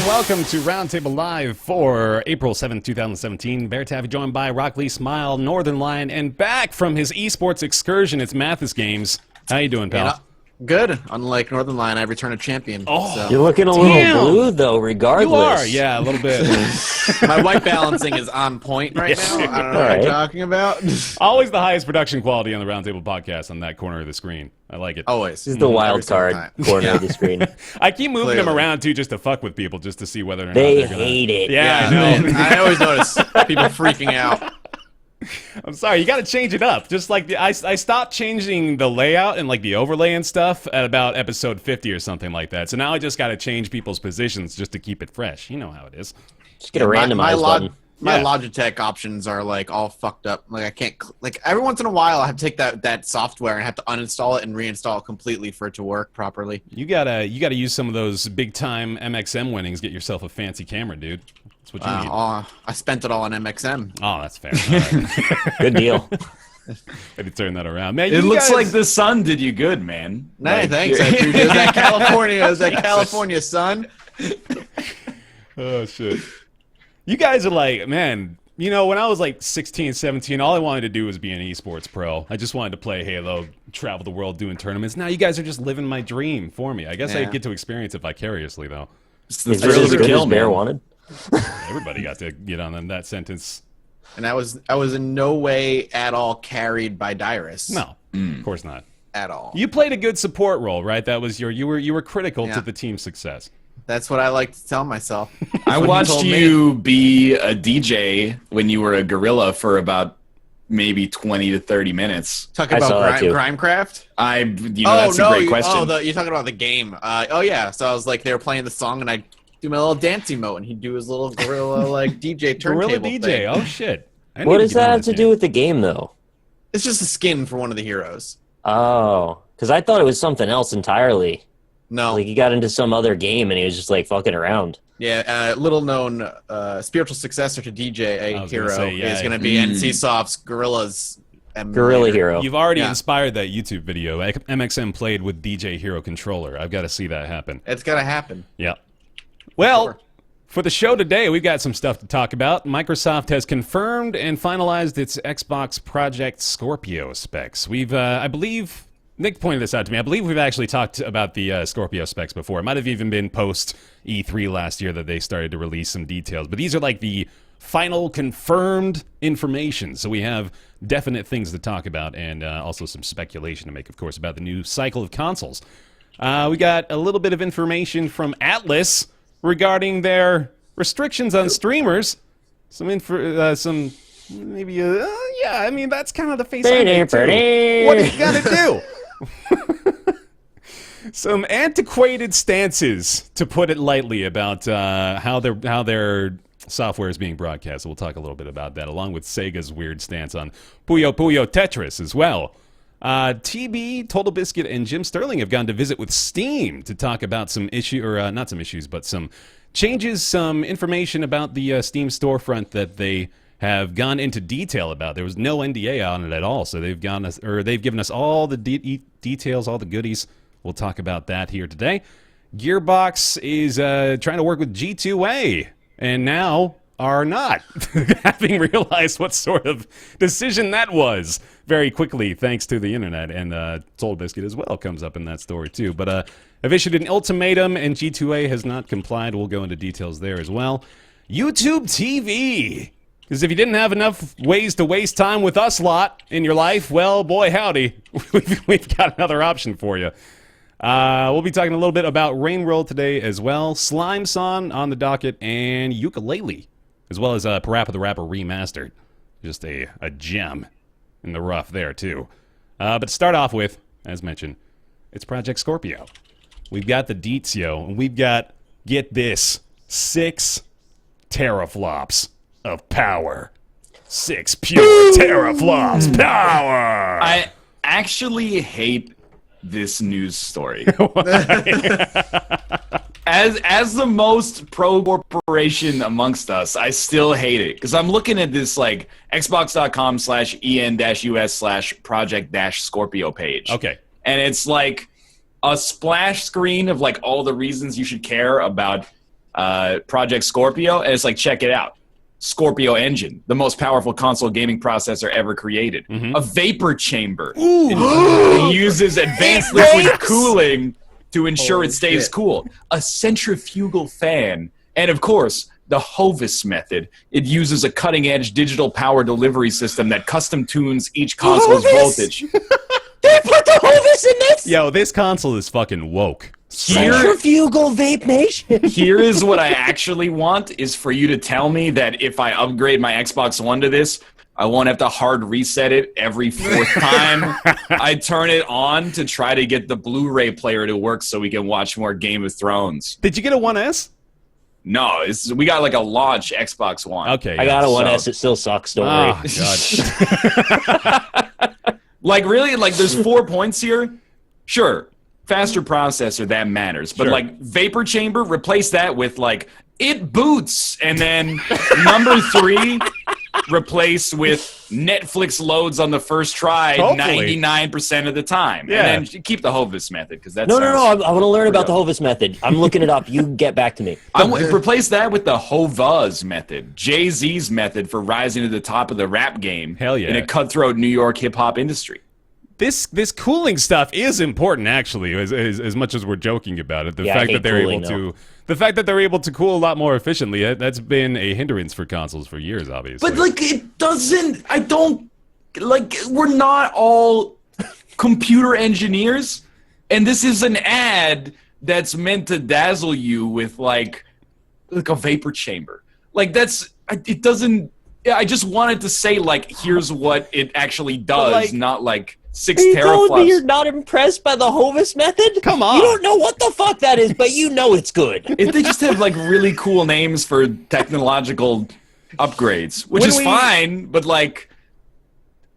welcome to Roundtable Live for April 7th, 2017. BaerTaffy joined by Rock Lee Smile, Northern Lion, and back from his esports excursion, it's Mathis Games. How you doing, pal? Good. Unlike Northern Lion, I return a champion. Oh, so. You're looking a little blue, though, regardless. You are, yeah, a little bit. My white balancing is on point now. I don't know what you're talking about. Always the highest production quality on the Roundtable podcast on that corner of the screen. I like it. Always. This is the wild card corner of the screen. I keep moving them around, too, just to fuck with people, just to see whether or not they they're gonna... hate it. Yeah, I know. I always notice people freaking out. I'm sorry, you got to change it up. Just like I stopped changing the layout and like the overlay and stuff at about episode 50 or something like that. So now I just got to change people's positions just to keep it fresh. You know how it is. Just get a randomized button. My Logitech options are like all fucked up. Like I can't like every once in a while I have to take that software and have to uninstall it and reinstall it completely for it to work properly. You gotta use some of those big time MXM winnings. Get yourself a fancy camera, dude. That's what you need. I spent it all on MXM. Oh, that's fair. Right. Good deal. Maybe turn that around, man. It looks like the sun did you good, man. Nah, thanks. I appreciate it. It was that California sun. Oh shit. You guys are like, man, you know, when I was like 16, 17, all I wanted to do was be an esports pro. I just wanted to play Halo, travel the world doing tournaments. Now you guys are just living my dream for me. I guess I get to experience it vicariously, though. Is this as good as Bear wanted? Everybody got to get on that sentence. And I was in no way at all carried by Dyrus. No, of course not. At all. You played a good support role, right? That was you were critical to the team's success. That's what I like to tell myself. I watched you be a DJ when you were a gorilla for about maybe 20 to 30 minutes. Talking about Grimecraft? That's a great question. You're talking about the game. Yeah. So I was like, they were playing the song, and I do my little dance emote, and he'd do his little gorilla like DJ turntable gorilla DJ. thing. Oh shit! What does that have to do with the game, though? It's just a skin for one of the heroes. Oh, because I thought it was something else entirely. No. Like he got into some other game and he was just like fucking around. Yeah, little known spiritual successor to DJ Hero is going to be NCSoft's Gorilla's Gorilla Hero. You've already inspired that YouTube video. MXM played with DJ Hero controller. I've got to see that happen. It's got to happen. Yeah. Well, for the show today, we've got some stuff to talk about. Microsoft has confirmed and finalized its Xbox Project Scorpio specs. We've, I believe... Nick pointed this out to me. I believe we've actually talked about the Scorpio specs before. It might have even been post E3 last year that they started to release some details. But these are like the final confirmed information. So we have definite things to talk about and also some speculation to make, of course, about the new cycle of consoles. We got a little bit of information from Atlus regarding their restrictions on streamers. Maybe, yeah, I mean, that's kind of the face I make, too. What are you gonna do? Some antiquated stances, to put it lightly, about how their software is being broadcast. So we'll talk a little bit about that, along with Sega's weird stance on Puyo Puyo Tetris as well. TB, Totalbiscuit, and Jim Sterling have gone to visit with Steam to talk about some not some issues, but some changes, some information about the Steam storefront that they have gone into detail about. There was no NDA on it at all, so they've given us all the details, all the goodies. We'll talk about that here today. Gearbox is trying to work with G2A, and now are not, having realized what sort of decision that was very quickly, thanks to the internet, and Totalbiscuit as well comes up in that story too. But have issued an ultimatum, and G2A has not complied. We'll go into details there as well. YouTube TV. Because if you didn't have enough ways to waste time with us lot in your life, well, boy, howdy, we've got another option for you. We'll be talking a little bit about Rain World today as well, Slime Song on the docket, and Yooka-Laylee, as well as PaRappa the Rapper Remastered. Just a gem in the rough there, too. But to start off with, as mentioned, it's Project Scorpio. We've got the deets, yo, and we've got, get this, 6 teraflops of power. 6 pure teraflops power. I actually hate this news story. As the most pro corporation amongst us, I still hate it because I'm looking at this like xbox.com/en-us/project-scorpio page. Okay. And it's like a splash screen of like all the reasons you should care about Project Scorpio, and it's like, check it out. Scorpio engine, the most powerful console gaming processor ever created. A vapor chamber. It uses advanced liquid cooling to ensure it stays cool. A centrifugal fan. And of course, the Hovis method. It uses a cutting-edge digital power delivery system that custom tunes each console's voltage. They put the Hovis in this? Yo, this console is fucking woke. Centrifugal vape nation. Here is what I actually want, is for you to tell me that if I upgrade my Xbox One to this, I won't have to hard reset it every fourth time I turn it on to try to get the Blu-ray player to work so we can watch more Game of Thrones. Did you get a 1S? No, we got like a launch Xbox One. Okay. I got a 1S. It still sucks. Don't worry. God. Like, really? Like, there's 4 points here? Sure. Faster processor, that matters. But, Sure. like, vapor chamber, replace that with, like, it boots. And then number 3, replace with Netflix loads on the first try Hopefully. 99% of the time. Yeah. And then keep the Hovis method, because that's No. I want to learn about the Hovis method. I'm looking it up. You get back to me. Replace that with the Hovuz method, Jay-Z's method for rising to the top of the rap game. Hell yeah. In a cutthroat New York hip-hop industry. This cooling stuff is important, actually, as much as we're joking about it. The Yeah, I fact hate that they're cooling, able to, the fact that they're able to cool a lot more efficiently, that's been a hindrance for consoles for years, obviously. But, like, it doesn't... I don't... Like, we're not all computer engineers, and this is an ad that's meant to dazzle you with, like a vapor chamber. Like, that's... It doesn't... I just wanted to say, like, here's what it actually does, like, not, like, 6 Are you telling me teraflops. you're not impressed by the Hovis method? Come on. You don't know what the fuck that is, but you know it's good. If they just have, like, really cool names for technological upgrades, which When is we- fine, but, like...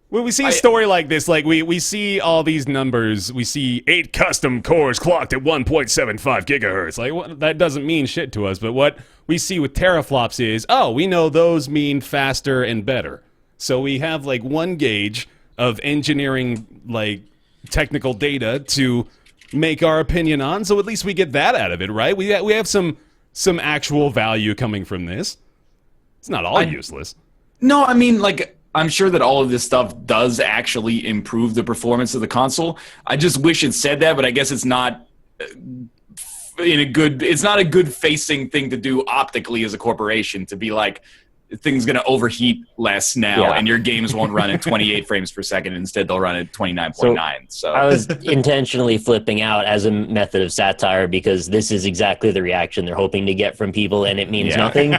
When we see a story like this, like we see all these numbers, we see 8 custom cores clocked at 1.75 gigahertz. Like, that doesn't mean shit to us, but what we see with teraflops is, oh, we know those mean faster and better. So we have, like, one gauge of engineering, like, technical data to make our opinion on, so at least we get that out of it, right? We have some actual value coming from this. It's not all useless. No, I mean, like, I'm sure that all of this stuff does actually improve the performance of the console. I just wish it said that, but I guess it's not it's not a good facing thing to do optically as a corporation, to be like, things going to overheat less now, and your games won't run at 28 frames per second. Instead, they'll run at 29.9. So I was intentionally flipping out as a method of satire because this is exactly the reaction they're hoping to get from people, and it means nothing.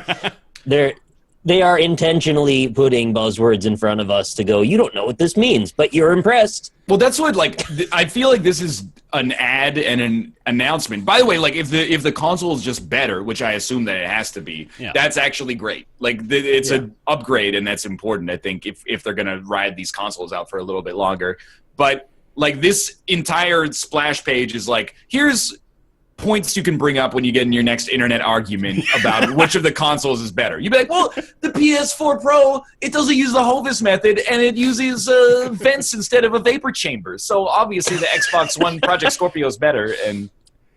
They are intentionally putting buzzwords in front of us to go, you don't know what this means, but you're impressed. Well, that's what, like, I feel like this is an ad and an announcement. By the way, like, if the console is just better, which I assume that it has to be, that's actually great. Like, it's an upgrade, and that's important, I think, if they're going to ride these consoles out for a little bit longer. But, like, this entire splash page is like, here's points you can bring up when you get in your next internet argument about which of the consoles is better. You'd be like, well, the PS4 Pro, it doesn't use the Hovis method, and it uses vents instead of a vapor chamber. So obviously the Xbox One Project Scorpio is better. And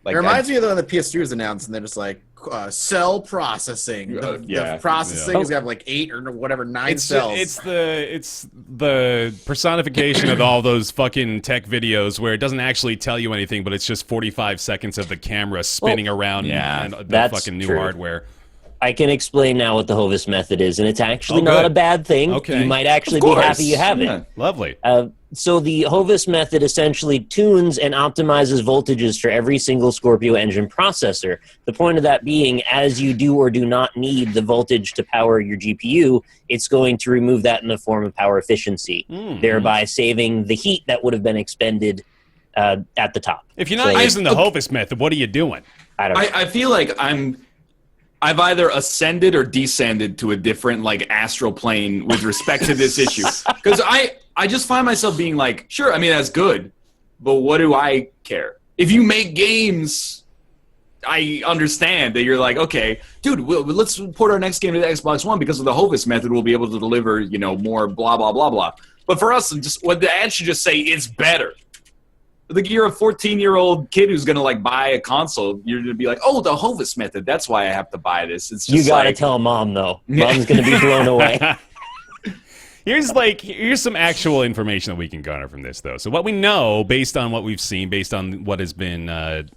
like, it reminds me of when the PS3 was announced, and they're just like, cell processing. The processing is going to have like 8 or whatever, 9 cells. It's the personification of all those fucking tech videos where it doesn't actually tell you anything, but it's just 45 seconds of the camera spinning around and the fucking new hardware. I can explain now what the Hovis method is, and it's actually not a bad thing. Okay. You might actually be happy you have it. Lovely. So the Hovis method essentially tunes and optimizes voltages for every single Scorpio engine processor. The point of that being, as you do or do not need the voltage to power your GPU, it's going to remove that in the form of power efficiency, thereby saving the heat that would have been expended at the top. If you're not using the Hovis method, what are you doing? I don't know. I feel like I've either ascended or descended to a different, like, astral plane with respect to this issue. Because I just find myself being like, sure, I mean, that's good, but what do I care? If you make games, I understand that you're like, okay, dude, let's port our next game to the Xbox One because of the Hovis method. We'll be able to deliver, more blah, blah, blah, blah. But for us, just what the ad should just say, it's better. Like you're a 14-year-old kid who's gonna like buy a console. You're gonna be like, oh, the Hovis method. That's why I have to buy this. It's just You gotta like, tell mom though. Mom's gonna be blown away. Here's some actual information that we can garner from this, though. So what we know, based on what we've seen, based on what has been,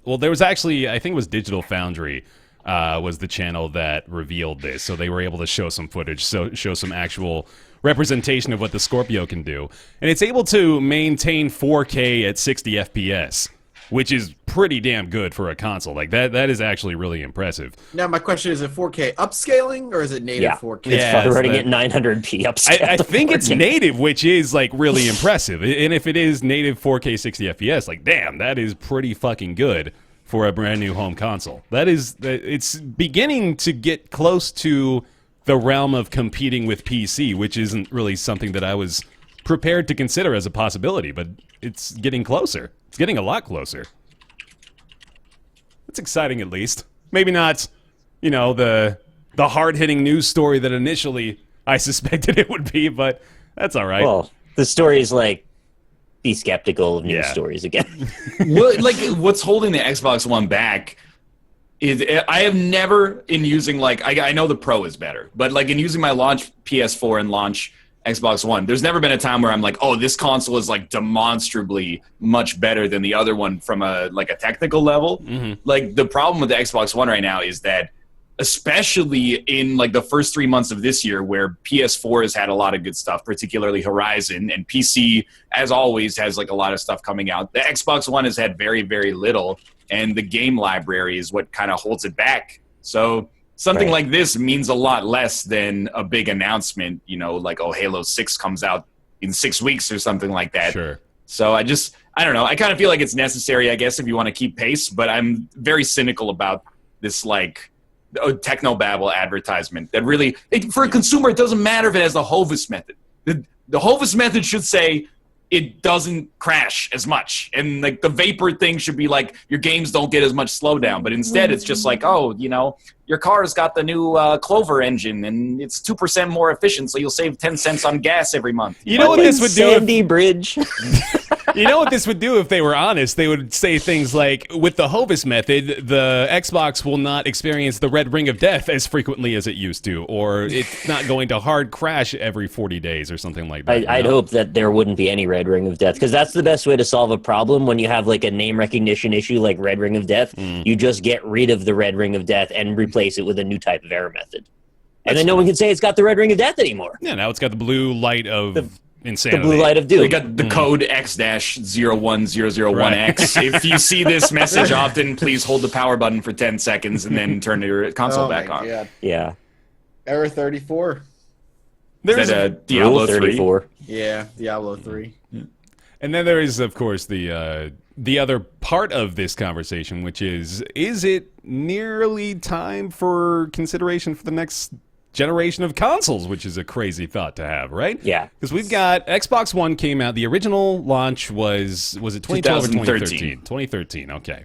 well, there was actually, I think it was Digital Foundry was the channel that revealed this. So they were able to show some footage, show some actual representation of what the Scorpio can do. And it's able to maintain 4K at 60 FPS, which is pretty damn good for a console. Like, that is actually really impressive. Now, my question is it 4K upscaling or is it native 4K? It's running at 900p upscale. I think it's native, which is, like, really impressive. And if it is native 4K 60 FPS, like, damn, that is pretty fucking good for a brand new home console. It's beginning to get close to the realm of competing with PC, which isn't really something that I was prepared to consider as a possibility, but it's getting closer. It's getting a lot closer. It's exciting, at least. Maybe not, the hard-hitting news story that initially I suspected it would be, but that's all right. Well, the story is like, be skeptical of news stories again. What's holding the Xbox One back is I have never, in using, like, I know the Pro is better, but, like, in using my launch PS4 and launch Xbox One, there's never been a time where I'm like, oh, this console is, like, demonstrably much better than the other one from a technical level. Mm-hmm. Like, the problem with the Xbox One right now is that, especially in, like, the first 3 months of this year, where PS4 has had a lot of good stuff, particularly Horizon, and PC, as always, has, like, a lot of stuff coming out. The Xbox One has had very, very little, and the game library is what kind of holds it back. So something like this means a lot less than a big announcement, like, oh, Halo 6 comes out in 6 weeks or something like that. Sure. So I don't know. I kind of feel like it's necessary, I guess, if you want to keep pace, but I'm very cynical about this, like, technobabble advertisement that really, for a consumer, it doesn't matter if it has the Hovis method. The Hovis method should say, it doesn't crash as much. And, like, the vapor thing should be like, your games don't get as much slowdown. But instead, it's just like, oh, your car's got the new Clover engine, and it's 2% more efficient, so you'll save 10 cents on gas every month. You know what this would do? Sandy Bridge. You know what this would do if they were honest? They would say things like, with the Hovis method, the Xbox will not experience the red ring of death as frequently as it used to, or it's not going to hard crash every 40 days or something like that. I'd hope that there wouldn't be any red ring of death, because that's the best way to solve a problem when you have, like, a name recognition issue like red ring of death. You just get rid of the red ring of death and replace it with a new type of error method. And then no one can say it's got the red ring of death anymore. Yeah, now it's got the blue light of insanity. The blue light of doom. They got the code X-01001X. If you see this message often, please hold the power button for 10 seconds and then turn your console back on. God. Yeah. Error 34. Is that Diablo 34. 3? Yeah, Diablo 3. And then there is, of course, the other part of this conversation, which is it nearly time for consideration for the next generation of consoles, which is a crazy thought to have, right? Yeah. Because we've got Xbox One came out. The original launch was it 2012 or 2013? 2013, okay.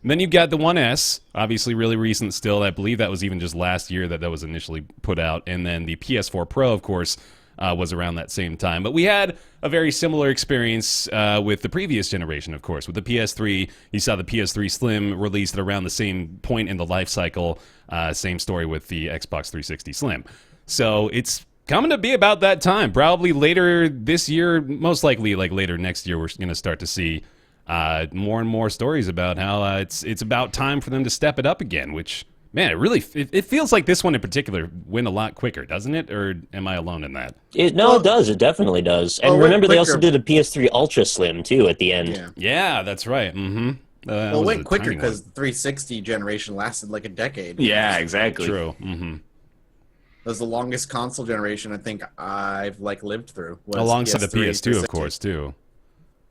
And then you've got the One S, obviously really recent still. I believe that was even just last year that was initially put out. And then the PS4 Pro, of course, was around that same time. But we had a very similar experience with the previous generation, of course. With the PS3, you saw the PS3 Slim released at around the same point in the life cycle. Same story with the Xbox 360 Slim. So it's coming to be about that time. Probably later this year, most likely like later next year, we're going to start to see more and more stories about how it's about time for them to step it up again, which... Man, it feels like this one in particular went a lot quicker, doesn't it? Or am I alone in that? It does. It definitely does. And remember, they also did a PS3 Ultra Slim, too, at the end. Yeah, that's right. Mm-hmm. Well, it went quicker because the 360 generation lasted like a decade. Yeah, exactly. True. Mm-hmm. It was the longest console generation I think I've lived through. Alongside the PS2, of course, too.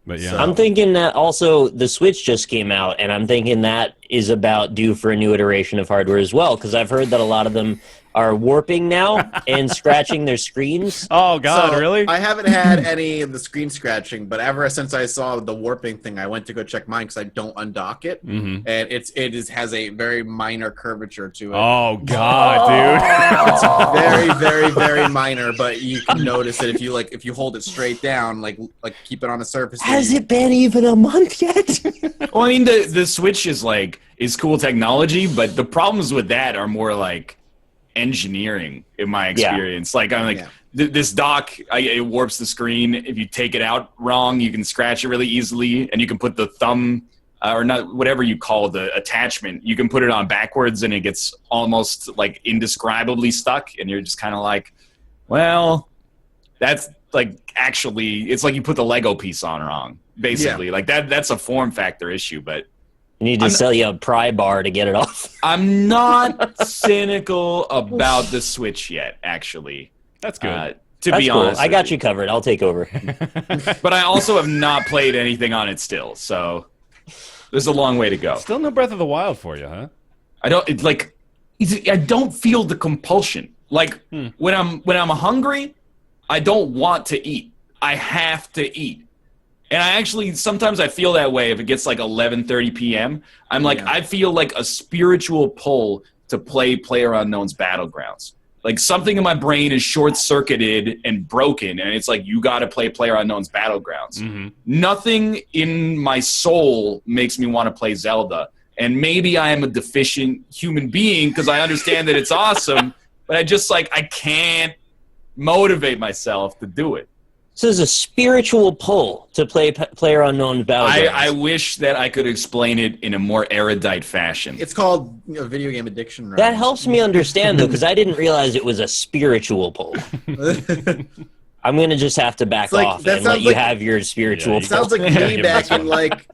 But yeah, I'm thinking that also the Switch just came out, and I'm thinking that is about due for a new iteration of hardware as well, because I've heard that a lot of them are warping now and scratching their screens. Oh God, So, really? I haven't had any of the screen scratching, but ever since I saw the warping thing, I went to go check mine because I don't undock it, and it has a very minor curvature to it. Oh God, dude. It's very, very, very minor, but you can notice it if you hold it straight down, like keep it on a surface. Has it been even a month yet? Well, I mean, the Switch is cool technology, but the problems with that are more like engineering, in my experience. Like, I'm like, this dock, it warps the screen. If you take it out wrong, you can scratch it really easily, and you can put the thumb, or not, whatever you call the attachment, you can put it on backwards, and it gets almost like indescribably stuck, and you're just kind of like, well, that's like, actually, it's like you put the Lego piece on wrong, basically. Like, that's a form factor issue, but You need to sell you a pry bar to get it off. I'm not cynical about the Switch yet, actually. That's good. That's be cool. honest, I got you covered. I'll take over. But I also have not played anything on it still, so there's a long way to go. Still no Breath of the Wild for you, huh? I don't feel the compulsion. Like when I'm hungry, I don't want to eat. I have to eat. And I actually, sometimes I feel that way if it gets like 11:30 p.m. I'm like, I feel like a spiritual pull to play PlayerUnknown's Battlegrounds. Like, something in my brain is short-circuited and broken, and it's like, you got to play PlayerUnknown's Battlegrounds. Nothing in my soul makes me want to play Zelda. And maybe I am a deficient human being because I understand that it's awesome, but I can't motivate myself to do it. So there's a spiritual pull to play PlayerUnknown's Battlegrounds. I wish that I could explain it in a more erudite fashion. It's called video game addiction. Right? That helps me understand, though, because I didn't realize it was a spiritual pull. I'm going to just have to back off and let you have your spiritual pull. Sounds like me back in, like,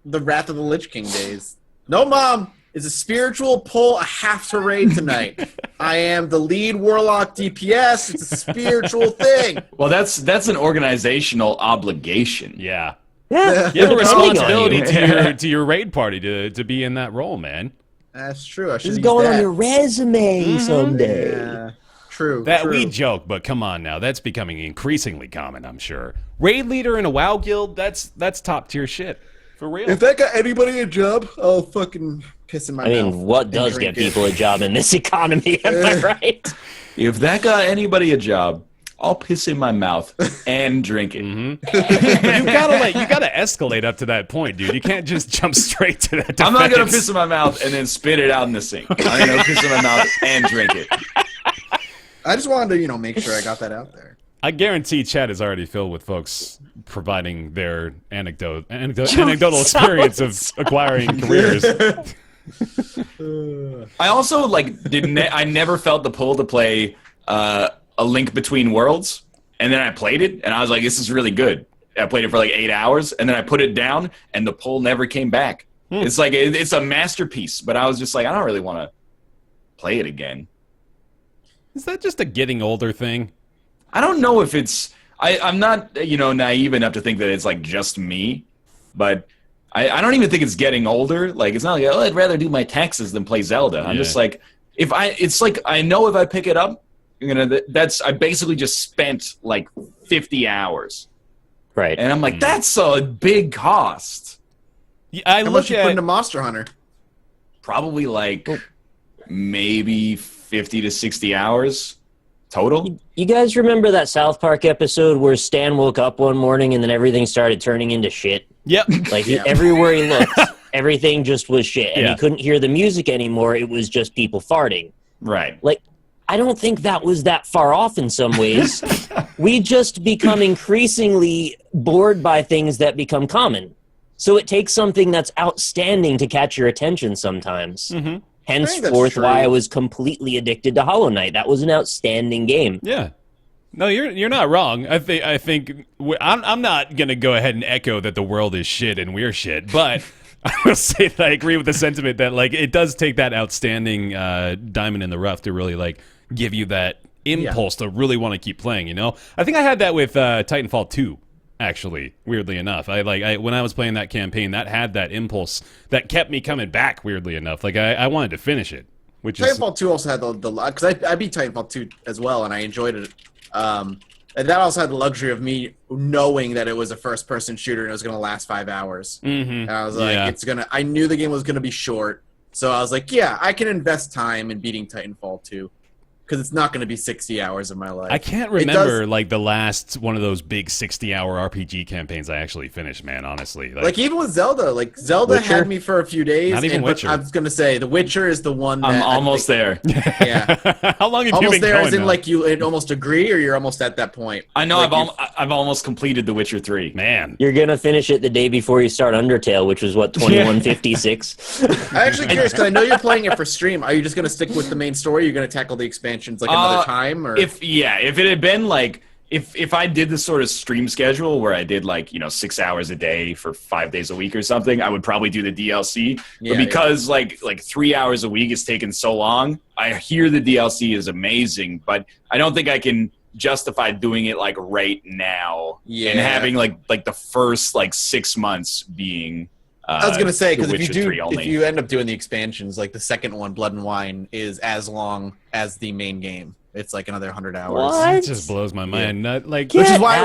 the Wrath of the Lich King days. No, Mom! It's a spiritual pull. I have to raid tonight. I am the lead warlock DPS. It's a spiritual thing. Well, that's an organizational obligation. Yeah. Yeah, You have a depending responsibility on you. to your raid party to be in that role, man. That's true. I should It's use going that. on your resume someday. Yeah. True. That true. we joke, but come on now, that's becoming increasingly common, I'm sure. Raid leader in a WoW guild, that's top tier shit. For real. If that got anybody a job, I'll fucking piss in my mouth. I mean, what and does drink get it. people a job in this economy? Am I right? If that got anybody a job, I'll piss in my mouth and drink it. you gotta escalate up to that point, dude. You can't just jump straight to that defense. I'm not gonna piss in my mouth and then spit it out in the sink. I'm gonna piss in my mouth and drink it. I just wanted to, make sure I got that out there. I guarantee chat is already filled with folks providing their anecdotal experience of acquiring careers. I also I never felt the pull to play A Link Between Worlds, and then I played it, and I was like, this is really good. I played it for like 8 hours, and then I put it down, and the pull never came back. It's like it's a masterpiece, but I was just like, I don't really want to play it again. Is that just a getting older thing? I don't know if it's. I'm not naive enough to think that it's like just me, but I don't even think it's getting older. Like, it's not like, I'd rather do my taxes than play Zelda. I'm just like, it's like I know if I pick it up, I basically just spent like 50 hours. Right. And I'm like, that's a big cost. Yeah, I How look much you put at into Monster Hunter? Probably like maybe 50 to 60 hours total. You guys remember that South Park episode where Stan woke up one morning and then everything started turning into shit? Yep. Like, everywhere he looked, everything just was shit. And he couldn't hear the music anymore. It was just people farting. Right. Like, I don't think that was that far off in some ways. We just become increasingly bored by things that become common. So it takes something that's outstanding to catch your attention sometimes. Henceforth, why I was completely addicted to Hollow Knight. That was an outstanding game. Yeah. No, you're not wrong. I think I'm not gonna go ahead and echo that the world is shit and we're shit, but I will say that I agree with the sentiment that like it does take that outstanding diamond in the rough to really like give you that impulse to really want to keep playing. I think I had that with Titanfall 2. actually, weirdly enough. When I was playing that campaign, that had that impulse that kept me coming back, weirdly enough. Like, I wanted to finish it, which Titanfall 2 also had the because I beat Titanfall 2 as well, and I enjoyed it. And that also had the luxury of me knowing that it was a first-person shooter and it was going to last 5 hours. Mm-hmm. And I was like, I knew the game was going to be short, so I was like, yeah, I can invest time in beating Titanfall 2. Because it's not going to be 60 hours of my life. I can't remember the last one of those big 60-hour RPG campaigns I actually finished, man, honestly. Like even with Zelda. Like, Zelda Witcher? had me for a few days. Not even Witcher. I was going to say, The Witcher is the one that I'm almost there. Yeah. How long have you Almost been there going as in, now? like, you almost agree, or you're almost at that point? I know Like, I've almost completed The Witcher 3. Man. You're gonna finish it the day before you start Undertale, which was what 2156. I'm actually curious, because I know you're playing it for stream. Are you just going to stick with the main story? Or are you going to tackle the expansions like another time? Or? If it had been like if I did this sort of stream schedule where I did 6 hours a day for 5 days a week or something, I would probably do the DLC. Yeah, but because like 3 hours a week is taking so long, I hear the DLC is amazing, but I don't think I can justify doing it like right now and having like the first 6 months being. I was gonna say, because if you end up doing the expansions, like the second one, Blood and Wine, is as long as the main game. It's like another 100 hours. What? It just blows my mind. Get Which is why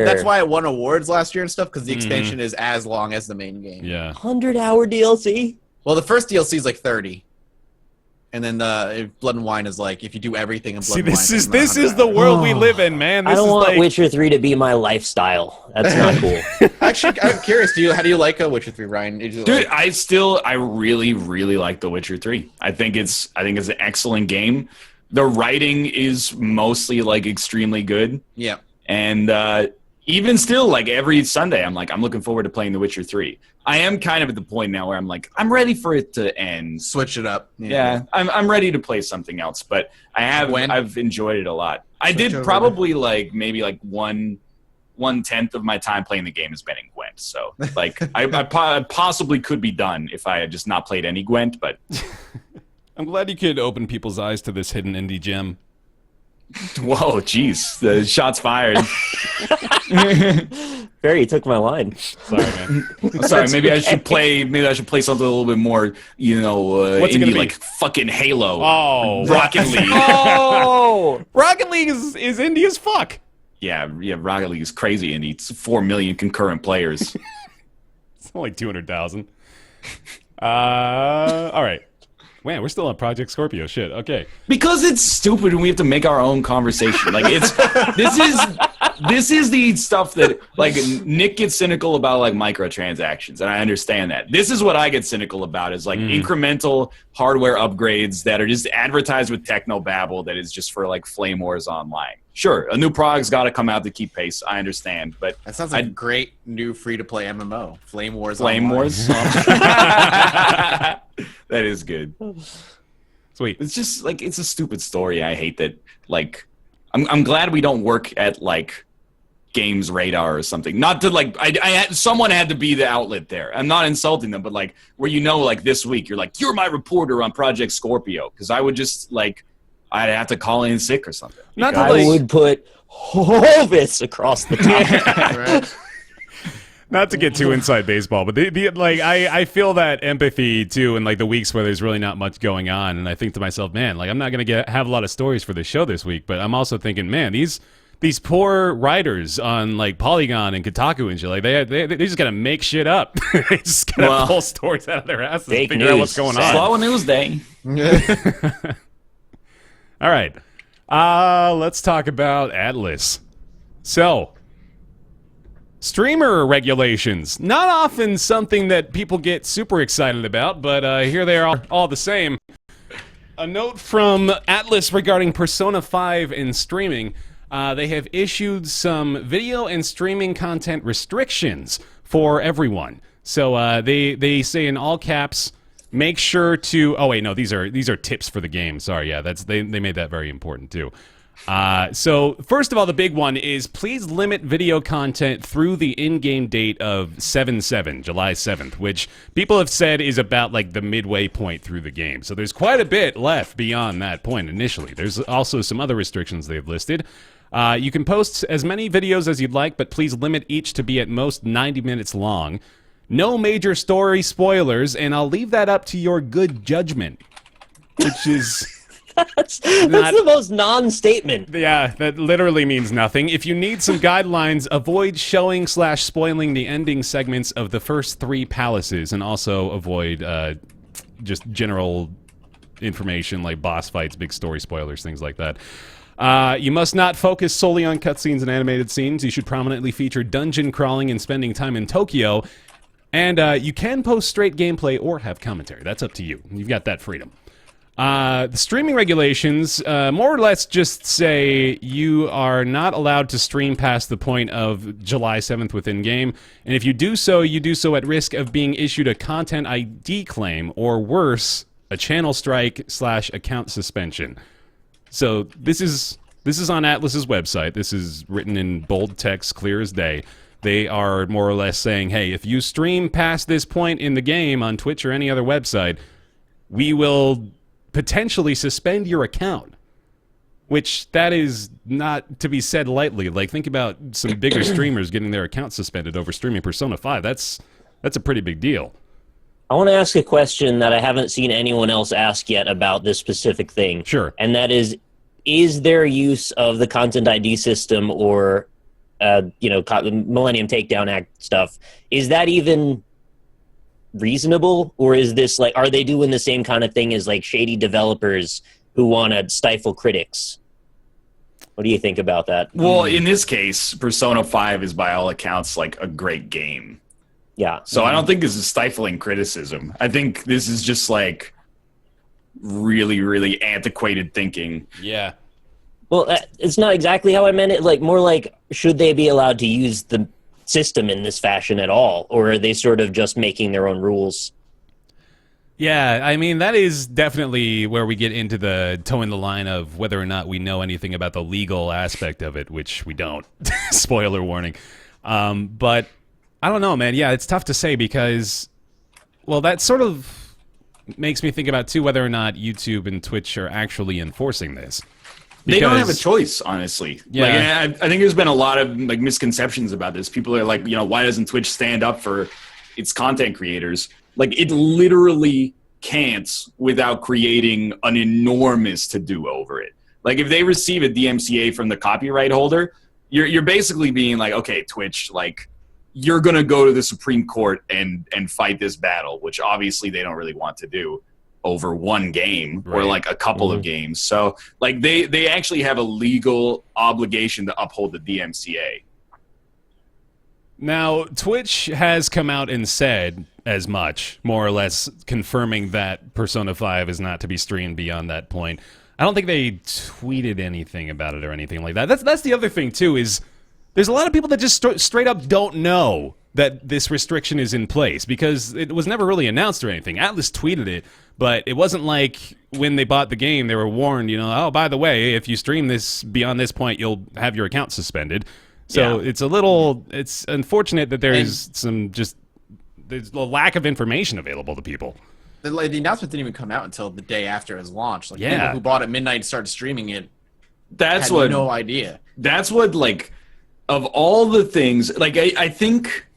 that's why it won awards last year and stuff, because the expansion is as long as the main game. Yeah. 100-hour DLC. Well, the first DLC is like 30, and then the Blood and Wine is like if you do everything in Blood and Wine. See, this is the world we live in, man. This I don't is want Witcher 3 to be my lifestyle. That's not cool. Actually, I'm curious. How do you like Witcher 3, Ryan? Dude, I really, really like The Witcher 3. I think it's an excellent game. The writing is mostly extremely good. Yeah. And even still, every Sunday, I'm looking forward to playing The Witcher 3. I am kind of at the point now where I'm ready for it to end. Switch it up. Yeah, I'm ready to play something else, but I've enjoyed it a lot. I did probably maybe 1/10 of my time playing the game has been in Gwent. So I possibly could be done if I had just not played any Gwent, but I'm glad you could open people's eyes to this hidden indie gem. whoa, jeez, the shots fired. Barry took my line. Sorry, man. I'm sorry, maybe I should play something a little bit more, What's it gonna indie, be? like fucking Halo. Oh, Rocket League. Oh, Rocket League is indie as fuck. Yeah, Rocket League is crazy indie. It's 4 million concurrent players. It's only 200,000. All right. Man, we're still on Project Scorpio. Shit. Okay. Because it's stupid and we have to make our own conversation. This is the stuff that Nick gets cynical about microtransactions, and I understand that. This is what I get cynical about is incremental hardware upgrades that are just advertised with technobabble that is just for Flame Wars Online. Sure, a new product's got to come out to keep pace. I understand, but that sounds like a great new free-to-play MMO, Flame Wars. Flame Online. Wars. That is good. Sweet. It's just it's a stupid story. I hate that. I'm glad we don't work at Games Radar or something. Not to someone had to be the outlet there. I'm not insulting them, but where this week you're my reporter on Project Scorpio, because I would just I'd have to call in sick or something. I would put Hovis across the top. Right? Not to get too inside baseball, but I feel that empathy too in the weeks where there's really not much going on, and I think to myself, man, I'm not gonna have a lot of stories for this show this week, but I'm also thinking, man, these poor writers on Polygon and Kotaku and shit, they just gotta make shit up. They just gotta pull stories out of their asses and figure out what's going on. Slow news day. All right, let's talk about Atlus. So, streamer regulations. Not often something that people get super excited about, but here they are all the same. A note from Atlus regarding Persona 5 and streaming. They have issued some video and streaming content restrictions for everyone. So they say in all caps, make sure to... Oh, wait, no, these are tips for the game. Sorry, yeah, they made that very important, too. So, first of all, the big one is please limit video content through the in-game date of 7/7, July 7th, which people have said is about the midway point through the game. So there's quite a bit left beyond that point initially. There's also some other restrictions they've listed. You can post as many videos as you'd like, but please limit each to be at most 90 minutes long. No major story spoilers, and I'll leave that up to your good judgment, which is... That's the most non-statement. Yeah, that literally means nothing. If you need some guidelines, avoid showing/spoiling the ending segments of the first 3 palaces, and also avoid just general information like boss fights, big story spoilers, things like that. You must not focus solely on cutscenes and animated scenes. You should prominently feature dungeon crawling and spending time in Tokyo. And you can post straight gameplay or have commentary. That's up to you. You've got that freedom. The streaming regulations more or less just say you are not allowed to stream past the point of July 7th within game, and if you do so at risk of being issued a content ID claim, or worse, a channel strike / account suspension. So this is on Atlus's website. This is written in bold text, clear as day. They are more or less saying, hey, if you stream past this point in the game on Twitch or any other website, we will potentially suspend your account, which that is not to be said lightly. Like, think about some bigger streamers getting their account suspended over streaming Persona 5. That's a pretty big deal. I want to ask a question that I haven't seen anyone else ask yet about this specific thing. Sure. And that is there use of the Content ID system or, Millennium Takedown Act stuff, is that even reasonable, or is this like, are they doing the same kind of thing as like shady developers who want to stifle critics? What do you think about that? Well, in this case, Persona 5 is by all accounts like a great game. Yeah. So I don't think this is stifling criticism. I think this is just like really, really antiquated thinking. Yeah. Well, it's not exactly how I meant it. Like, more like, should they be allowed to use the system in this fashion at all, or are they sort of just making their own rules? Yeah, I mean, that is definitely where we get into the towing the line of whether or not we know anything about the legal aspect of it, which we don't. Spoiler warning. But I don't know, man. Yeah, it's tough to say because, well, that sort of makes me think about, too, whether or not YouTube and Twitch are actually enforcing this. They don't have a choice, honestly. Yeah. Like, I think there's been a lot of like misconceptions about this. People are like, why doesn't Twitch stand up for its content creators? Like, it literally can't without creating an enormous to-do over it. Like, if they receive a DMCA from the copyright holder, you're basically being like, okay, Twitch, like, you're going to go to the Supreme Court and fight this battle, which obviously they don't really want to do over one game or like a couple of games. So like they actually have a legal obligation to uphold the DMCA. Now, Twitch has come out and said as much, more or less confirming that Persona 5 is not to be streamed beyond that point. I don't think they tweeted anything about it or anything like that. That's the other thing too, is there's a lot of people that just straight up don't know that this restriction is in place because it was never really announced or anything. Atlus tweeted it, but it wasn't like when they bought the game, they were warned, oh, by the way, if you stream this beyond this point, you'll have your account suspended. So it's unfortunate that there's there's a lack of information available to people. The announcement didn't even come out until the day after it was launched. Like, yeah. People who bought it midnight and started streaming it had no idea. That's what, like, of all the things, like, I think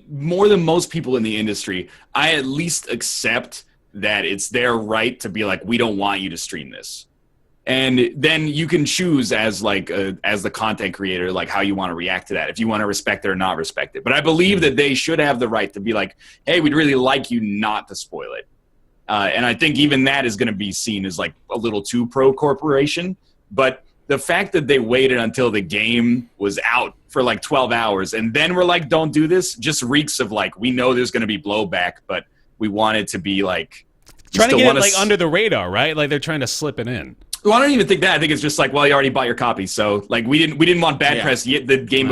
more than most people in the industry, I at least accept that it's their right to be like, we don't want you to stream this. And then you can choose as the content creator, like how you want to react to that, if you want to respect it or not respect it. But I believe that they should have the right to be like, hey, we'd really like you not to spoil it. And I think even that is going to be seen as like a little too pro-corporation. But the fact that they waited until the game was out for like 12 hours and then we're like, don't do this, just reeks of like, we know there's going to be blowback, but we want it to be like... Trying to get it like under the radar, right? Like they're trying to slip it in. Well, I don't even think that. I think it's just like, well, you already bought your copy, so like we didn't want bad press yet the day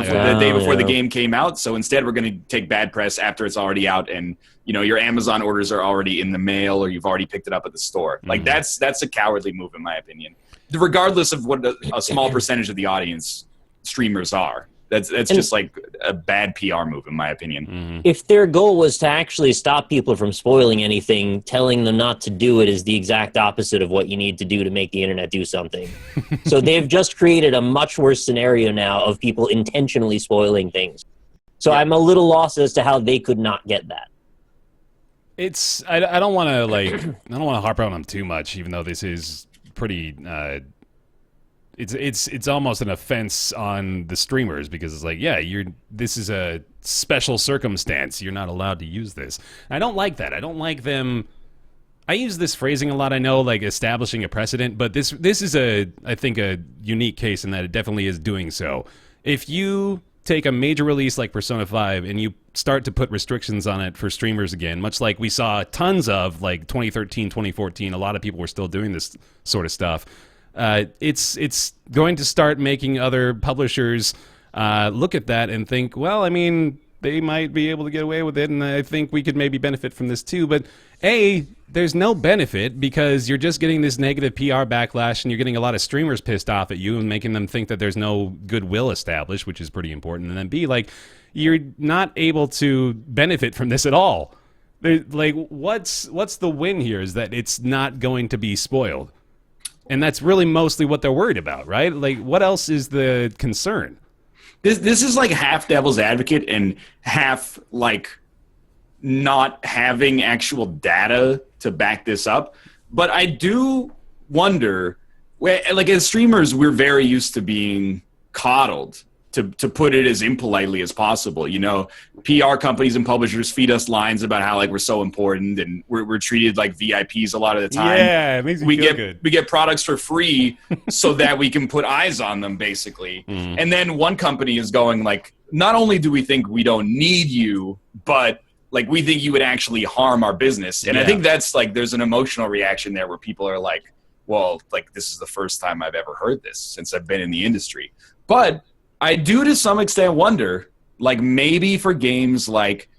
before the game came out. So instead, we're going to take bad press after it's already out, and your Amazon orders are already in the mail, or you've already picked it up at the store. Like that's a cowardly move, in my opinion. Regardless of what a small percentage of the audience streamers are, That's just like a bad PR move, in my opinion. If their goal was to actually stop people from spoiling anything, telling them not to do it is the exact opposite of what you need to do to make the internet do something. So they've just created a much worse scenario now of people intentionally spoiling things. So I'm a little lost as to how they could not get that. It's I don't want to harp on them too much, even though this is pretty. It's almost an offense on the streamers because it's like, yeah, this is a special circumstance. You're not allowed to use this. I don't like that. I don't like them. I use this phrasing a lot. I know, like establishing a precedent, but this is I think a unique case in that it definitely is doing so. If you take a major release like Persona 5 and you start to put restrictions on it for streamers again, much like we saw tons of like 2013, 2014, a lot of people were still doing this sort of stuff. It's going to start making other publishers look at that and think, well, I mean, they might be able to get away with it, and I think we could maybe benefit from this too. But A, there's no benefit because you're just getting this negative PR backlash, and you're getting a lot of streamers pissed off at you and making them think that there's no goodwill established, which is pretty important. And then B, like, you're not able to benefit from this at all. Like, what's the win here is that it's not going to be spoiled. And that's really mostly what they're worried about, right? Like, what else is the concern? This is like half devil's advocate and half like not having actual data to back this up. But I do wonder, like as streamers, we're very used to being coddled, to put it as impolitely as possible. You know, PR companies and publishers feed us lines about how like we're so important and we're treated like VIPs a lot of the time. Yeah, it makes me feel good. We get products for free so that we can put eyes on them, basically. And then one company is going like, not only do we think we don't need you, but like we think you would actually harm our business. And I think that's like there's an emotional reaction there where people are like, well, like this is the first time I've ever heard this since I've been in the industry. But I do to some extent wonder, like maybe for games like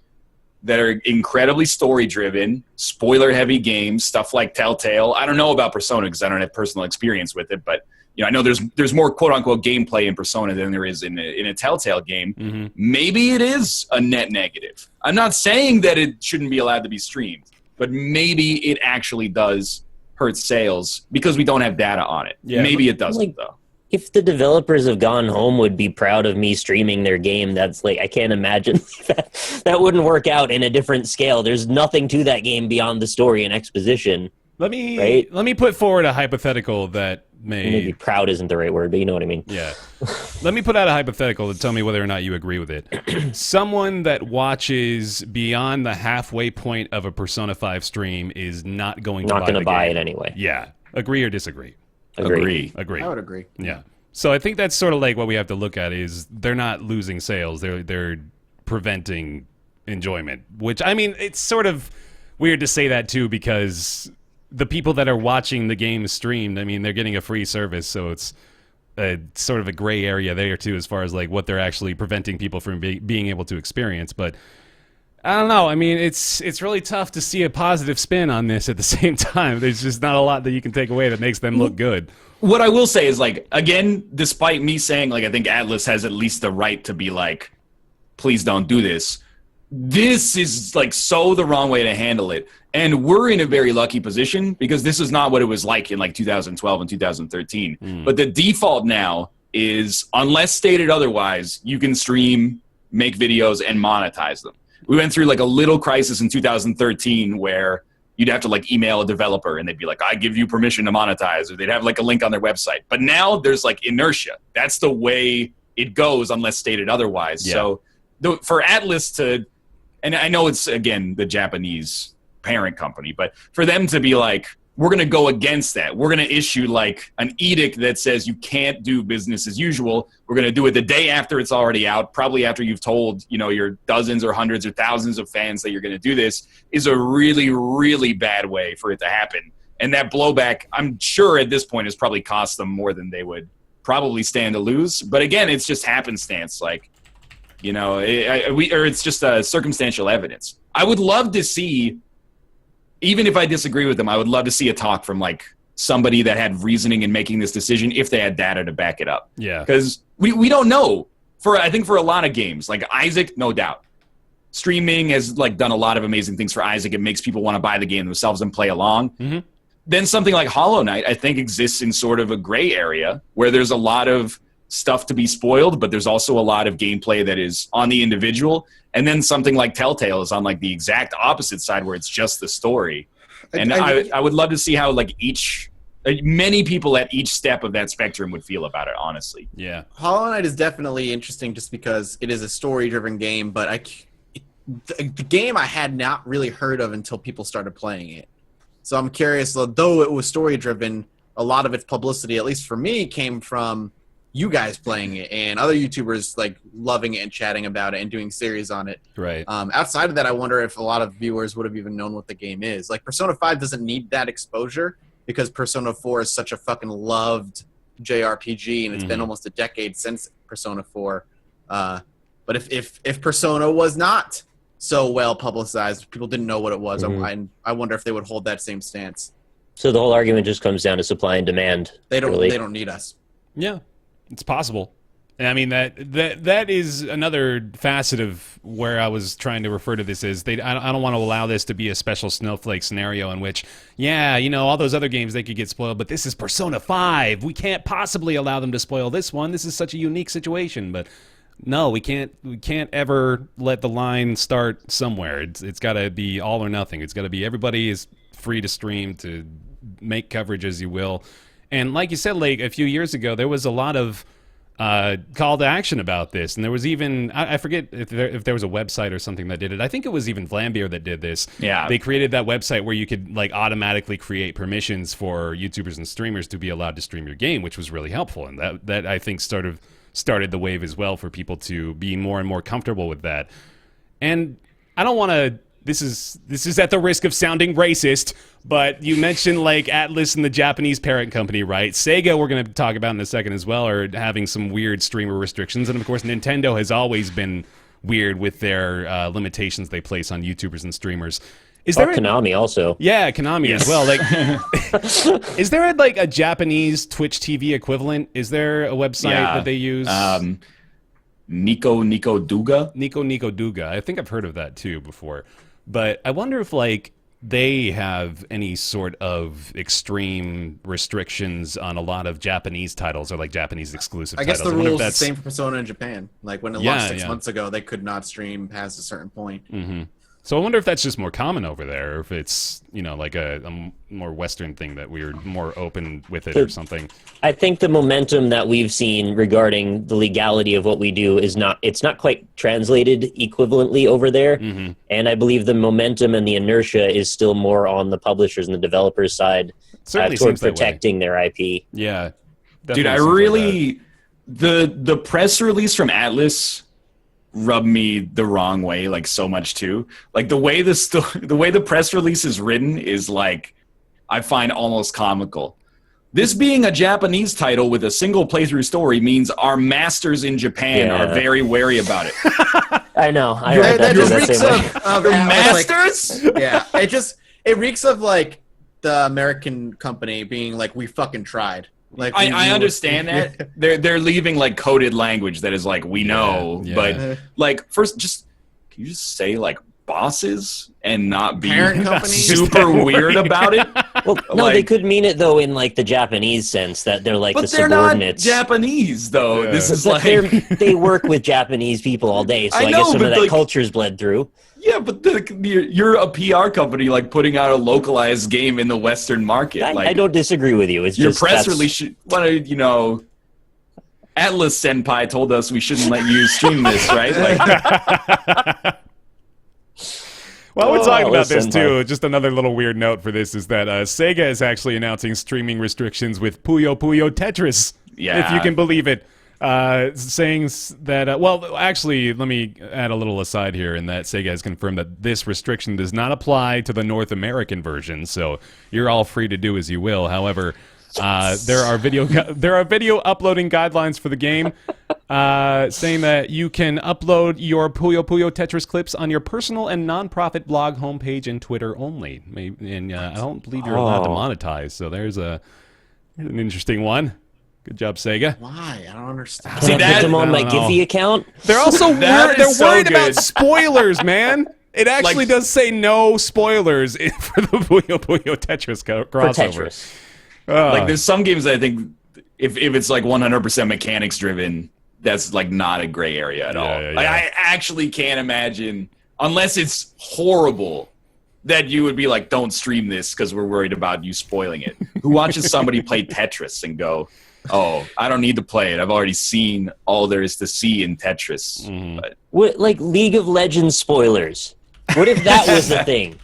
that are incredibly story-driven, spoiler-heavy games, stuff like Telltale. I don't know about Persona because I don't have personal experience with it, but you know, I know there's more quote-unquote gameplay in Persona than there is in a Telltale game. Maybe it is a net negative. I'm not saying that it shouldn't be allowed to be streamed, but maybe it actually does hurt sales because we don't have data on it. Yeah, maybe it doesn't, though. If the developers of Gone Home would be proud of me streaming their game, that's like, I can't imagine that wouldn't work out in a different scale. There's nothing to that game beyond the story and exposition. Let me put forward a hypothetical that maybe proud isn't the right word, but you know what I mean. Yeah. Let me put out a hypothetical to tell me whether or not you agree with it. Someone that watches beyond the halfway point of a Persona 5 stream is not going to buy it anyway. Yeah. Agree or disagree? Agree. I would agree. Yeah. So I think that's sort of like what we have to look at is they're not losing sales. They're preventing enjoyment, which, I mean, it's sort of weird to say that too because the people that are watching the game streamed, I mean, they're getting a free service, so it's a sort of a gray area there too as far as like what they're actually preventing people from being able to experience. But I don't know. I mean, it's really tough to see a positive spin on this at the same time. There's just not a lot that you can take away that makes them look good. What I will say is, like, again, despite me saying, like, I think Atlus has at least the right to be like, please don't do this. This is, like, so the wrong way to handle it. And we're in a very lucky position because this is not what it was like in, like, 2012 and 2013. But the default now is, unless stated otherwise, you can stream, make videos, and monetize them. We went through like a little crisis in 2013 where you'd have to like email a developer and they'd be like, I give you permission to monetize, or they'd have like a link on their website. But now there's like inertia. That's the way it goes unless stated otherwise. Yeah. So for Atlus to, and I know it's again the Japanese parent company, but for them to be like, we're going to go against that. We're going to issue like an edict that says you can't do business as usual. We're going to do it the day after it's already out, probably after you've told, you know, your dozens or hundreds or thousands of fans that you're going to do this, is a really, really bad way for it to happen. And that blowback, I'm sure at this point has probably cost them more than they would probably stand to lose. But again, it's just happenstance. Like, you know, it's just circumstantial evidence. I would love to see, even if I disagree with them, I would love to see a talk from like somebody that had reasoning in making this decision if they had data to back it up. Yeah. Because we don't know. I think for a lot of games, like Isaac, no doubt. Streaming has like done a lot of amazing things for Isaac. It makes people want to buy the game themselves and play along. Mm-hmm. Then something like Hollow Knight, I think, exists in sort of a gray area where there's a lot of stuff to be spoiled, but there's also a lot of gameplay that is on the individual. And then something like Telltale is on like the exact opposite side where it's just the story. And I would love to see how like many people at each step of that spectrum would feel about it, honestly. Yeah. Hollow Knight is definitely interesting just because it is a story-driven game, but the game I had not really heard of until people started playing it. So I'm curious, though it was story-driven, a lot of its publicity, at least for me, came from you guys playing it and other YouTubers like loving it and chatting about it and doing series on it. Right. Outside of that, I wonder if a lot of viewers would have even known what the game is. Like Persona 5 doesn't need that exposure because Persona 4 is such a fucking loved JRPG and it's been almost a decade since Persona 4. But if Persona was not so well publicized, people didn't know what it was. I wonder if they would hold that same stance. So the whole argument just comes down to supply and demand. They don't. Really. They don't need us. Yeah, it's possible. And I mean that is another facet of where I was trying to refer to this is I don't want to allow this to be a special snowflake scenario in which all those other games they could get spoiled, but this is Persona 5. We can't possibly allow them to spoil this one. This is such a unique situation, but. No, we can't ever let the line start somewhere. It's got to be all or nothing. It's got to be everybody is free to stream, to make coverage as you will. And like you said, like a few years ago, there was a lot of call to action about this. And there was even, I forget if there was a website or something that did it. I think it was even Vlambeer that did this. Yeah. They created that website where you could like automatically create permissions for YouTubers and streamers to be allowed to stream your game, which was really helpful. And that I think sort of started the wave as well for people to be more and more comfortable with that. And I don't want to, this is at the risk of sounding racist, but you mentioned like Atlus and the Japanese parent company, right? Sega, we're going to talk about in a second as well, are having some weird streamer restrictions. And of course, Nintendo has always been weird with their limitations they place on YouTubers and streamers. Is there Konami also? Yeah, Konami as well. Like, is there a Japanese Twitch TV equivalent? Is there a website that they use? Nico Duga. Nico Duga. I think I've heard of that too before, but I wonder if like they have any sort of extreme restrictions on a lot of Japanese titles or like Japanese exclusive I guess titles. the rules are the same for Persona in Japan. Like when it launched 6 yeah. months ago, they could not stream past a certain point. Mm-hmm. So I wonder if that's just more common over there, or if it's, like a more Western thing that we're more open with it or something. I think the momentum that we've seen regarding the legality of what we do it's not quite translated equivalently over there. Mm-hmm. And I believe the momentum and the inertia is still more on the publishers and the developers side toward protecting their IP. Yeah. Dude, I really... The press release from Atlus rubbed me the wrong way, like so much too. Like the way the press release is written is like, I find almost comical. This being a Japanese title with a single playthrough story means our masters in Japan are very wary about it. I know. I read that reeks of masters. Like, yeah, it reeks of like the American company being like, we fucking tried. Like I understand that they're leaving like coded language that is like we know, but like first can you just say like bosses and not be super weird about it? Well, no, they could mean it though in like the Japanese sense that they're like the subordinates. Not Japanese though. Yeah. This is like they work with Japanese people all day, so I guess some of that culture's bled through. Yeah, but you're a PR company like putting out a localized game in the Western market. I don't disagree with you. It's your just press release should, Atlus Senpai told us we shouldn't let you stream this, right? Like, While we're talking about this too, just another little weird note for this is that Sega is actually announcing streaming restrictions with Puyo Puyo Tetris, if you can believe it. Saying that, well, actually, let me add a little aside here in that Sega has confirmed that this restriction does not apply to the North American version, so you're all free to do as you will. However, there are video uploading guidelines for the game, saying that you can upload your Puyo Puyo Tetris clips on your personal and non-profit blog homepage and Twitter only. And I don't believe you're allowed to monetize, so there's an interesting one. Good job, Sega. Why? I don't understand. Can I put them on my I don't know. Giphy account? They're also That they're is so worried about good. spoilers, man. It actually Like- does say no spoilers for the Puyo Puyo Tetris For crossover. Tetris. Like there's some games I think if it's like 100% mechanics driven, that's like not a gray area at all. Yeah, Like, yeah. I actually can't imagine, unless it's horrible, that you would be like, don't stream this because we're worried about you spoiling it. Who watches somebody play Tetris and go, oh, I don't need to play it. I've already seen all there is to see in Tetris. But What, like League of Legends spoilers? What if that was the thing?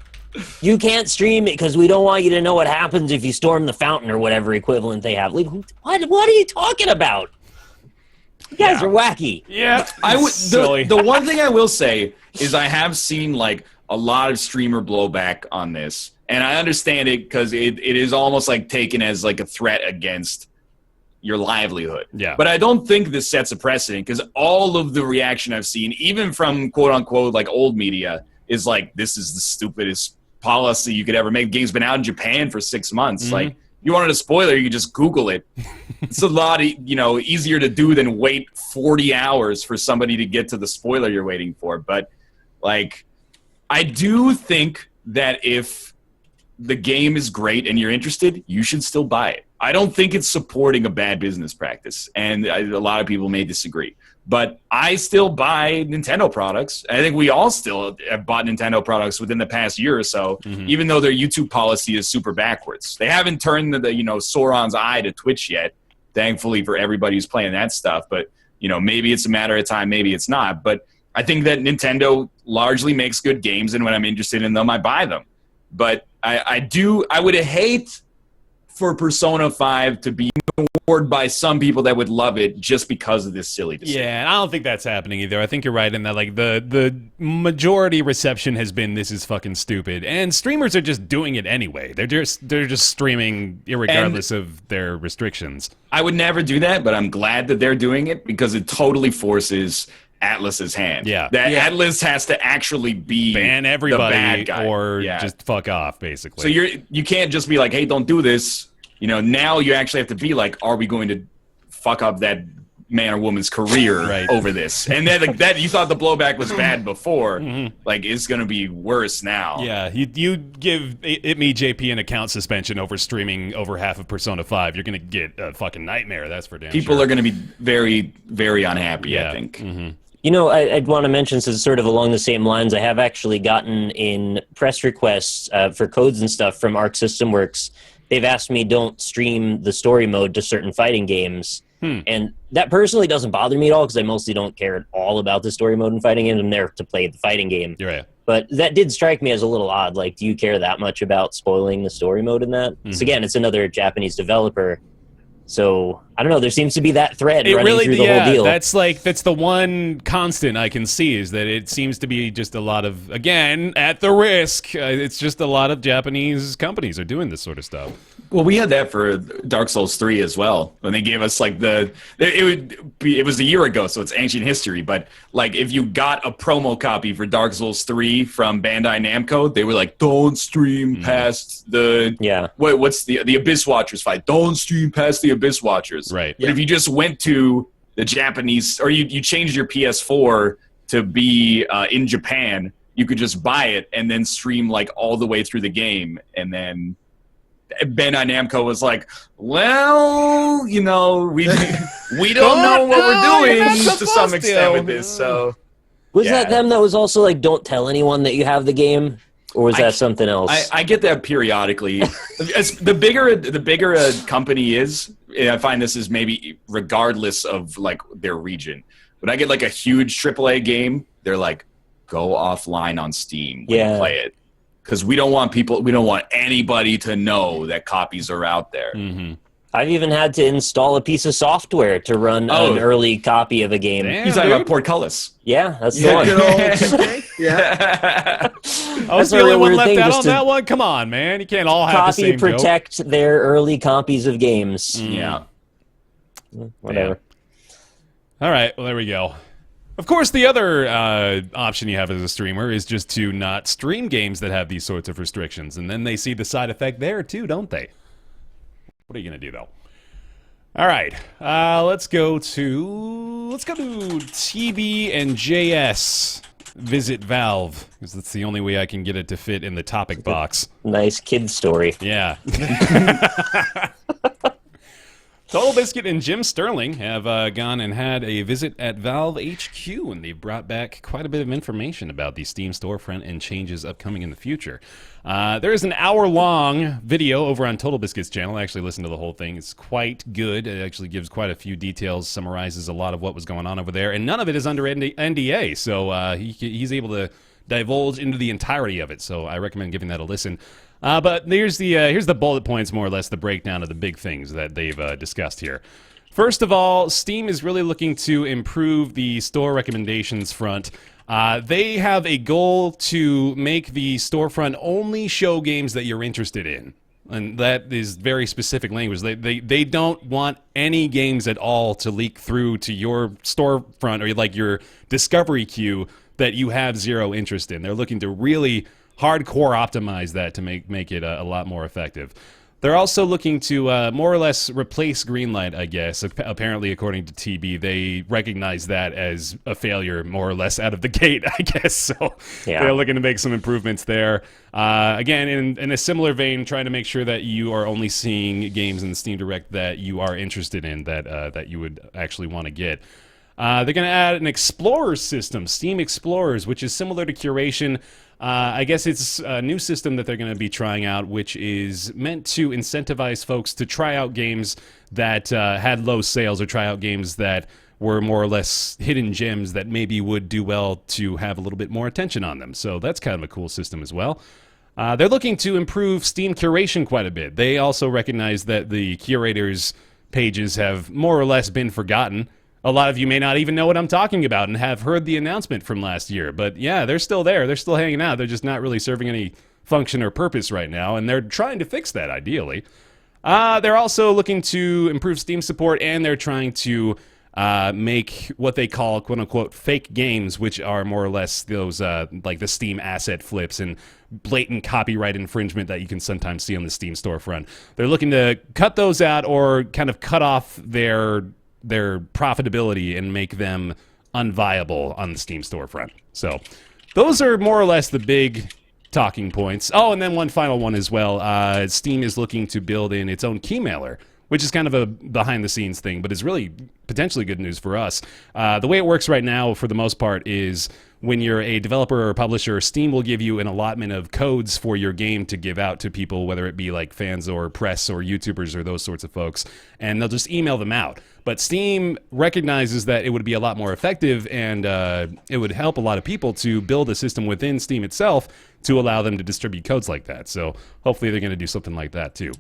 You can't stream it because we don't want you to know what happens if you storm the fountain or whatever equivalent they have. Like, what are you talking about? You guys are wacky. Yeah, I would silly. the one thing I will say is I have seen like a lot of streamer blowback on this, and I understand it because it is almost like taken as like a threat against your livelihood. Yeah. But I don't think this sets a precedent because all of the reaction I've seen, even from quote unquote like old media, is like, this is the stupidest policy you could ever make. The game's been out in Japan for 6 months. Like, you wanted a spoiler, you could just Google it. It's a lot, easier to do than wait 40 hours for somebody to get to the spoiler you're waiting for. But, like, I do think that if the game is great and you're interested, you should still buy it. I don't think it's supporting a bad business practice, and a lot of people may disagree. But I still buy Nintendo products. I think we all still have bought Nintendo products within the past year or so, even though their YouTube policy is super backwards. They haven't turned the Sauron's eye to Twitch yet, thankfully for everybody who's playing that stuff. But, maybe it's a matter of time, maybe it's not. But I think that Nintendo largely makes good games, and when I'm interested in them, I buy them. But I would hate for Persona 5 to be ignored by some people that would love it just because of this silly decision. Yeah, and I don't think that's happening either. I think you're right in that, like, the majority reception has been, this is fucking stupid, and streamers are just doing it anyway. They're just streaming irregardless of their restrictions. I would never do that, but I'm glad that they're doing it because it totally forces Atlus's hand. Yeah. That Atlus has to actually be Ban the everybody bad guy. or Yeah. just fuck off, basically. So you can't just be like, hey, don't do this. Now you actually have to be like, are we going to fuck up that man or woman's career Right. over this? And then like, that you thought the blowback was bad before, like it's going to be worse now. Yeah, you give me JP an account suspension over streaming over half of Persona 5, you're going to get a fucking nightmare, that's for damn People sure. are going to be very, very unhappy, Yeah. I think. I'd want to mention, since it's sort of along the same lines, I have actually gotten in press requests for codes and stuff from Arc System Works. They've asked me don't stream the story mode to certain fighting games. And that personally doesn't bother me at all because I mostly don't care at all about the story mode in fighting games. I'm there to play the fighting game. You're right. But that did strike me as a little odd. Like, do you care that much about spoiling the story mode in that? So again, it's another Japanese developer. So, I don't know, there seems to be that thread running through the whole deal. That's the one constant I can see is that it seems to be just a lot of, again, at the risk, it's just a lot of Japanese companies are doing this sort of stuff. Well, we had that for Dark Souls 3 as well. When they gave us like it was a year ago, so it's ancient history. But like, if you got a promo copy for Dark Souls 3 from Bandai Namco, they were like, "Don't stream past the what's the Abyss Watchers fight? Don't stream past the Abyss Watchers." Right. But if you just went to the Japanese, or you changed your PS4 to be in Japan, you could just buy it and then stream like all the way through the game, and then Bandai Namco was like, well, we don't know what we're doing to some extent with this. So Was that them that was also like, don't tell anyone that you have the game? Or was that something else? I get that periodically. The bigger a company is, and I find this is maybe regardless of like their region. When I get like a huge AAA game, they're like, go offline on Steam when you play it. Because we don't want anybody to know that copies are out there. I've even had to install a piece of software to run an early copy of a game. Damn, He's talking dude. about Portcullis. Yeah, that's the one. Good old TK? Yeah. I was That's the a only real one weird left thing, out just on to that one? Come on, man. You can't all have the Copy, same joke. protect their early copies of games. Yeah. Whatever. All right, well, there we go. Of course, the other option you have as a streamer is just to not stream games that have these sorts of restrictions, and then they see the side effect there, too, don't they? What are you going to do, though? All right, let's go to TB and JS visit Valve, because that's the only way I can get it to fit in the topic box. Nice kid story. Yeah. Totalbiscuit and Jim Sterling have gone and had a visit at Valve HQ, and they've brought back quite a bit of information about the Steam storefront and changes upcoming in the future. There is an hour-long video over on Totalbiscuit's channel. I actually listened to the whole thing. It's quite good. It actually gives quite a few details, summarizes a lot of what was going on over there, and none of it is under NDA, so he's able to divulge into the entirety of it, so I recommend giving that a listen. But here's the bullet points, more or less, the breakdown of the big things that they've discussed here. First of all, Steam is really looking to improve the store recommendations front. They have a goal to make the storefront only show games that you're interested in. And that is very specific language. They don't want any games at all to leak through to your storefront or like your discovery queue that you have zero interest in. They're looking to really hardcore optimize that to make it a lot more effective. They're also looking to more or less replace Greenlight, I guess. Apparently, according to TB, they recognize that as a failure more or less out of the gate, I guess. So yeah. They're looking to make some improvements there. Again, in a similar vein, trying to make sure that you are only seeing games in the Steam Direct that you are interested in, that you would actually want to get. They're going to add an Explorer system, Steam Explorers, which is similar to Curation. I guess it's a new system that they're going to be trying out, which is meant to incentivize folks to try out games that had low sales or try out games that were more or less hidden gems that maybe would do well to have a little bit more attention on them. So that's kind of a cool system as well. They're looking to improve Steam curation quite a bit. They also recognize that the curators' pages have more or less been forgotten. A lot of you may not even know what I'm talking about and have heard the announcement from last year. But yeah, they're still there. They're still hanging out. They're just not really serving any function or purpose right now, and they're trying to fix that, ideally. They're also looking to improve Steam support, and they're trying to make what they call, quote-unquote, fake games, which are more or less those, like the Steam asset flips and blatant copyright infringement that you can sometimes see on the Steam storefront. They're looking to cut those out or kind of cut off their profitability and make them unviable on the Steam storefront. So those are more or less the big talking points. Oh, and then one final one as well. Steam is looking to build in its own key mailer, which is kind of a behind-the-scenes thing, but is really potentially good news for us. The way it works right now, for the most part, is when you're a developer or a publisher, Steam will give you an allotment of codes for your game to give out to people, whether it be like fans or press or YouTubers or those sorts of folks, and they'll just email them out. But Steam recognizes that it would be a lot more effective and it would help a lot of people to build a system within Steam itself to allow them to distribute codes like that. So hopefully they're going to do something like that too.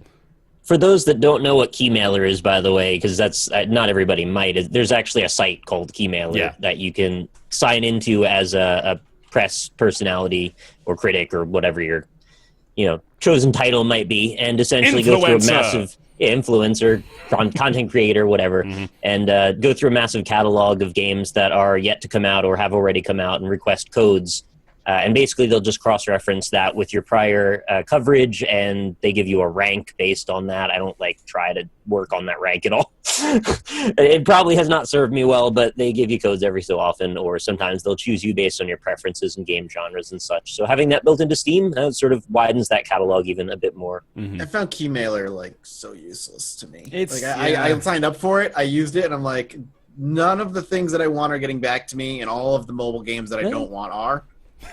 For those that don't know what Keymailer is, by the way, because that's not everybody might, there's actually a site called Keymailer that you can sign into as a press personality or critic or whatever your chosen title might be, and essentially go through a massive influencer, content creator, whatever, and go through a massive catalog of games that are yet to come out or have already come out and request codes. And basically, they'll just cross-reference that with your prior coverage, and they give you a rank based on that. I don't try to work on that rank at all. It probably has not served me well, but they give you codes every so often, or sometimes they'll choose you based on your preferences and game genres and such. So having that built into Steam sort of widens that catalog even a bit more. I found Keymailer so useless to me. I signed up for it, I used it, and I'm like, none of the things that I want are getting back to me, and all of the mobile games that I don't want are.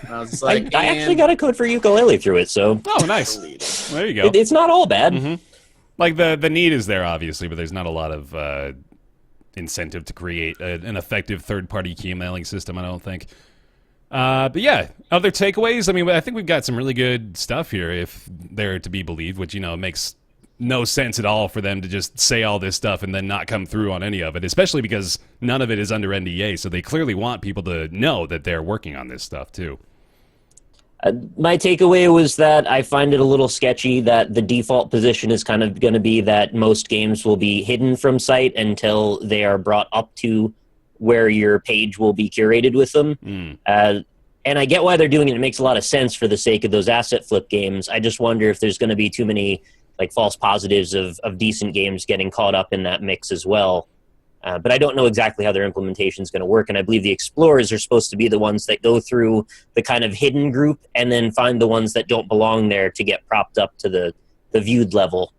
I was like, I actually got a code for Yooka-Laylee through it, so... Oh, nice. There you go. It's not all bad. Like, the need is there, obviously, but there's not a lot of incentive to create an effective third-party key emailing system, I don't think. But yeah, other takeaways? I mean, I think we've got some really good stuff here, if they're to be believed, which, makes no sense at all for them to just say all this stuff and then not come through on any of it, especially because none of it is under NDA, so they clearly want people to know that they're working on this stuff, too. My takeaway was that I find it a little sketchy that the default position is kind of going to be that most games will be hidden from sight until they are brought up to where your page will be curated with them. And I get why they're doing it. It makes a lot of sense for the sake of those asset flip games. I just wonder if there's going to be too many like false positives of decent games getting caught up in that mix as well. But I don't know exactly how their implementation is going to work, and I believe the explorers are supposed to be the ones that go through the kind of hidden group and then find the ones that don't belong there to get propped up to the viewed level.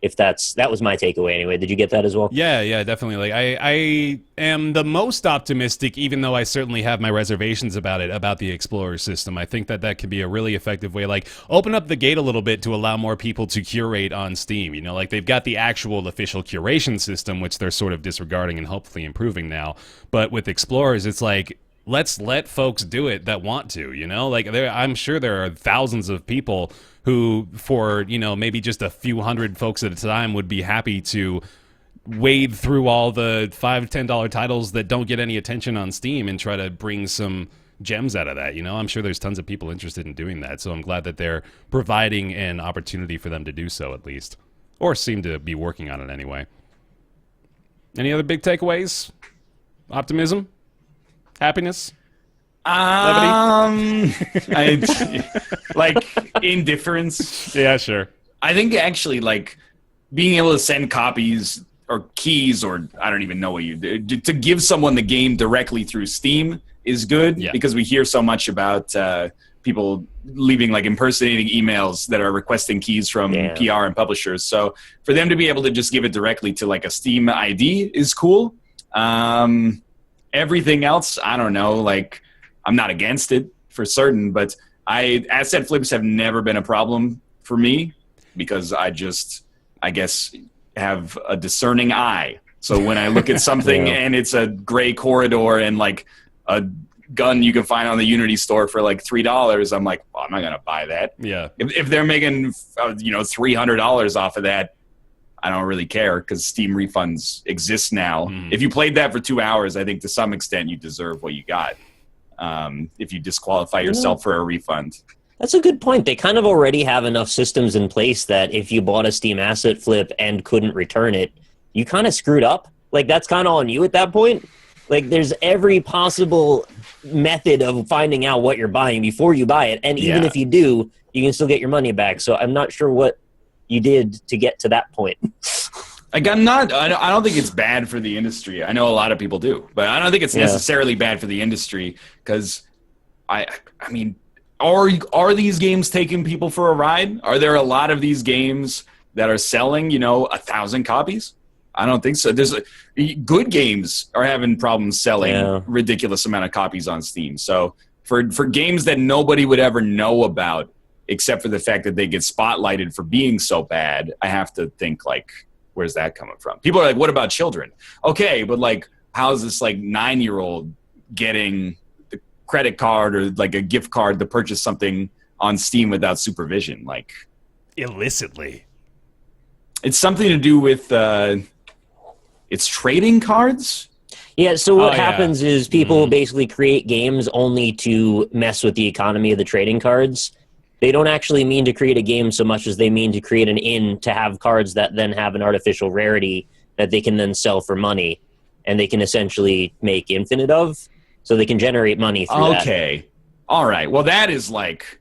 If that was my takeaway anyway. Did you get that as well? Yeah, definitely. Like I am the most optimistic, even though I certainly have my reservations about the Explorer system. I think that could be a really effective way. Like, open up the gate a little bit to allow more people to curate on Steam. You know, like they've got the actual official curation system, which they're sort of disregarding and hopefully improving now. But with Explorers, it's like, let's let folks do it that want to, you know? Like, I'm sure there are thousands of people who, for, you know, maybe just a few hundred folks at a time, would be happy to wade through all the $5, $10 titles that don't get any attention on Steam and try to bring some gems out of that, you know? I'm sure there's tons of people interested in doing that, so I'm glad that they're providing an opportunity for them to do so, at least. Or seem to be working on it anyway. Any other big takeaways? Optimism? Happiness? Like indifference. Yeah, sure. I think actually, like, being able to send copies or keys, or I don't even know what you do, to give someone the game directly through Steam is good, because we hear so much about people leaving like impersonating emails that are requesting keys from PR and publishers. So for them to be able to just give it directly to like a Steam ID is cool. Everything else, I don't know, like, I'm not against it for certain, but asset flips have never been a problem for me because I guess, have a discerning eye. So when I look at something and it's a gray corridor and like a gun you can find on the Unity store for like $3, I'm like, well, I'm not going to buy that. Yeah. If they're making, $300 off of that, I don't really care because Steam refunds exist now. If you played that for 2 hours, I think to some extent you deserve what you got. If you disqualify yourself for a refund. That's a good point. They kind of already have enough systems in place that if you bought a Steam asset flip and couldn't return it, you kind of screwed up. Like, that's kind of on you at that point. Like, there's every possible method of finding out what you're buying before you buy it. And even if you do, you can still get your money back. So I'm not sure what you did to get to that point. Like, I don't think it's bad for the industry. I know a lot of people do, but I don't think it's necessarily bad for the industry because, I mean, are these games taking people for a ride? Are there a lot of these games that are selling, 1,000 copies? I don't think so. Good games are having problems selling ridiculous amount of copies on Steam. So for games that nobody would ever know about, except for the fact that they get spotlighted for being so bad, I have to think, like, where's that coming from? People are like, what about children? Okay, but like, how's this like 9-year-old getting the credit card or like a gift card to purchase something on Steam without supervision? Like, illicitly. It's something to do with it's trading cards. Yeah, so what happens is people basically create games only to mess with the economy of the trading cards. They don't actually mean to create a game so much as they mean to create an in to have cards that then have an artificial rarity that they can then sell for money, and they can essentially make infinite of, so they can generate money through that. Okay. All right. Well, that is like...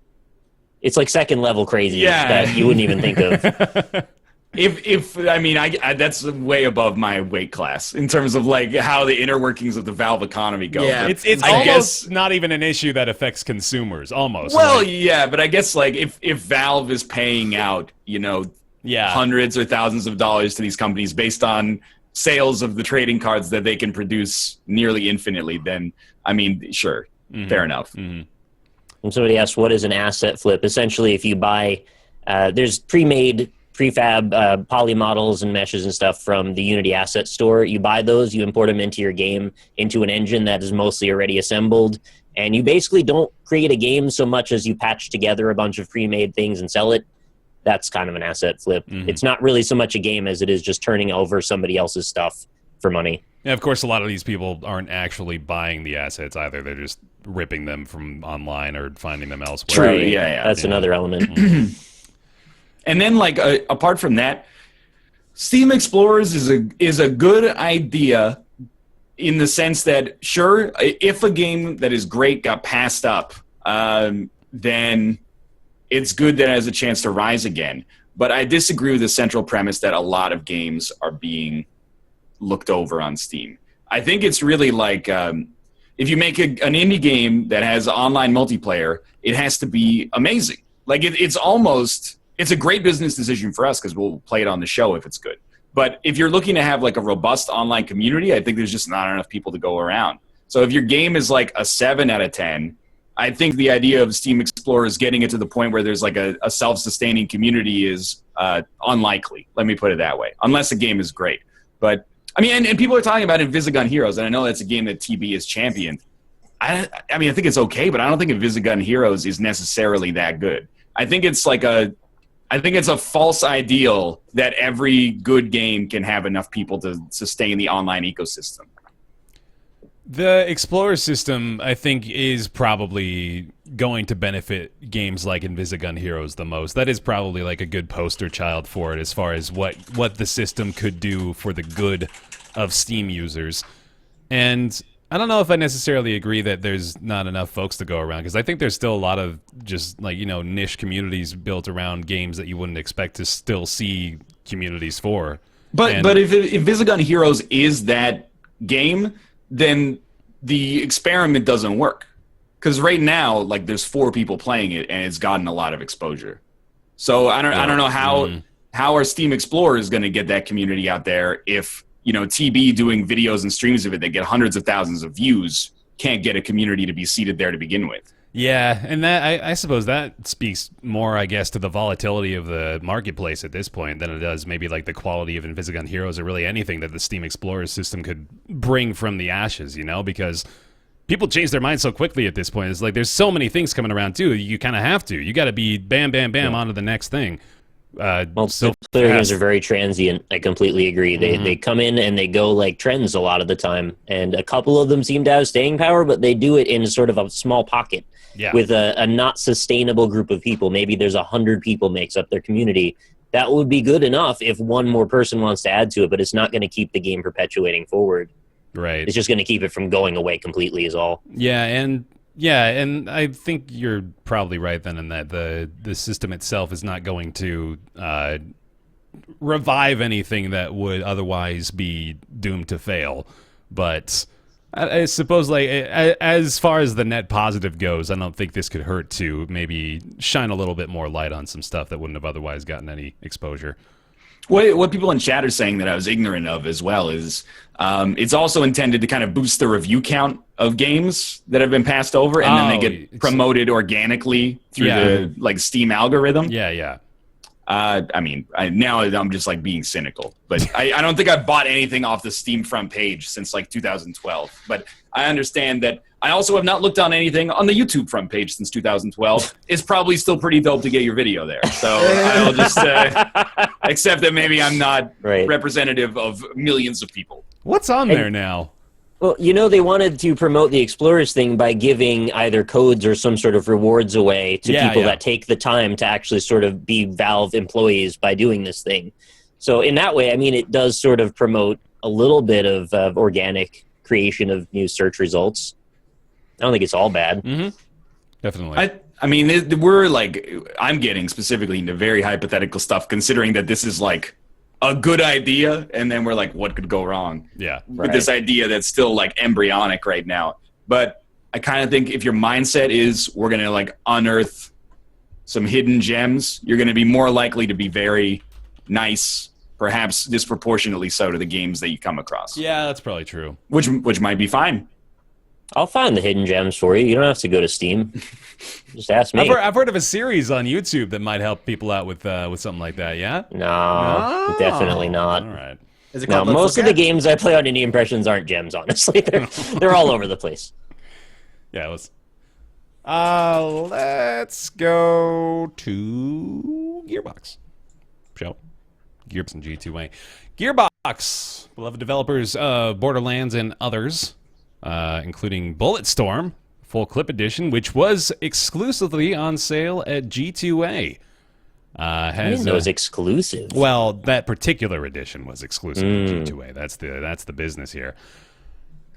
It's like second level crazy that you wouldn't even think of. I that's way above my weight class in terms of like how the inner workings of the Valve economy go. Yeah, it's almost not even an issue that affects consumers. Almost. Well, yeah, but I guess like if Valve is paying out, hundreds or thousands of dollars to these companies based on sales of the trading cards that they can produce nearly infinitely, then I mean, sure, fair enough. And somebody asked, what is an asset flip? Essentially, if you buy, there's prefab poly models and meshes and stuff from the Unity asset store. You buy those, you import them into your game, into an engine that is mostly already assembled, and you basically don't create a game so much as you patch together a bunch of pre-made things and sell it. That's kind of an asset flip. It's not really so much a game as it is just turning over somebody else's stuff for money. Yeah, of course, a lot of these people aren't actually buying the assets either. They're just ripping them from online or finding them elsewhere. True, yeah. That's another element. And then, like, apart from that, Steam Explorers is a good idea in the sense that, sure, if a game that is great got passed up, then it's good that it has a chance to rise again. But I disagree with the central premise that a lot of games are being looked over on Steam. I think it's really like if you make an indie game that has online multiplayer, it has to be amazing. Like it's a great business decision for us because we'll play it on the show if it's good. But if you're looking to have like a robust online community, I think there's just not enough people to go around. So if your game is like a 7 out of 10, I think the idea of Steam Explorers getting it to the point where there's like a self-sustaining community is unlikely. Let me put it that way. Unless the game is great. But I mean, and people are talking about Invisigun Heroes, and I know that's a game that TB has championed. I mean, I think it's okay, but I don't think Invisigun Heroes is necessarily that good. I think it's a false ideal that every good game can have enough people to sustain the online ecosystem. The Explorer system, I think, is probably going to benefit games like Invisigun Heroes the most. That is probably like a good poster child for it as far as what the system could do for the good of Steam users. And I don't know if I necessarily agree that there's not enough folks to go around, because I think there's still a lot of just like, niche communities built around games that you wouldn't expect to still see communities for. But if Invisigun Heroes is that game, then the experiment doesn't work. Because right now, like, there's 4 people playing it, and it's gotten a lot of exposure. So I don't know how our Steam Explorer is going to get that community out there if TB doing videos and streams of it that get hundreds of thousands of views can't get a community to be seated there to begin with. Yeah, and that I suppose that speaks more, I guess, to the volatility of the marketplace at this point than it does maybe like the quality of Invisigun Heroes or really anything that the Steam Explorer system could bring from the ashes, because people change their minds so quickly at this point. It's like there's so many things coming around, too. You kind of have to. You got to be bam, bam, bam on to the next thing. Multiplayer games are very transient. I completely agree. They come in and they go like trends a lot of the time, and a couple of them seem to have staying power, but they do it in sort of a small pocket with a not sustainable group of people. Maybe there's 100 people makes up their community. That would be good enough if one more person wants to add to it, but it's not going to keep the game perpetuating forward. Right. It's just going to keep it from going away completely is all. Yeah, and I think you're probably right then in that the system itself is not going to revive anything that would otherwise be doomed to fail. But I suppose, like, as far as the net positive goes, I don't think this could hurt to maybe shine a little bit more light on some stuff that wouldn't have otherwise gotten any exposure. What people in chat are saying that I was ignorant of as well is it's also intended to kind of boost the review count of games that have been passed over, and then they get promoted organically through the like Steam algorithm. Yeah. Now I'm just like being cynical, but I don't think I've bought anything off the Steam front page since like 2012. But I understand that I also have not looked on anything on the YouTube front page since 2012. It's probably still pretty dope to get your video there. So I'll just accept that maybe I'm not representative of millions of people. What's on there now? Well, they wanted to promote the Explorers thing by giving either codes or some sort of rewards away to people that take the time to actually sort of be Valve employees by doing this thing. So in that way, I mean, it does sort of promote a little bit of organic creation of new search results. I don't think it's all bad. Mm-hmm. Definitely. I mean, we're like, I'm getting specifically into very hypothetical stuff, considering that this is like a good idea, and then we're like, what could go wrong? Yeah. With this idea that's still like embryonic right now. But I kind of think if your mindset is we're going to like unearth some hidden gems, you're going to be more likely to be very nice, perhaps disproportionately so, to the games that you come across. Yeah, that's probably true. Which might be fine. I'll find the hidden gems for you. You don't have to go to Steam. Just ask me. I've heard of a series on YouTube that might help people out with something like that, yeah? No, definitely not. All right. Is it No, called most of the games I play on Indie Impressions aren't gems, honestly. They're all over the place. Yeah, let's go to Gearbox. Show. Gearbox and G2A. Gearbox, beloved developers of Borderlands and others, including Bulletstorm, full clip edition, which was exclusively on sale at G2A. I didn't know it was exclusive. Well, that particular edition was exclusive to G2A. That's the business here.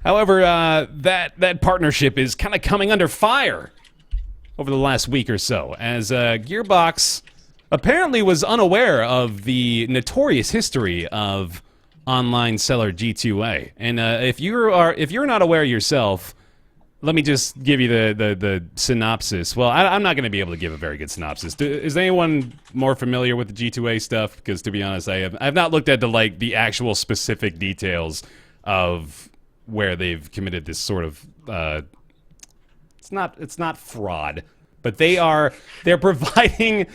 However, that partnership is kind of coming under fire over the last week or so, as Gearbox apparently was unaware of the notorious history of online seller G2A. And if you're not aware yourself, let me just give you the synopsis. Well, I'm not going to be able to give a very good synopsis. Is anyone more familiar with the G2A stuff? Because to be honest, I've not looked at the actual specific details of where they've committed this sort of it's not fraud, but they're providing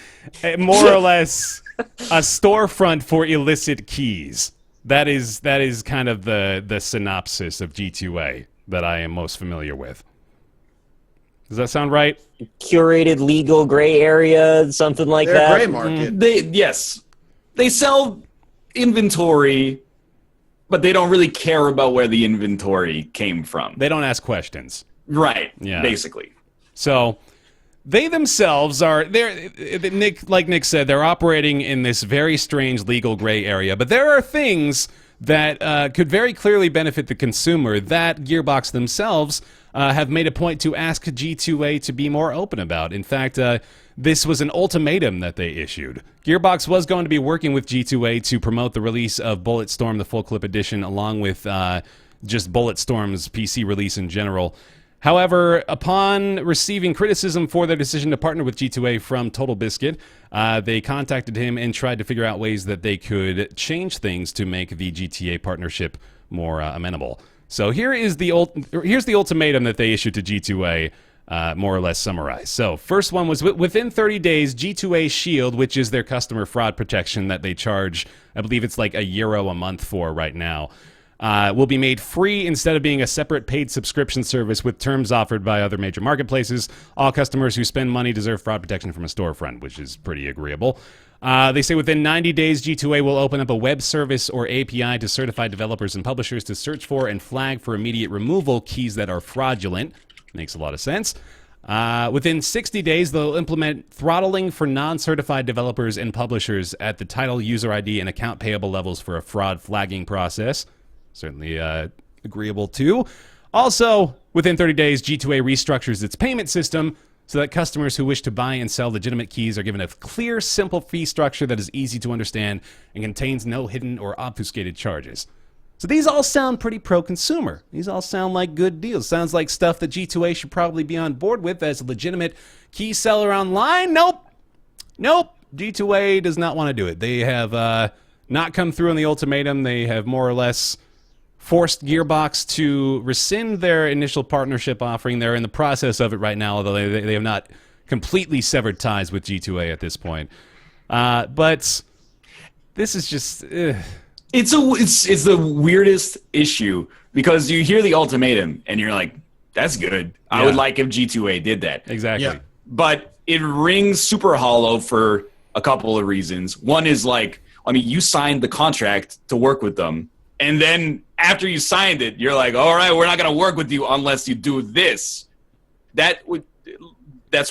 more or less a storefront for illicit keys. That is kind of the synopsis of G2A that I am most familiar with. Does that sound right? Curated legal gray area, something like They're that. gray market. They sell inventory, but they don't really care about where the inventory came from. They don't ask questions. Right. Yeah. Basically. So they themselves like Nick said, they're operating in this very strange legal gray area. But there are things that could very clearly benefit the consumer that Gearbox themselves have made a point to ask G2A to be more open about. In fact, this was an ultimatum that they issued. Gearbox was going to be working with G2A to promote the release of Bulletstorm, the full clip edition, along with just Bulletstorm's PC release in general. However, upon receiving criticism for their decision to partner with G2A from Totalbiscuit, they contacted him and tried to figure out ways that they could change things to make the GTA partnership more amenable. So here's the ultimatum that they issued to G2A, more or less summarized. So first one was within 30 days, G2A Shield, which is their customer fraud protection that they charge, I believe it's like €1 a month for right now, will be made free instead of being a separate paid subscription service with terms offered by other major marketplaces. All customers who spend money deserve fraud protection from a storefront, which is pretty agreeable. They say within 90 days, G2A will open up a web service or API to certified developers and publishers to search for and flag for immediate removal keys that are fraudulent. Makes a lot of sense. Within 60 days, they'll implement throttling for non-certified developers and publishers at the title, user ID, and account payable levels for a fraud flagging process. Certainly agreeable too. Also, within 30 days, G2A restructures its payment system so that customers who wish to buy and sell legitimate keys are given a clear, simple fee structure that is easy to understand and contains no hidden or obfuscated charges. So these all sound pretty pro-consumer. These all sound like good deals. Sounds like stuff that G2A should probably be on board with as a legitimate key seller online. Nope. G2A does not want to do it. They have not come through on the ultimatum. They have more or less forced Gearbox to rescind their initial partnership offering. They're in the process of it right now, although they have not completely severed ties with G2A at this point. But this is just... It's the weirdest issue because you hear the ultimatum and you're like, that's good. I would like if G2A did that. Exactly. Yeah. But it rings super hollow for a couple of reasons. One is like, I mean, you signed the contract to work with them. And then after you signed it, you're like, all right, we're not going to work with you unless you do this. That's what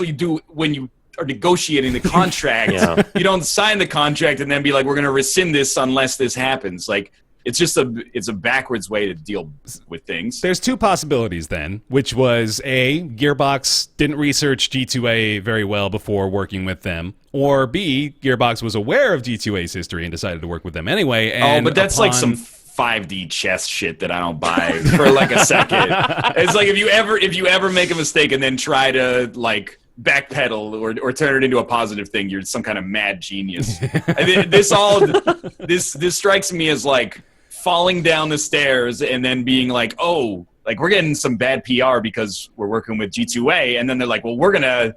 you do when you are negotiating the contract. Yeah. You don't sign the contract and then be like, we're going to rescind this unless this happens. Like, it's just a backwards way to deal with things. There's two possibilities then, which was A, Gearbox didn't research G2A very well before working with them, or B, Gearbox was aware of G2A's history and decided to work with them anyway. And but that's like some 5D chess shit that I don't buy for like a second. It's like if you ever make a mistake and then try to like backpedal or turn it into a positive thing, you're some kind of mad genius. This strikes me as like falling down the stairs and then being like, oh, like we're getting some bad PR because we're working with G2A, and then they're like, well, we're gonna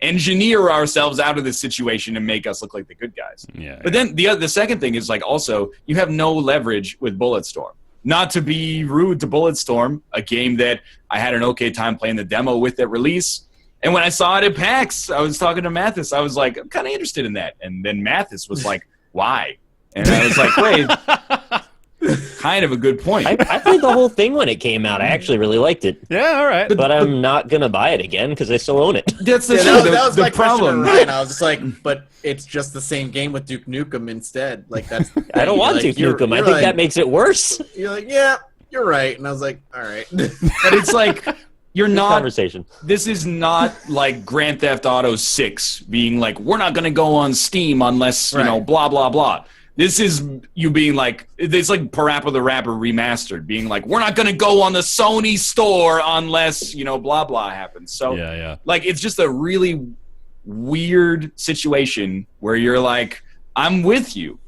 engineer ourselves out of this situation and make us look like the good guys. Yeah. But then the second thing is like also you have no leverage with Bulletstorm. Not to be rude to Bulletstorm, a game that I had an okay time playing the demo with at release. And when I saw it at PAX, I was talking to Mathis. I was like, I'm kind of interested in that. And then Mathis was like, why? And I was like, wait, kind of a good point. I played the whole thing when it came out. I actually really liked it. Yeah, all right. But I'm not going to buy it again because I still own it. That's the, that was the my problem. question to Ryan. I was just like, but it's just the same game with Duke Nukem instead. Like that's. I don't want like, Duke Nukem. I think that makes it worse. You're like, yeah, you're right. And I was like, all right. But it's like You're Good not. conversation. This is not like Grand Theft Auto 6 being like, we're not going to go on Steam unless, you know, Right. blah, blah, blah. This is you being like, it's like PaRappa the Rapper Remastered, being like, we're not going to go on the Sony store unless, you know, blah, blah happens. So, Yeah. like, it's just a really weird situation where you're like, I'm with you.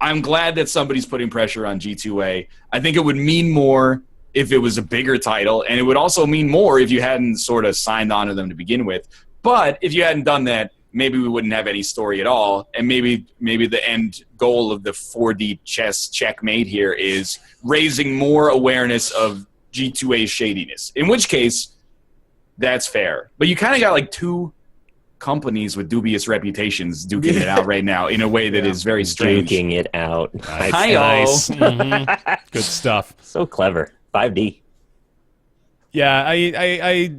I'm glad that somebody's putting pressure on G2A. I think it would mean more if it was a bigger title, and it would also mean more if you hadn't sort of signed on to them to begin with. But if you hadn't done that, maybe we wouldn't have any story at all, and maybe the end goal of the 4D chess checkmate here is raising more awareness of G2A's shadiness, in which case, that's fair. But you kind of got like two companies with dubious reputations duking it out right now in a way that is very strange. Duking it out. Nice. Mhm. Good stuff. So clever. 5D. Yeah, I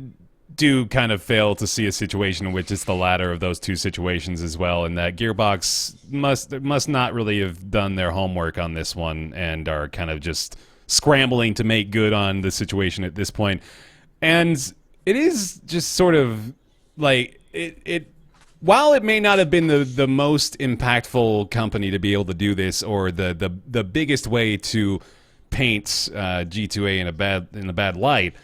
do kind of fail to see a situation in which it's the latter of those two situations as well, and that Gearbox must not really have done their homework on this one and are kind of just scrambling to make good on the situation at this point. And it is just sort of like it while it may not have been the most impactful company to be able to do this, or the biggest way to paint G2A in a bad light,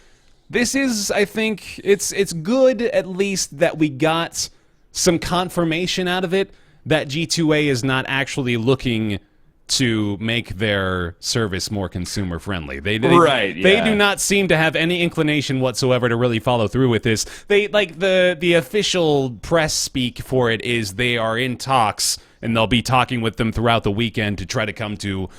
this is, I think, it's good at least that we got some confirmation out of it that G2A is not actually looking to make their service more consumer friendly. They do not seem to have any inclination whatsoever to really follow through with this. They like the official press speak for it is they are in talks, and they'll be talking with them throughout the weekend to try to come to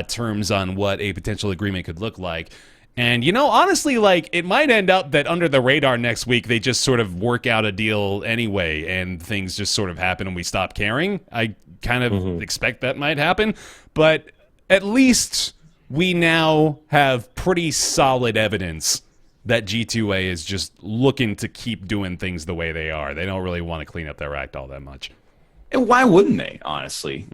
terms on what a potential agreement could look like. And, you know, honestly, like, it might end up that under the radar next week they just sort of work out a deal anyway, and things just sort of happen and we stop caring. I kind of expect that might happen. But at least we now have pretty solid evidence that G2A is just looking to keep doing things the way they are. They don't really want to clean up their act all that much. And why wouldn't they, honestly?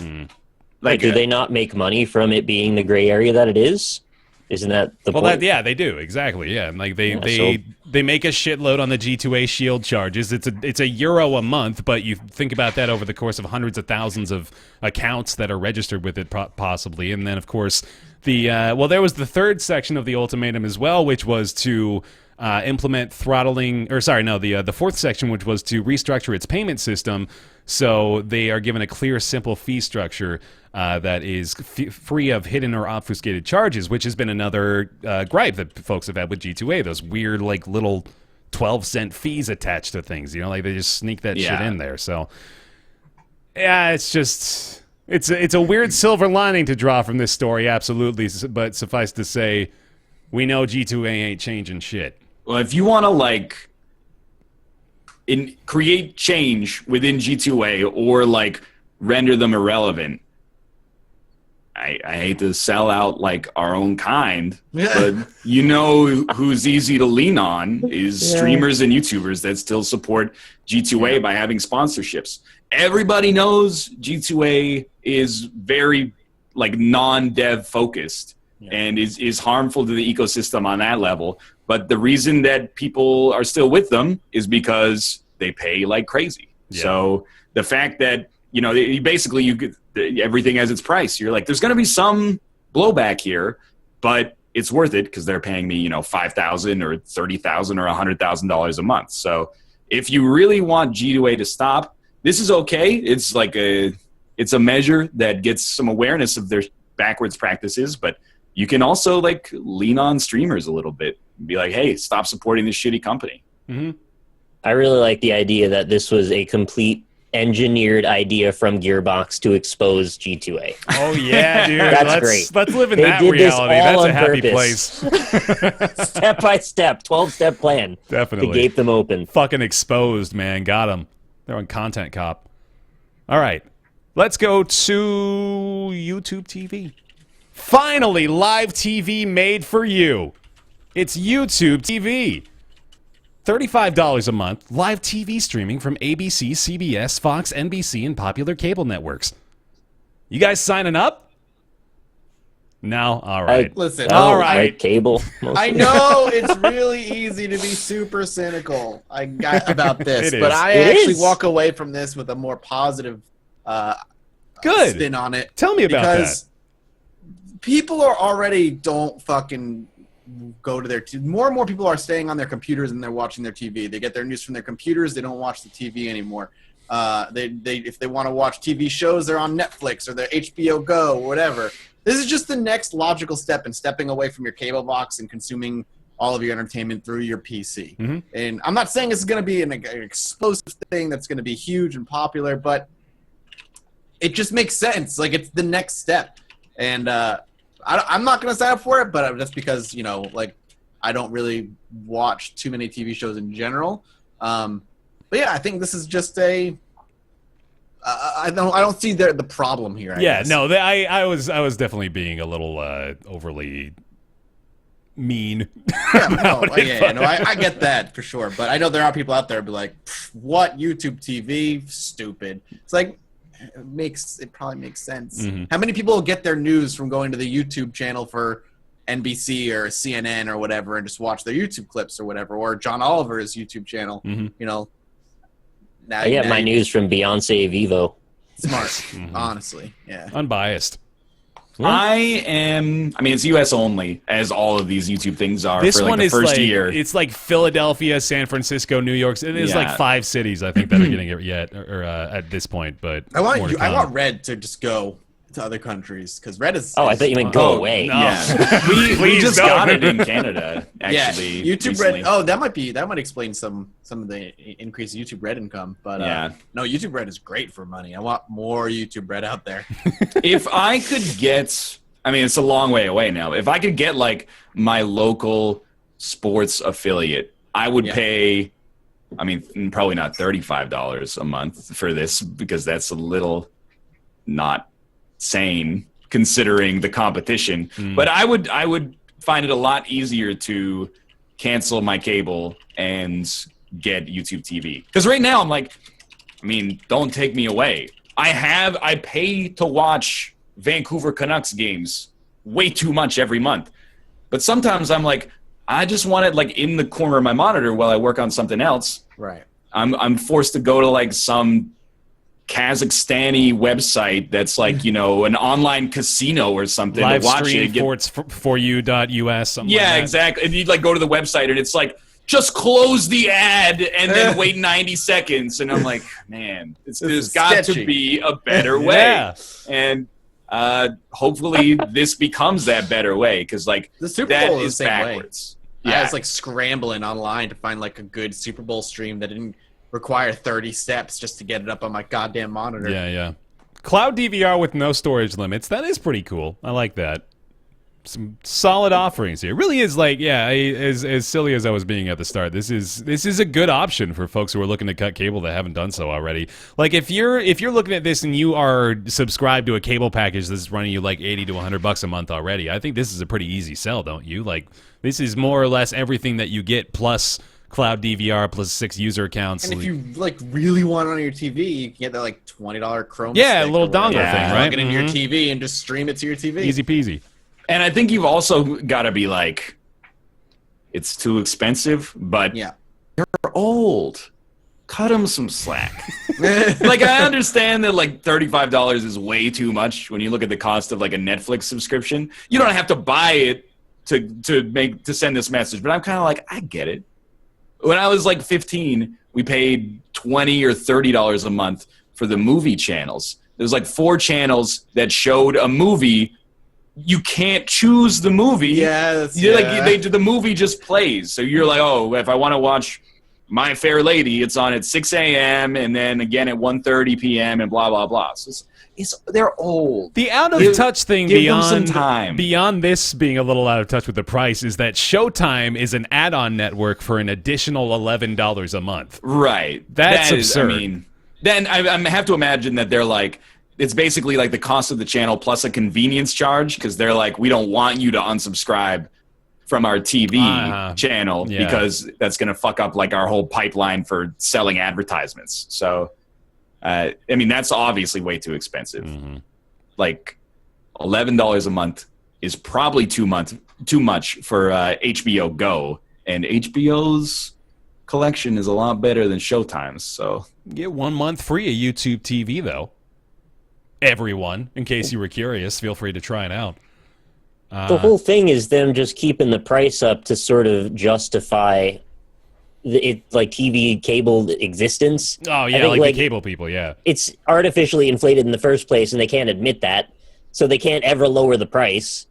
Like, do they not make money from it being the gray area that it is? Isn't that the point? Well, yeah, they do, exactly. Yeah, and like they make a shitload on the G2A Shield charges. It's €1 a month, but you think about that over the course of hundreds of thousands of accounts that are registered with it, possibly. And then, of course, there was the third section of the ultimatum as well, which was to implement throttling. The fourth section, which was to restructure its payment system, so they are given a clear, simple fee structure that is free of hidden or obfuscated charges, which has been another gripe that folks have had with G2A, those weird, like, little 12-cent fees attached to things. You know, like, they just sneak that shit in there. So, yeah, it's just... It's a weird silver lining to draw from this story, absolutely, but suffice to say, we know G2A ain't changing shit. Well, if you want to, like... create change within G2A or, like, render them irrelevant, I hate to sell out, like, our own kind, but you know who's easy to lean on is streamers and YouTubers that still support G2A by having sponsorships. Everybody knows G2A is very, like, non-dev focused and is harmful to the ecosystem on that level. But the reason that people are still with them is because they pay like crazy. Yeah. So the fact that, you know, you get everything has its price. You're like, there's going to be some blowback here, but it's worth it because they're paying me, you know, $5,000 or $30,000 or $100,000 a month. So if you really want G2A to stop, this is okay. It's like it's a measure that gets some awareness of their backwards practices, but you can also, like, lean on streamers a little bit and be like, hey, stop supporting this shitty company. Mm-hmm. I really like the idea that this was a complete engineered idea from Gearbox to expose G2A. Oh, yeah, dude. That's great. Let's live in They that did this reality. all That's a on happy purpose. place. Step by step, 12-step plan. Definitely. To gape them open. Fucking exposed, man. Got them. They're on Content Cop. All right. Let's go to YouTube TV. Finally, live TV made for you. It's YouTube TV. $35 a month, live TV streaming from ABC, CBS, Fox, NBC, and popular cable networks. You guys signing up? No, all right. Listen, all right. Like cable. I know it's really easy to be super cynical about this, It but is. I It actually is. walk away from this with a more positive Good. spin on it. Tell me about because people are already don't fucking go to their more and more people are staying on their computers and they're watching their TV. They get their news from their computers. They don't watch the TV anymore. They if they want to watch TV shows, they're on Netflix or their HBO Go or whatever. This is just the next logical step in stepping away from your cable box and consuming all of your entertainment through your PC. Mm-hmm. And I'm not saying it's going to be an explosive thing that's going to be huge and popular, but it just makes sense. Like, it's the next step. And I'm not going to sign up for it, but that's because, you know, like, I don't really watch too many TV shows in general. But yeah, I think this is just a... I don't see the problem here. I guess. No, I was definitely being a little overly mean. I get that for sure. But I know there are people out there who be like, "What YouTube TV? Stupid." It's like it probably makes sense. Mm-hmm. How many people get their news from going to the YouTube channel for NBC or CNN or whatever and just watch their YouTube clips or whatever, or John Oliver's YouTube channel? Mm-hmm. You know. I get my news from Beyonce Vivo. Smart, honestly. Yeah. Unbiased. I mean, it's U.S. only, as all of these YouTube things are This for like one the is first like year. it's like Philadelphia, San Francisco, New York. It is like 5 cities I think that are getting it yet, or at this point. But I more to come. want Red to just go to other countries because Red is. Oh, I thought you meant go away. no. Yeah, we just got it in Canada. Actually, yeah, YouTube recently. Red. Oh, that might explain some of the increased YouTube Red income. But no, YouTube Red is great for money. I want more YouTube Red out there. If I could get, I mean, it's a long way away now. If I could get like my local sports affiliate, I would pay. I mean, probably not $35 a month for this because that's a little not sane considering the competition. But I would find it a lot easier to cancel my cable and get YouTube TV. Because right now I'm like, I mean, don't take me away. I pay to watch Vancouver Canucks games way too much every month. But sometimes I'm like, I just want it like in the corner of my monitor while I work on something else. Right. I'm forced to go to like some Kazakhstani website that's like, you know, an online casino or something Live to watch stream it. for you.us. Something like that. Exactly. And you'd like go to the website and it's like, just close the ad and then wait 90 seconds. And I'm like, man, there's got to be a better way. Yeah. And hopefully this becomes that better way because like The Super that Bowl is is the same way. backwards. I was like scrambling online to find like a good Super Bowl stream that didn't require 30 steps just to get it up on my goddamn monitor. Yeah. Cloud DVR with no storage limits. That is pretty cool. I like that. Some solid offerings here. It really is like, as silly as I was being at the start, this is a good option for folks who are looking to cut cable that haven't done so already. Like if you're looking at this and you are subscribed to a cable package that's running you like $80 to $100 a month already, I think this is a pretty easy sell, don't you? Like this is more or less everything that you get plus Cloud DVR plus 6 user accounts. And if you like really want it on your TV, you can get that like $20 Chrome. Yeah, a stick little or whatever. dongle thing, right? Plug it into your TV and just stream it to your TV. Easy peasy. And I think you've also got to be like, it's too expensive, but Yeah. they're old. Cut them some slack. Like, I understand that like $35 is way too much when you look at the cost of like a Netflix subscription. You don't have to buy it to send this message, but I'm kind of like, I get it. When I was like 15, we paid $20 or $30 a month for the movie channels. There's like 4 channels that showed a movie. You can't choose the movie. Yes. Like the movie just plays. So you're like, oh, if I want to watch My Fair Lady, it's on at 6 a.m. and then again at 1:30 p.m. and blah blah blah. So they're old. The out of touch thing give them some beyond time. Beyond this being a little out of touch with the price is that Showtime is an add-on network for an additional $11 a month. Right. That's That is- absurd. I mean, then I have to imagine that they're like, it's basically like the cost of the channel plus a convenience charge because they're like, we don't want you to unsubscribe from our TV channel because that's going to fuck up like our whole pipeline for selling advertisements. So, I mean, that's obviously way too expensive. Like $11 a month is probably too much for HBO Go, and HBO's collection is a lot better than Showtime's. So get 1 month free of YouTube TV, though. Everyone, in case you were curious, feel free to try it out. The whole thing is them just keeping the price up to sort of justify like TV cable existence. Oh yeah, like the cable people. Yeah, it's artificially inflated in the first place, and they can't admit that, so they can't ever lower the price.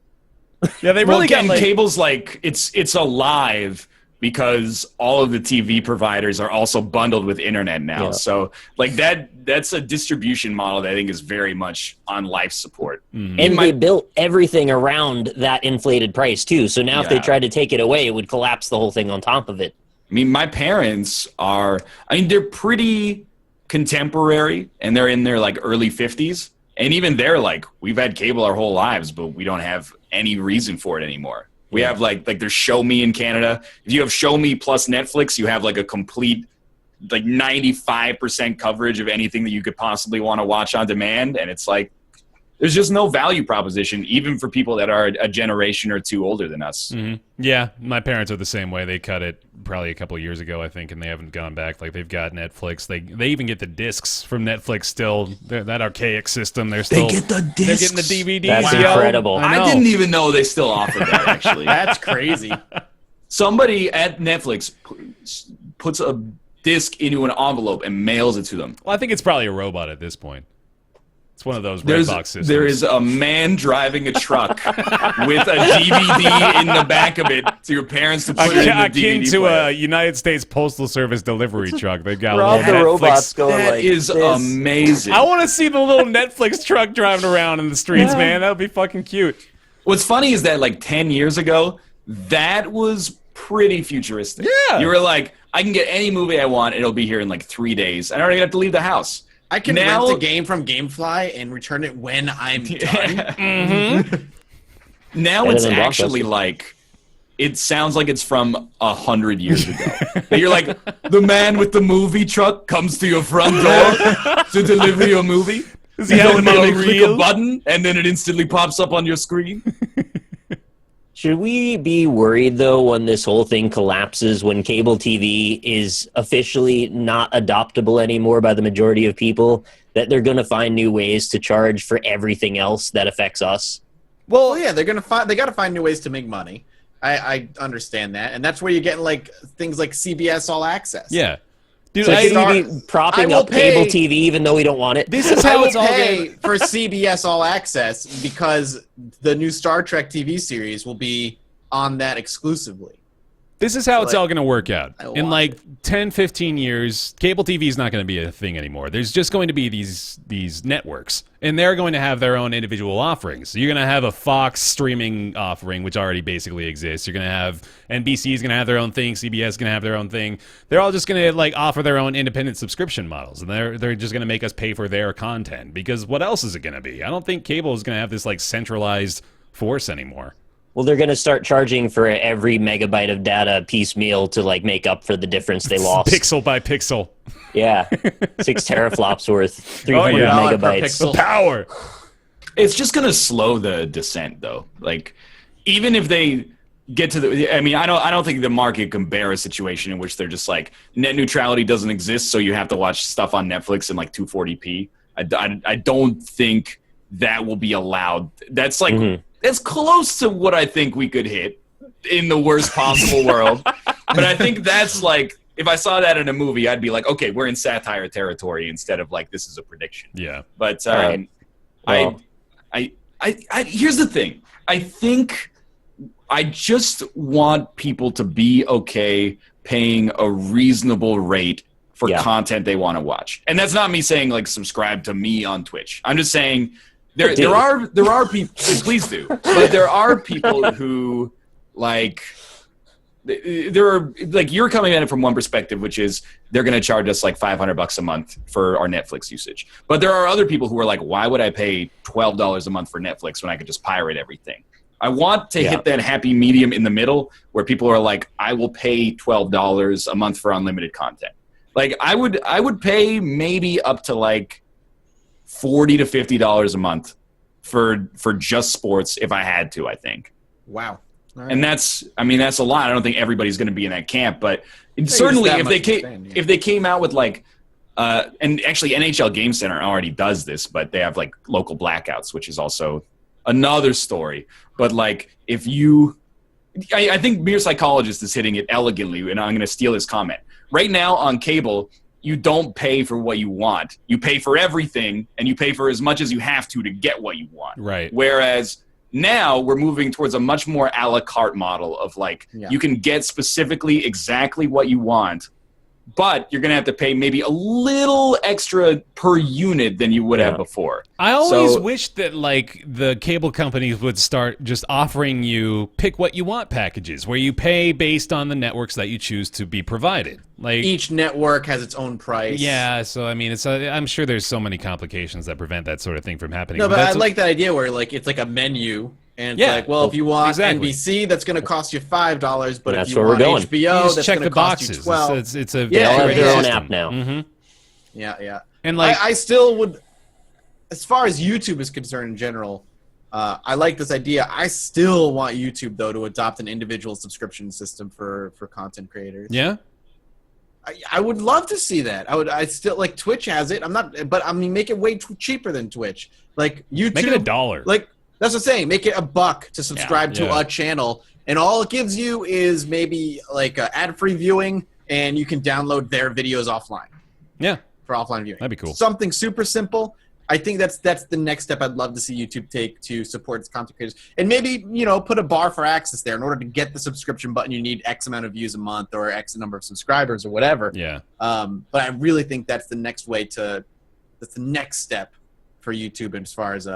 Yeah, they really got cable's like it's alive because all of the TV providers are also bundled with internet now. Yeah. So like that's a distribution model that I think is very much on life support. Mm-hmm. And they built everything around that inflated price too. So now if they tried to take it away, it would collapse the whole thing on top of it. I mean, my parents they're pretty contemporary and they're in their like early 50s. And even they're like, we've had cable our whole lives, but we don't have any reason for it anymore. We have like there's Show Me in Canada. If you have Show Me plus Netflix, you have like a complete like 95% coverage of anything that you could possibly want to watch on demand. And it's like, there's just no value proposition, even for people that are a generation or two older than us. Mm-hmm. Yeah, my parents are the same way. They cut it probably a couple of years ago, I think, and they haven't gone back. Like, they've got Netflix. They even get the discs from Netflix still. That archaic system. They get the discs. They're getting the DVDs. That's incredible. I didn't even know they still offered that, actually. That's crazy. Somebody at Netflix puts a disc into an envelope and mails it to them. Well, I think it's probably a robot at this point. It's one of those red box systems. There is a man driving a truck with a DVD in the back of it to your parents to put it in the DVD akin to player. a United States Postal Service delivery truck. They've got all the Netflix. robots going That like is this. amazing. I want to see the little Netflix truck driving around in the streets, man. That would be fucking cute. What's funny is that like 10 years ago, that was pretty futuristic. Yeah. You were like, I can get any movie I want. It'll be here in like 3 days. I don't even have to leave the house. I can rent a game from GameFly and return it when I'm done. Mm-hmm. Now it's actually like, it sounds like it's from 100 years ago. And you're like, the man with the movie truck comes to your front door to deliver your movie. Does he have you no click reel? a button and then it instantly pops up on your screen. Should we be worried, though, when this whole thing collapses, when cable TV is officially not adoptable anymore by the majority of people, that they're going to find new ways to charge for everything else that affects us? Well, yeah, they got to find new ways to make money. I understand that, and that's where you're getting like things like CBS All Access. Yeah. Dude, So should we be propping up cable TV even though we don't want it? This is how it's all pay going. for CBS All Access because the new Star Trek TV series will be on that exclusively. This is how it's all going to work out. I In want like 10, 15 years, cable TV is not going to be a thing anymore. There's just going to be these networks, and they're going to have their own individual offerings. So you're going to have a Fox streaming offering, which already basically exists. You're going to have NBC is going to have their own thing. CBS is going to have their own thing. They're all just going to like offer their own independent subscription models, and they're just going to make us pay for their content. Because what else is it going to be? I don't think cable is going to have this like centralized force anymore. Well, they're going to start charging for every megabyte of data piecemeal to like make up for the difference they lost. Pixel by pixel. Yeah, 6 teraflops worth, 300 megabytes. The power. It's just going to slow the descent, though. Like, even if they get to the, I mean, I don't think the market can bear a situation in which they're just like, net neutrality doesn't exist, so you have to watch stuff on Netflix in like 240p. I don't think that will be allowed. That's like, that's close to what I think we could hit in the worst possible world. But I think that's like, if I saw that in a movie, I'd be like, okay, we're in satire territory instead of like, this is a prediction. Yeah. But Right. Well. I here's the thing. I think I just want people to be okay paying a reasonable rate for content they want to watch. And that's not me saying like subscribe to me on Twitch. I'm just saying there are people, please do. But there are people who like, there are like, you're coming at it from one perspective, which is they're going to charge us like $500 a month for our Netflix usage. But there are other people who are like, why would I pay $12 a month for Netflix when I could just pirate everything? I want to hit that happy medium in the middle where people are like, I will pay $12 a month for unlimited content. Like I would pay maybe up to like $40 to $50 a month for just sports if I had to, I think. Wow. All right. And that's a lot. I don't think everybody's going to be in that camp, but certainly if they came out with like, and actually NHL Game Center already does this, but they have like local blackouts, which is also another story. But like if you, I think Beer Psychologist is hitting it elegantly, and I'm going to steal his comment. Right now on cable, you don't pay for what you want. You pay for everything, and you pay for as much as you have to get what you want. Right. Whereas now we're moving towards a much more a la carte model of like you can get specifically exactly what you want, but you're going to have to pay maybe a little extra per unit than you would have before. I always wish that like the cable companies would start just offering you pick what you want packages where you pay based on the networks that you choose to be provided. Like each network has its own price. Yeah, so I mean, I'm sure there's so many complications that prevent that sort of thing from happening. No, but I like that idea where like it's like a menu. And it's like, well, if you want NBC, that's going to cost you $5. But if you want HBO, that's going to cost you $12. It's a they all have their own app now. Mm-hmm. Yeah. And like, I still would, as far as YouTube is concerned in general, I like this idea. I still want YouTube though to adopt an individual subscription system for content creators. Yeah. I would love to see that. I still like Twitch has it. But I mean, make it way cheaper than Twitch. Like YouTube, make it $1. Like. That's what I'm saying. Make it $1 to subscribe to a channel, and all it gives you is maybe like ad-free viewing, and you can download their videos offline. Yeah, for offline viewing. That'd be cool. Something super simple. I think that's the next step I'd love to see YouTube take to support its content creators, and maybe put a bar for access there. In order to get the subscription button, you need X amount of views a month or X number of subscribers or whatever. Yeah. But I really think that's the next that's the next step for YouTube as far as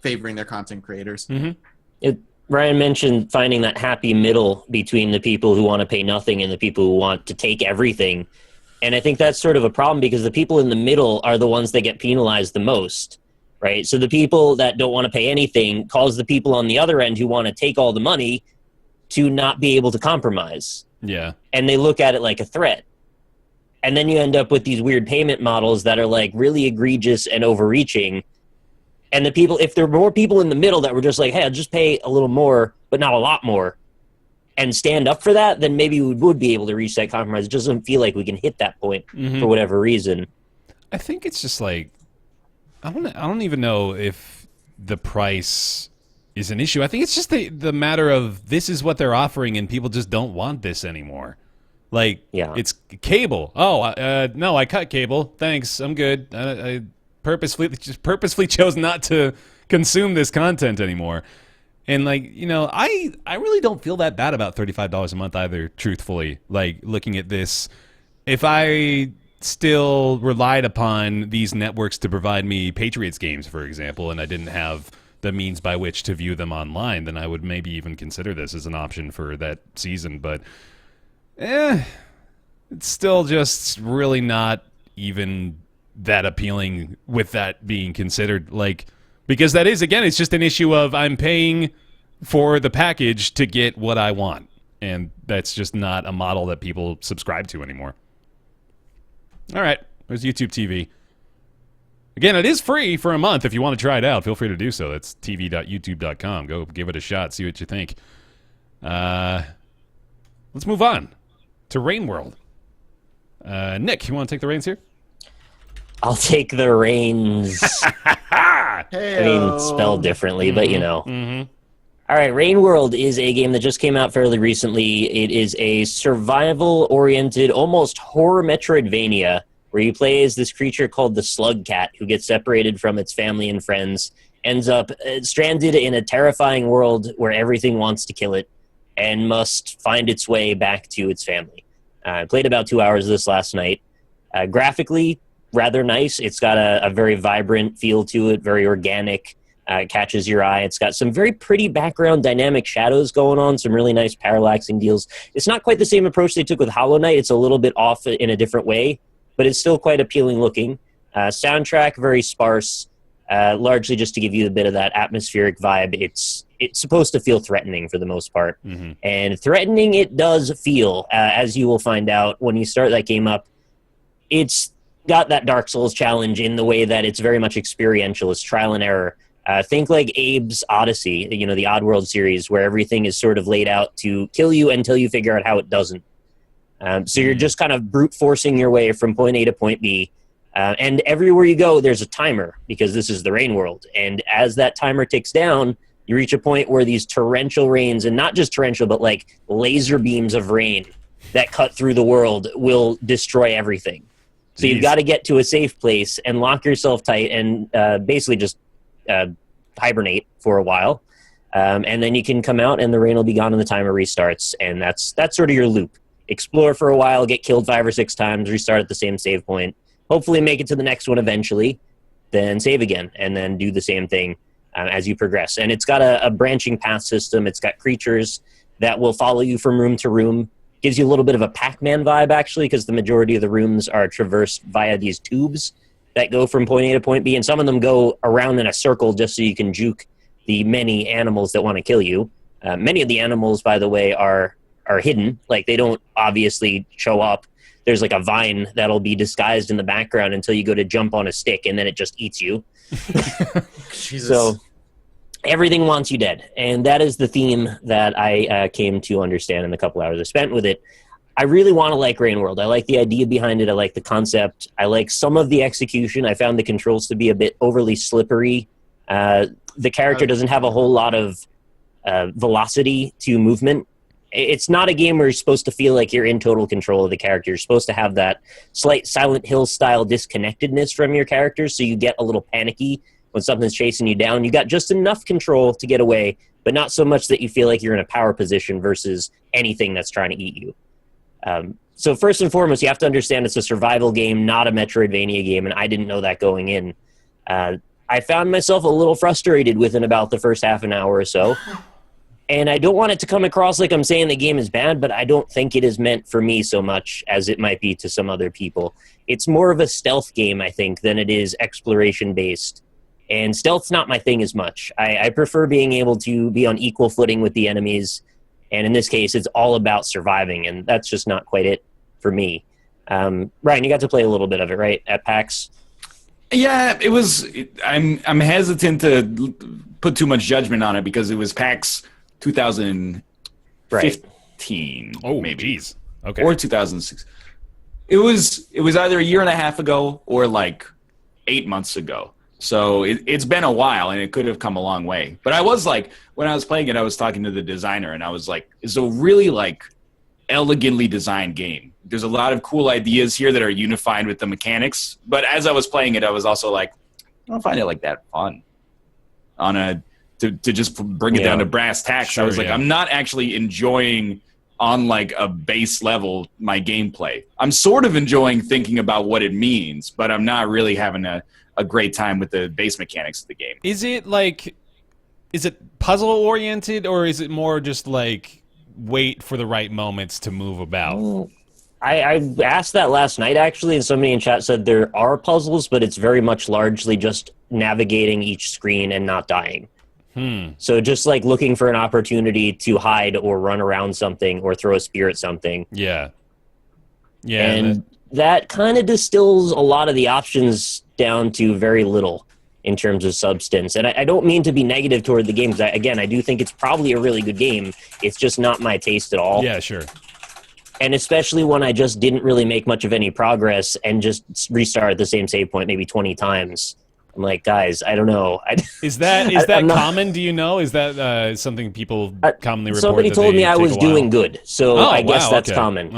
favoring their content creators. Mm-hmm. Ryan mentioned finding that happy middle between the people who want to pay nothing and the people who want to take everything. And I think that's sort of a problem because the people in the middle are the ones that get penalized the most, right? So the people that don't want to pay anything cause the people on the other end who want to take all the money to not be able to compromise. Yeah. And they look at it like a threat. And then you end up with these weird payment models that are like really egregious and overreaching. And the people, if there were more people in the middle that were just like, hey, I'll just pay a little more, but not a lot more, and stand up for that, then maybe we would be able to reach that compromise. It doesn't feel like we can hit that point for whatever reason. I think it's just like, I don't even know if the price is an issue. I think it's just the matter of this is what they're offering and people just don't want this anymore. Like, it's cable. Oh, no, I cut cable. Thanks, I'm good. I purposefully chose not to consume this content anymore. And like, I really don't feel that bad about $35 a month either, truthfully. Like, looking at this, if I still relied upon these networks to provide me Patriots games, for example, and I didn't have the means by which to view them online, then I would maybe even consider this as an option for that season. But it's still just really not even that appealing with that being considered, like, because that is, again, it's just an issue of I'm paying for the package to get what I want, and that's just not a model that people subscribe to anymore. All right, there's YouTube TV. Again, it is free for a month. If you want to try it out, feel free to do so. That's tv.youtube.com. Go give it a shot, see what you think. Let's move on to Rain World. Nick, you want to take the reins here? I'll take the reins. I mean, spelled differently, but Mm-hmm. All right, Rain World is a game that just came out fairly recently. It is a survival-oriented, almost horror Metroidvania, where you play as this creature called the Slug Cat, who gets separated from its family and friends, ends up stranded in a terrifying world where everything wants to kill it, and must find its way back to its family. I played about 2 hours of this last night. Graphically, rather nice. It's got a very vibrant feel to it, very organic, catches your eye. It's got some very pretty background dynamic shadows going on, some really nice parallaxing deals. It's not quite the same approach they took with Hollow Knight. It's a little bit off in a different way, but it's still quite appealing looking. Soundtrack, very sparse, largely just to give you a bit of that atmospheric vibe. It's supposed to feel threatening for the most part. Mm-hmm. And threatening it does feel, as you will find out when you start that game up. It's got that Dark Souls challenge in the way that it's very much experiential. It's trial and error. Think like Abe's Odyssey, the Oddworld series, where everything is sort of laid out to kill you until you figure out how it doesn't. So you're just kind of brute forcing your way from point A to point B. And everywhere you go, there's a timer, because this is the rain world. And as that timer ticks down, you reach a point where these torrential rains, and not just torrential, but like laser beams of rain that cut through the world, will destroy everything. So you've got to get to a safe place and lock yourself tight and basically just hibernate for a while. And then you can come out and the rain will be gone and the timer restarts. And that's sort of your loop. Explore for a while, get killed 5 or 6 times, restart at the same save point. Hopefully make it to the next one eventually, then save again, and then do the same thing as you progress. And it's got a branching path system. It's got creatures that will follow you from room to room. Gives you a little bit of a Pac-Man vibe, actually, because the majority of the rooms are traversed via these tubes that go from point A to point B, and some of them go around in a circle just so you can juke the many animals that want to kill you. Many of the animals, by the way, are hidden. Like, they don't obviously show up. There's like a vine that'll be disguised in the background until you go to jump on a stick, and then it just eats you. Jesus. So everything wants you dead. And that is the theme that I came to understand in the couple hours I spent with it. I really want to like Rain World. I like the idea behind it. I like the concept. I like some of the execution. I found the controls to be a bit overly slippery. The character doesn't have a whole lot of velocity to movement. It's not a game where you're supposed to feel like you're in total control of the character. You're supposed to have that slight Silent Hill style disconnectedness from your character, so you get a little panicky when something's chasing you down. You got just enough control to get away, but not so much that you feel like you're in a power position versus anything that's trying to eat you. So first and foremost, you have to understand it's a survival game, not a Metroidvania game, and I didn't know that going in. I found myself a little frustrated within about the first half an hour or so. And I don't want it to come across like I'm saying the game is bad, but I don't think it is meant for me so much as it might be to some other people. It's more of a stealth game, I think, than it is exploration-based. And stealth's not my thing as much. I prefer being able to be on equal footing with the enemies. And in this case, it's all about surviving, and that's just not quite it for me. Ryan, you got to play a little bit of it, right, at PAX? Yeah, it was. I'm hesitant to put too much judgment on it because it was PAX 2015, maybe. Geez. Okay. Or 2006. It was either a year and a half ago or like 8 months ago. So it's been a while, and it could have come a long way. But I was like, when I was playing it, I was talking to the designer, and I was like, it's a really like elegantly designed game. There's a lot of cool ideas here that are unified with the mechanics. But as I was playing it, I was also like, I don't find it like that fun. To just bring it down to brass tacks, sure, I was like, I'm not actually enjoying on like a base level my gameplay. I'm sort of enjoying thinking about what it means, but I'm not really having a great time with the base mechanics of the game. Is it puzzle oriented, or is it more just like wait for the right moments to move about? I asked that last night, actually, and somebody in chat said there are puzzles, but it's very much largely just navigating each screen and not dying. So just like looking for an opportunity to hide or run around something or throw a spear at something. Yeah. And that kind of distills a lot of the options down to very little in terms of substance. And I don't mean to be negative toward the game, because I do think it's probably a really good game. It's just not my taste at all. Yeah, sure. And especially when I just didn't really make much of any progress and just restart at the same save point maybe 20 times. I'm like, guys, I don't know. Is that common? Do you know? Is that something people commonly report? Somebody told me I was doing good, so I guess that's common.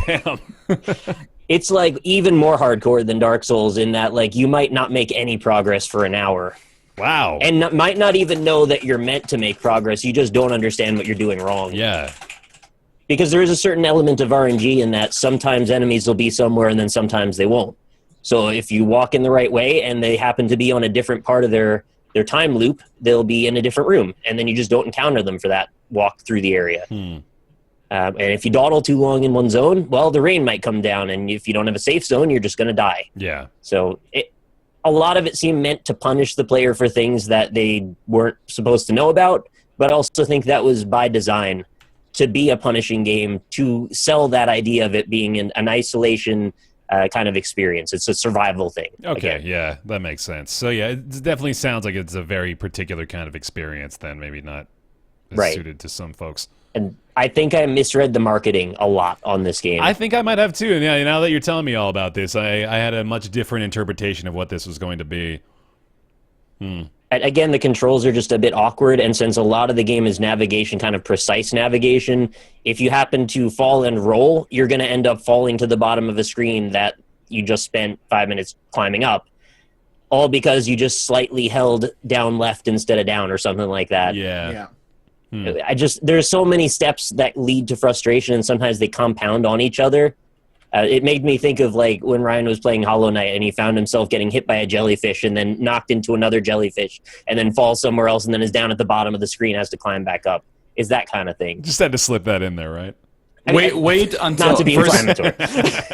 Damn. It's like even more hardcore than Dark Souls in that like you might not make any progress for an hour. Wow. And might not even know that you're meant to make progress. You just don't understand what you're doing wrong. Yeah. Because there is a certain element of RNG in that sometimes enemies will be somewhere and then sometimes they won't. So if you walk in the right way and they happen to be on a different part of their time loop, they'll be in a different room. And then you just don't encounter them for that walk through the area. And if you dawdle too long in one zone, well, the rain might come down. And if you don't have a safe zone, you're just going to die. Yeah. So a lot of it seemed meant to punish the player for things that they weren't supposed to know about. But I also think that was by design to be a punishing game, to sell that idea of it being an isolation, kind of experience. It's a survival thing. Okay, again. yeah, that makes sense. So yeah, it definitely sounds like it's a very particular kind of experience. Then maybe not as suited to some folks. And I think I misread the marketing a lot on this game. I think I might have too. And yeah, now that you're telling me all about this, I had a much different interpretation of what this was going to be. Again, the controls are just a bit awkward, and since a lot of the game is navigation, kind of precise navigation, if you happen to fall and roll, you're going to end up falling to the bottom of a screen that you just spent 5 minutes climbing up, all because you just slightly held down left instead of down or something like that. Yeah. There's so many steps that lead to frustration, and sometimes they compound on each other. It made me think of like when Ryan was playing Hollow Knight and he found himself getting hit by a jellyfish and then knocked into another jellyfish and then falls somewhere else and then is down at the bottom of the screen, has to climb back up. Is that kind of thing. Just had to slip that in there, right? Wait until not to be inflammatory.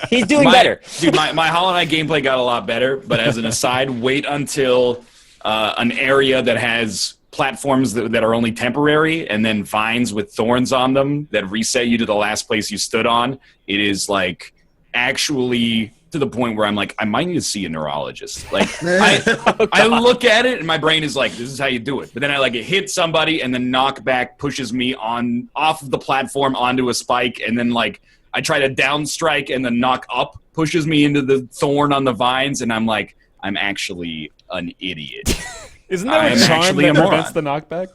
He's doing better. Dude, my Hollow Knight gameplay got a lot better, but as an aside, wait until an area that has platforms that are only temporary and then vines with thorns on them that reset you to the last place you stood on. It is like actually to the point where I'm like, I might need to see a neurologist. Like I look at it and my brain is like, this is how you do it. But then I like hit somebody and then knockback pushes me off of the platform onto a spike, and then like I try to down strike and then knock up pushes me into the thorn on the vines, and I'm like, I'm actually an idiot. Isn't there a charm that prevents the knockback?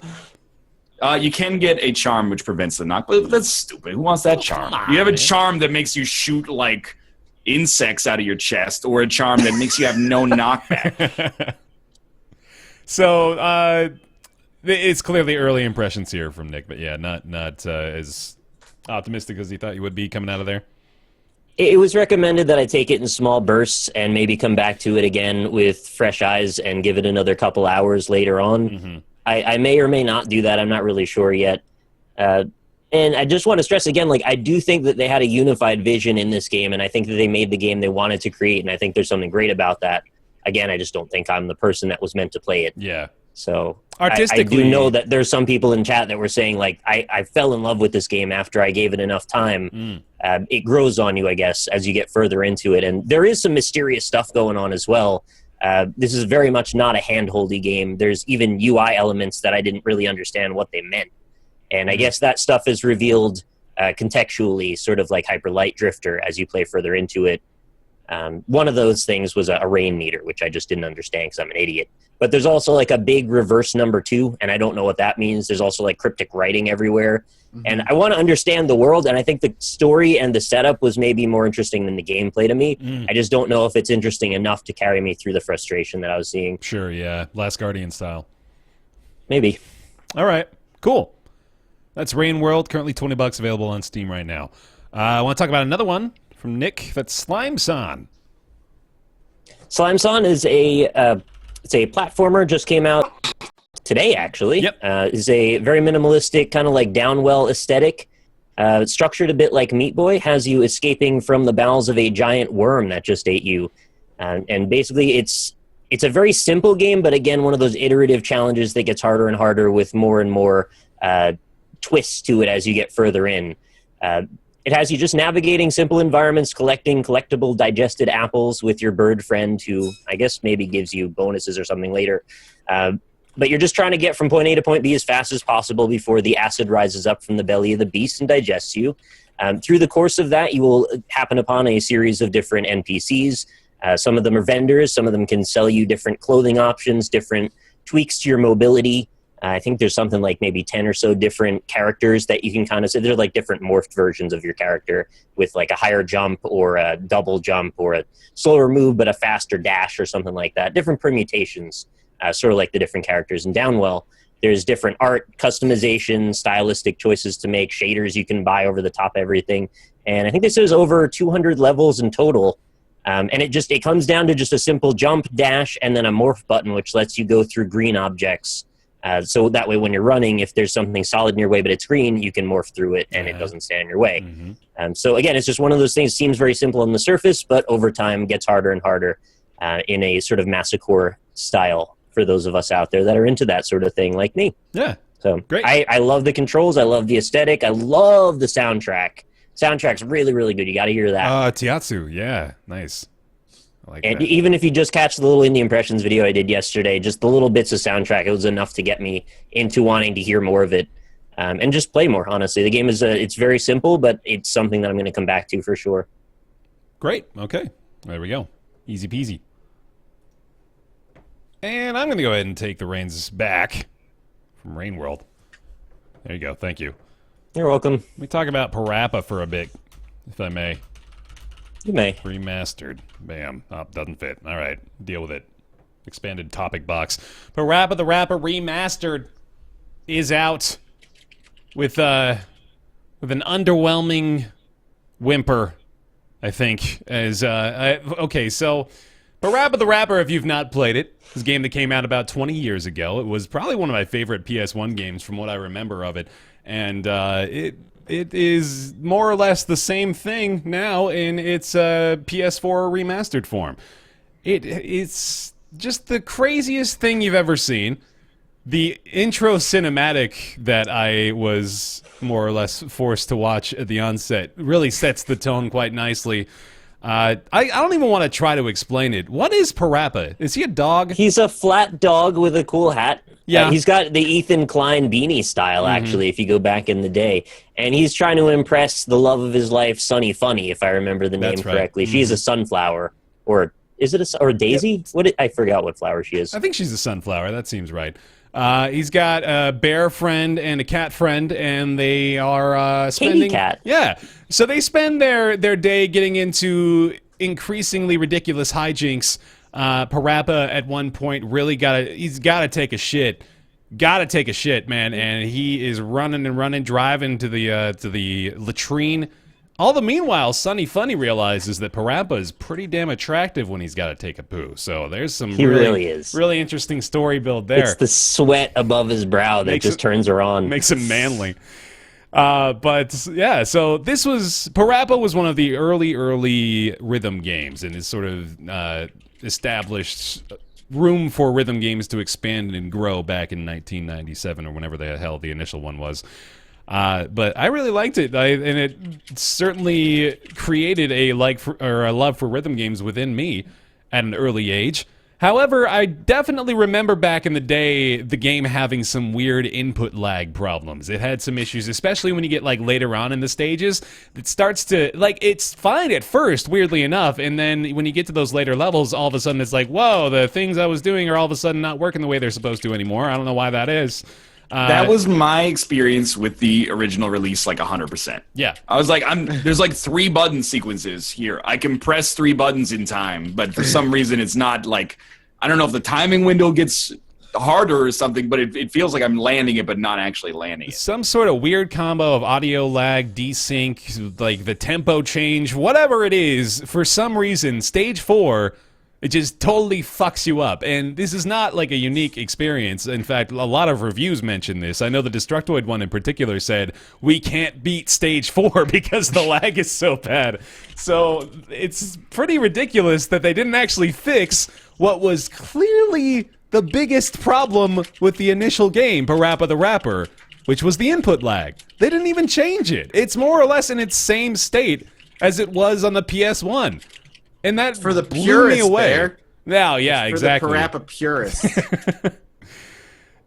You can get a charm which prevents the knock, but that's stupid. Who wants that charm? You have a charm that makes you shoot like insects out of your chest, or a charm that makes you have no knockback. So it's clearly early impressions here from Nick, but yeah, not as optimistic as he thought you would be coming out of there. It was recommended that I take it in small bursts and maybe come back to it again with fresh eyes and give it another couple hours later on. Mm-hmm. I may or may not do that. I'm not really sure yet. And I just want to stress again, like, I do think that they had a unified vision in this game, and I think that they made the game they wanted to create, and I think there's something great about that. Again, I just don't think I'm the person that was meant to play it. Yeah. So artistically, I do know that there's some people in chat that were saying, like, I fell in love with this game after I gave it enough time. It grows on you, I guess, as you get further into it. And there is some mysterious stuff going on as well. This is very much not a hand-holdy game. There's even UI elements that I didn't really understand what they meant. And I guess that stuff is revealed contextually, sort of like Hyper Light Drifter, as you play further into it. One of those things was a rain meter, which I just didn't understand because I'm an idiot. But there's also like a big reverse number 2, and I don't know what that means. There's also like cryptic writing everywhere. And I want to understand the world, and I think the story and the setup was maybe more interesting than the gameplay to me. I just don't know if it's interesting enough to carry me through the frustration that I was seeing. Sure, yeah. Last Guardian style. Maybe. All right, cool. That's Rain World, currently $20 available on Steam right now. I want to talk about another one from Nick. That's Slime Son. Slime Son is it's a platformer, just came out today, actually. Yep. Is a very minimalistic, kind of like Downwell aesthetic. Structured a bit like Meat Boy, has you escaping from the bowels of a giant worm that just ate you. And basically, it's a very simple game, but again, one of those iterative challenges that gets harder and harder with more and more twists to it as you get further in. It has you just navigating simple environments, collecting collectible digested apples with your bird friend, who I guess maybe gives you bonuses or something later. But you're just trying to get from point A to point B as fast as possible before the acid rises up from the belly of the beast and digests you. Through the course of that, you will happen upon a series of different NPCs. Some of them are vendors. Some of them can sell you different clothing options, different tweaks to your mobility. I think there's something like maybe 10 or so different characters that you can kind of say. They're like different morphed versions of your character with like a higher jump or a double jump or a slower move but a faster dash or something like that. Different permutations, sort of like the different characters in Downwell. There's different art, customization, stylistic choices to make, shaders you can buy over the top of everything. And I think this is over 200 levels in total. And it comes down to just a simple jump, dash, and then a morph button, which lets you go through green objects. So that way when you're running, if there's something solid in your way but it's green, you can morph through it and it doesn't stand in your way. So again, it's just one of those things, seems very simple on the surface, but over time gets harder and harder in a sort of masochore style for those of us out there that are into that sort of thing like me. Yeah. So great. I love the controls. I love the aesthetic. I love the soundtrack. Soundtrack's really, really good. You got to hear that. Tiatsu, yeah, nice. I like And that. even if you just catch the little indie impressions video I did yesterday, just the little bits of soundtrack, it was enough to get me into wanting to hear more of it and just play more, honestly. The game is it's very simple, but it's something that I'm going to come back to for sure. Great. Okay. There we go. Easy peasy. And I'm going to go ahead and take the reins back from Rain World. There you go. Thank you. You're welcome. Let me talk about PaRappa for a bit, if I may. You may. Remastered. Bam. Oh, doesn't fit. All right. Deal with it. Expanded topic box. PaRappa the Rapper Remastered is out with an underwhelming whimper, I think. Okay, so PaRappa the Rapper, if you've not played it, is a game that came out about 20 years ago. It was probably one of my favorite PS1 games from what I remember of it. And it is more or less the same thing now in its PS4 remastered form. It's just the craziest thing you've ever seen. The intro cinematic that I was more or less forced to watch at the onset really sets the tone quite nicely. I don't even want to try to explain it. What is PaRappa? Is he a dog? He's a flat dog with a cool hat. Yeah. He's got the Ethan Klein beanie style, actually, if you go back in the day. And he's trying to impress the love of his life, Sunny Funny, if I remember the name That's right. correctly. She's a sunflower. Or is it a daisy? Yep. I forgot what flower she is. I think she's a sunflower. That seems right. He's got a bear friend and a cat friend, and they are spending... Kitty cat. Yeah. So they spend their day getting into increasingly ridiculous hijinks. PaRappa at one point really he's gotta take a shit. Gotta take a shit, man. And he is running, driving to the latrine. All the meanwhile, Sunny Funny realizes that PaRappa is pretty damn attractive when he's got to take a poo. So there's some really is. Really interesting story build there. It's the sweat above his brow that just turns her on. Makes him manly. But yeah, so PaRappa was one of the early rhythm games, and is sort of established room for rhythm games to expand and grow back in 1997 or whenever the hell the initial one was. But I really liked it, and it certainly created a love for rhythm games within me at an early age. However, I definitely remember back in the day the game having some weird input lag problems. It had some issues, especially when you get later on in the stages. It starts to it's fine at first, weirdly enough, and then when you get to those later levels, all of a sudden it's like, whoa, the things I was doing are all of a sudden not working the way they're supposed to anymore. I don't know why that is. That was my experience with the original release, 100%. Yeah. I was like, there's 3 button sequences here. I can press 3 buttons in time, but for some reason it's not I don't know if the timing window gets harder or something, but it feels like I'm landing it, but not actually landing it. Some sort of weird combo of audio lag, desync, the tempo change, whatever it is, for some reason, Stage 4... it just totally fucks you up. And this is not a unique experience. In fact, a lot of reviews mention this. I know the Destructoid one in particular said, we can't beat Stage 4 because the lag is so bad. So it's pretty ridiculous that they didn't actually fix what was clearly the biggest problem with the initial game, PaRappa the Rapper, which was the input lag. They didn't even change it. It's more or less in its same state as it was on the PS1. And that for the blew purists me away. there. Yeah, yeah, For exactly. the PaRappa purists.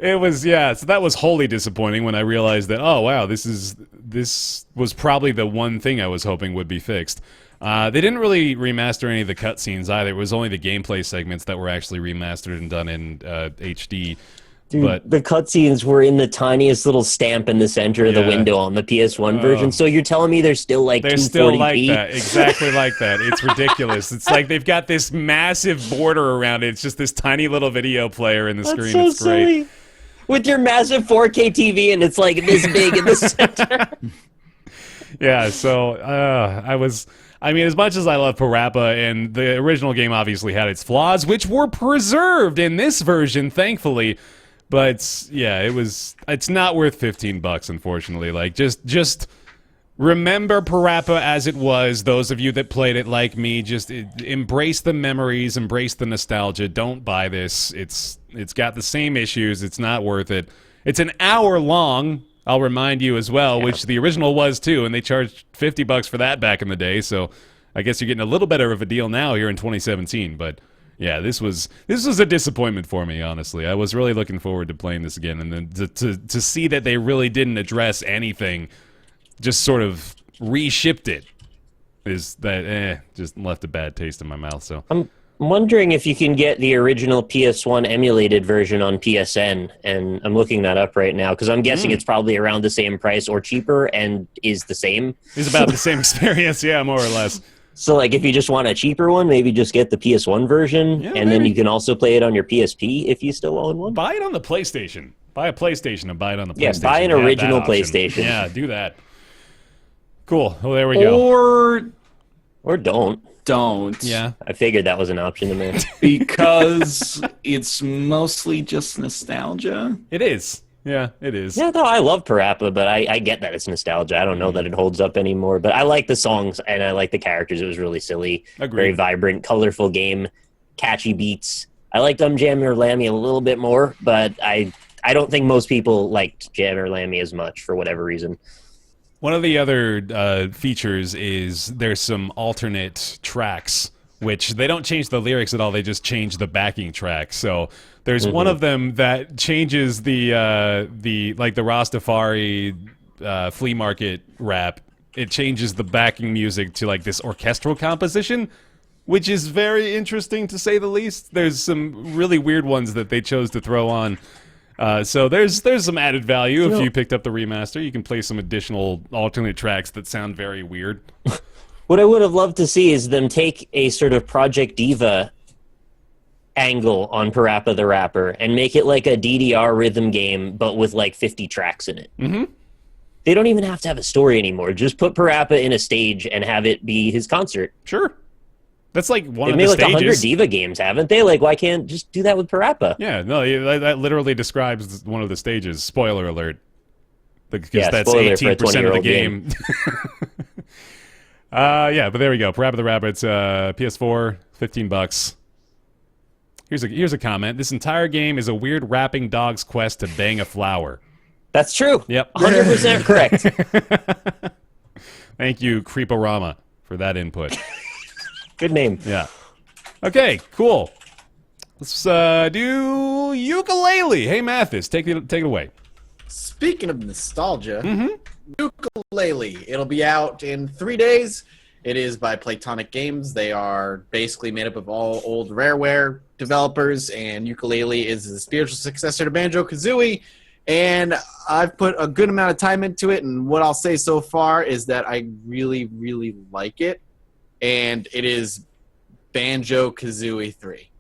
It was, yeah, so that was wholly disappointing when I realized that, oh, wow, this was probably the one thing I was hoping would be fixed. They didn't really remaster any of the cutscenes either. It was only the gameplay segments that were actually remastered and done in HD. Dude, But the cutscenes were in the tiniest little stamp in the center of the window on the PS1 version. So you're telling me they're still they're 240p? still like that, exactly like that. It's ridiculous. It's like they've got this massive border around it. It's just this tiny little video player in the screen. So it's great. silly. With your massive 4K TV and it's this big in the center. Yeah, so I mean, as much as I love PaRappa, and the original game obviously had its flaws, which were preserved in this version, thankfully. But yeah, it's not worth $15, unfortunately. Just remember PaRappa as it was. Those of you that played it like me, just embrace the memories, embrace the nostalgia. Don't buy this. It's got the same issues. It's not worth it. It's an hour long. I'll remind you as well, which the original was too, and they charged $50 for that back in the day. So I guess you're getting a little better of a deal now here in 2017. But yeah, this was a disappointment for me, honestly. I was really looking forward to playing this again, and then to see that they really didn't address anything, just sort of reshipped it, is that just left a bad taste in my mouth. So I'm wondering if you can get the original PS1 emulated version on PSN, and I'm looking that up right now because I'm guessing it's probably around the same price or cheaper and is the same. It's about the same experience, yeah, more or less. So, like, if you just want a cheaper one, maybe just get the PS1 version, and then you can also play it on your PSP if you still own one. Buy it on the PlayStation. Buy a PlayStation and buy it on the PlayStation. Yeah, buy an original PlayStation. Yeah, do that. Cool. Well, there we go. Or don't. Yeah. I figured that was an option to me. Because it's mostly just nostalgia. It is. Yeah, it is. Yeah, no, I love PaRappa, but I get that it's nostalgia. I don't know that it holds up anymore, but I like the songs and I like the characters. It was really silly. Agreed. Very vibrant, colorful game, catchy beats. I liked Jammer Lammy a little bit more, but I don't think most people liked Jammer Lammy as much for whatever reason. One of the other features is there's some alternate tracks, which they don't change the lyrics at all. They just change the backing track. So there's one of them that changes the Rastafari flea market rap. It changes the backing music to like this orchestral composition, which is very interesting to say the least. There's some really weird ones that they chose to throw on. So there's some added value if you picked up the remaster. You can play some additional alternate tracks that sound very weird. What I would have loved to see is them take a sort of Project Diva angle on PaRappa the Rapper and make it like a DDR rhythm game, but with like 50 tracks in it. Mm-hmm. They don't even have to have a story anymore. Just put PaRappa in a stage and have it be his concert. Sure. That's like one They've of made the like stages. 100 Diva games, haven't they? Like, why can't just do that with PaRappa? Yeah, no, that literally describes one of the stages. Spoiler alert. Because that's spoiler for a 18% of the 20-year-old game. Yeah, but there we go. PaRappa the Rapper, it's PS4, $15. Here's a comment. This entire game is a weird rapping dog's quest to bang a flower. That's true. Yep. 100% correct. Thank you, Creeporama, for that input. Good name. Yeah. Okay, cool. Let's do Yooka-Laylee. Hey, Mathis, take it away. Speaking of nostalgia, Yooka-Laylee. It'll be out in 3 days. It is by Playtonic Games. They are basically made up of all old Rareware developers, and Yooka-Laylee is the spiritual successor to Banjo-Kazooie. And I've put a good amount of time into it, and what I'll say so far is that I really, really like it. And it is Banjo-Kazooie 3.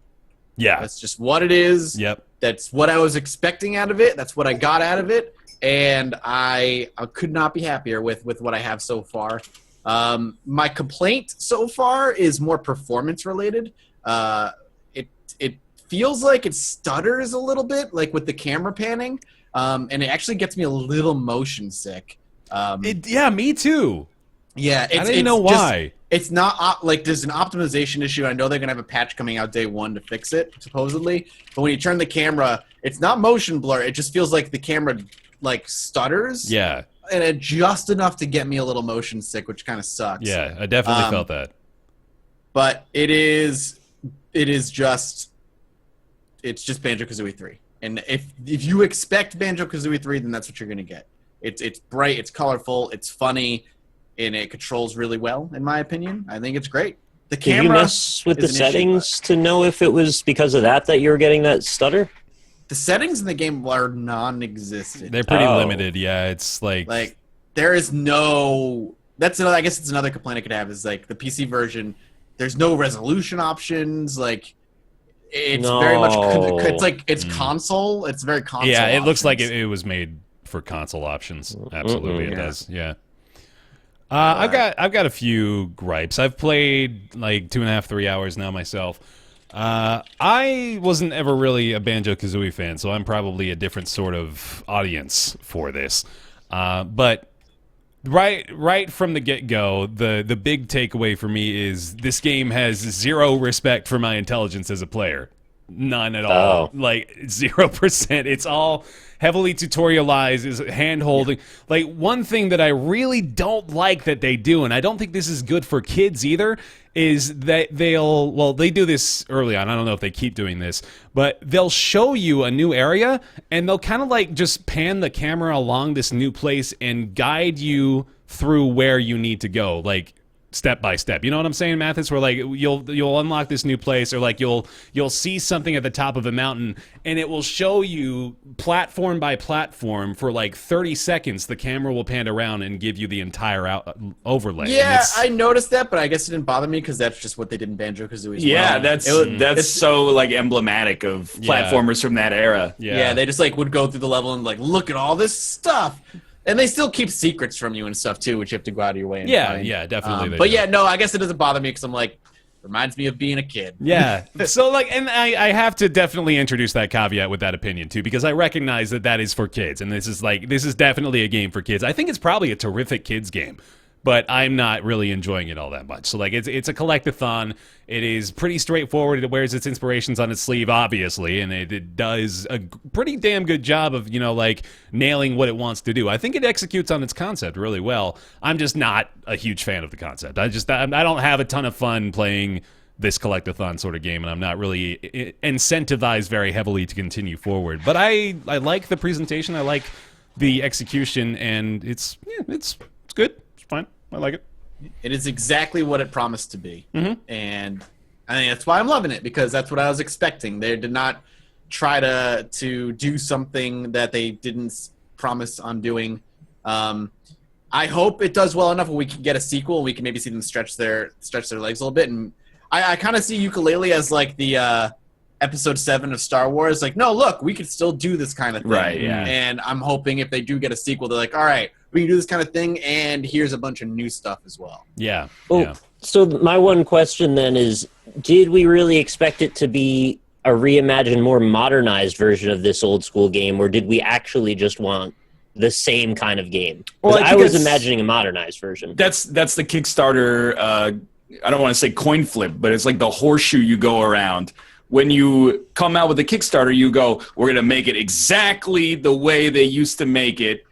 Yeah. That's just what it is. Yep. That's what I was expecting out of it. That's what I got out of it. And I could not be happier with what I have so far. My complaint so far is more performance-related. It feels like it stutters a little bit, like with the camera panning. And it actually gets me a little motion sick. Yeah, me too. Yeah, I didn't know why. It's not like there's an optimization issue. I know they're gonna have a patch coming out day one to fix it, supposedly. But when you turn the camera, it's not motion blur. It just feels like the camera like stutters. Yeah. And it just enough to get me a little motion sick, which kind of sucks. Yeah, I definitely felt that. But it's just Banjo-Kazooie 3. And if you expect Banjo-Kazooie 3, then that's what you're gonna get. It's bright, it's colorful, it's funny. And it controls really well, in my opinion. I think it's great. The camera. Did you mess with the settings to know if it was because of that you were getting that stutter? The settings in the game are non-existent. They're pretty limited. Yeah, it's like there is no. That's another. I guess it's another complaint I could have is like the PC version. There's no resolution options. Like it's very much. It's like it's console. It's very console. Yeah, it looks like options. it was made for console options. Absolutely, it does. Yeah. I've got a few gripes. I've played like 2.5, 3 hours now myself. I wasn't ever really a Banjo-Kazooie fan, so I'm probably a different sort of audience for this. But right from the get-go, the big takeaway for me is this game has zero respect for my intelligence as a player. none at all. Like 0%. It's all heavily tutorialized, is hand holding. Like one thing that I really don't like that they do, and I don't think this is good for kids either, is that they do this early on. I don't know if they keep doing this, but they'll show you a new area and they'll kind of like just pan the camera along this new place and guide you through where you need to go, like step by step. You know what I'm saying, Mathis? Where like you'll unlock this new place, or like you'll see something at the top of a mountain and it will show you platform by platform for like 30 seconds. The camera will pan around and give you the entire overlay. Yeah, I noticed that, but I guess it didn't bother me because that's just what they did in Banjo-Kazooie. Yeah, that's so like emblematic of platformers from that era. Yeah, they just like would go through the level and like look at all this stuff. And they still keep secrets from you and stuff too, which you have to go out of your way and find. Yeah, definitely. But yeah, no, I guess it doesn't bother me because I'm like, reminds me of being a kid. Yeah. So like, and I have to definitely introduce that caveat with that opinion too, because I recognize that is for kids, and this is definitely a game for kids. I think it's probably a terrific kids game, but I'm not really enjoying it all that much. So like, it's a collectathon. It is pretty straightforward. It wears its inspirations on its sleeve, obviously, and it does a pretty damn good job of, you know, like nailing what it wants to do. I think it executes on its concept really well. I'm just not a huge fan of the concept. I don't have a ton of fun playing this collectathon sort of game, and I'm not really incentivized very heavily to continue forward. But I like the presentation. I like the execution, and it's good. It's fine. I like it. It is exactly what it promised to be. Mm-hmm. And I think that's why I'm loving it, because that's what I was expecting. They did not try to do something that they didn't promise on doing. I hope it does well enough where we can get a sequel and we can maybe see them stretch their legs a little bit. And I kind of see Yooka-Laylee as like the episode 7 of Star Wars. Like, no, look, we could still do this kind of thing. Right, yeah. And I'm hoping if they do get a sequel, they're like, all right, we can do this kind of thing, and here's a bunch of new stuff as well. Yeah. Well, yeah. So my one question then is, did we really expect it to be a reimagined, more modernized version of this old school game, or did we actually just want the same kind of game? Well, I was imagining a modernized version. That's the Kickstarter, I don't want to say coin flip, but it's like the horseshoe you go around. When you come out with a Kickstarter, you go, we're going to make it exactly the way they used to make it,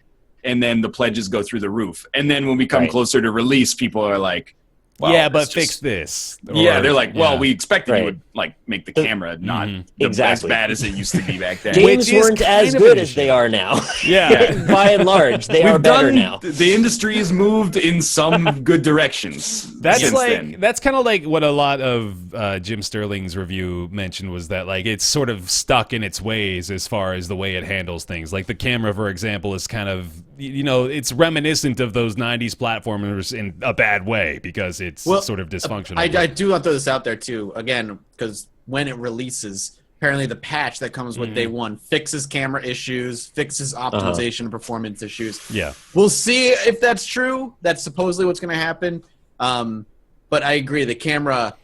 and then the pledges go through the roof. And then when we come closer to release, people are like, well, yeah, but fix this. Yeah, they're like, well, we expected you would like make the camera not as bad as it used to be back then. Games weren't as good as they are now. Yeah. By and large, they are better now. The industry has moved in some good directions. That's that's kind of like what a lot of Jim Sterling's review mentioned, was that like it's sort of stuck in its ways as far as the way it handles things. Like the camera, for example, is kind of, you know, it's reminiscent of those 90s platformers in a bad way, because it's sort of dysfunctional. I do want to throw this out there too, again, because when it releases, apparently the patch that comes with day one fixes camera issues, fixes optimization and performance issues. Yeah. We'll see if that's true. That's supposedly what's going to happen. But I agree, the camera,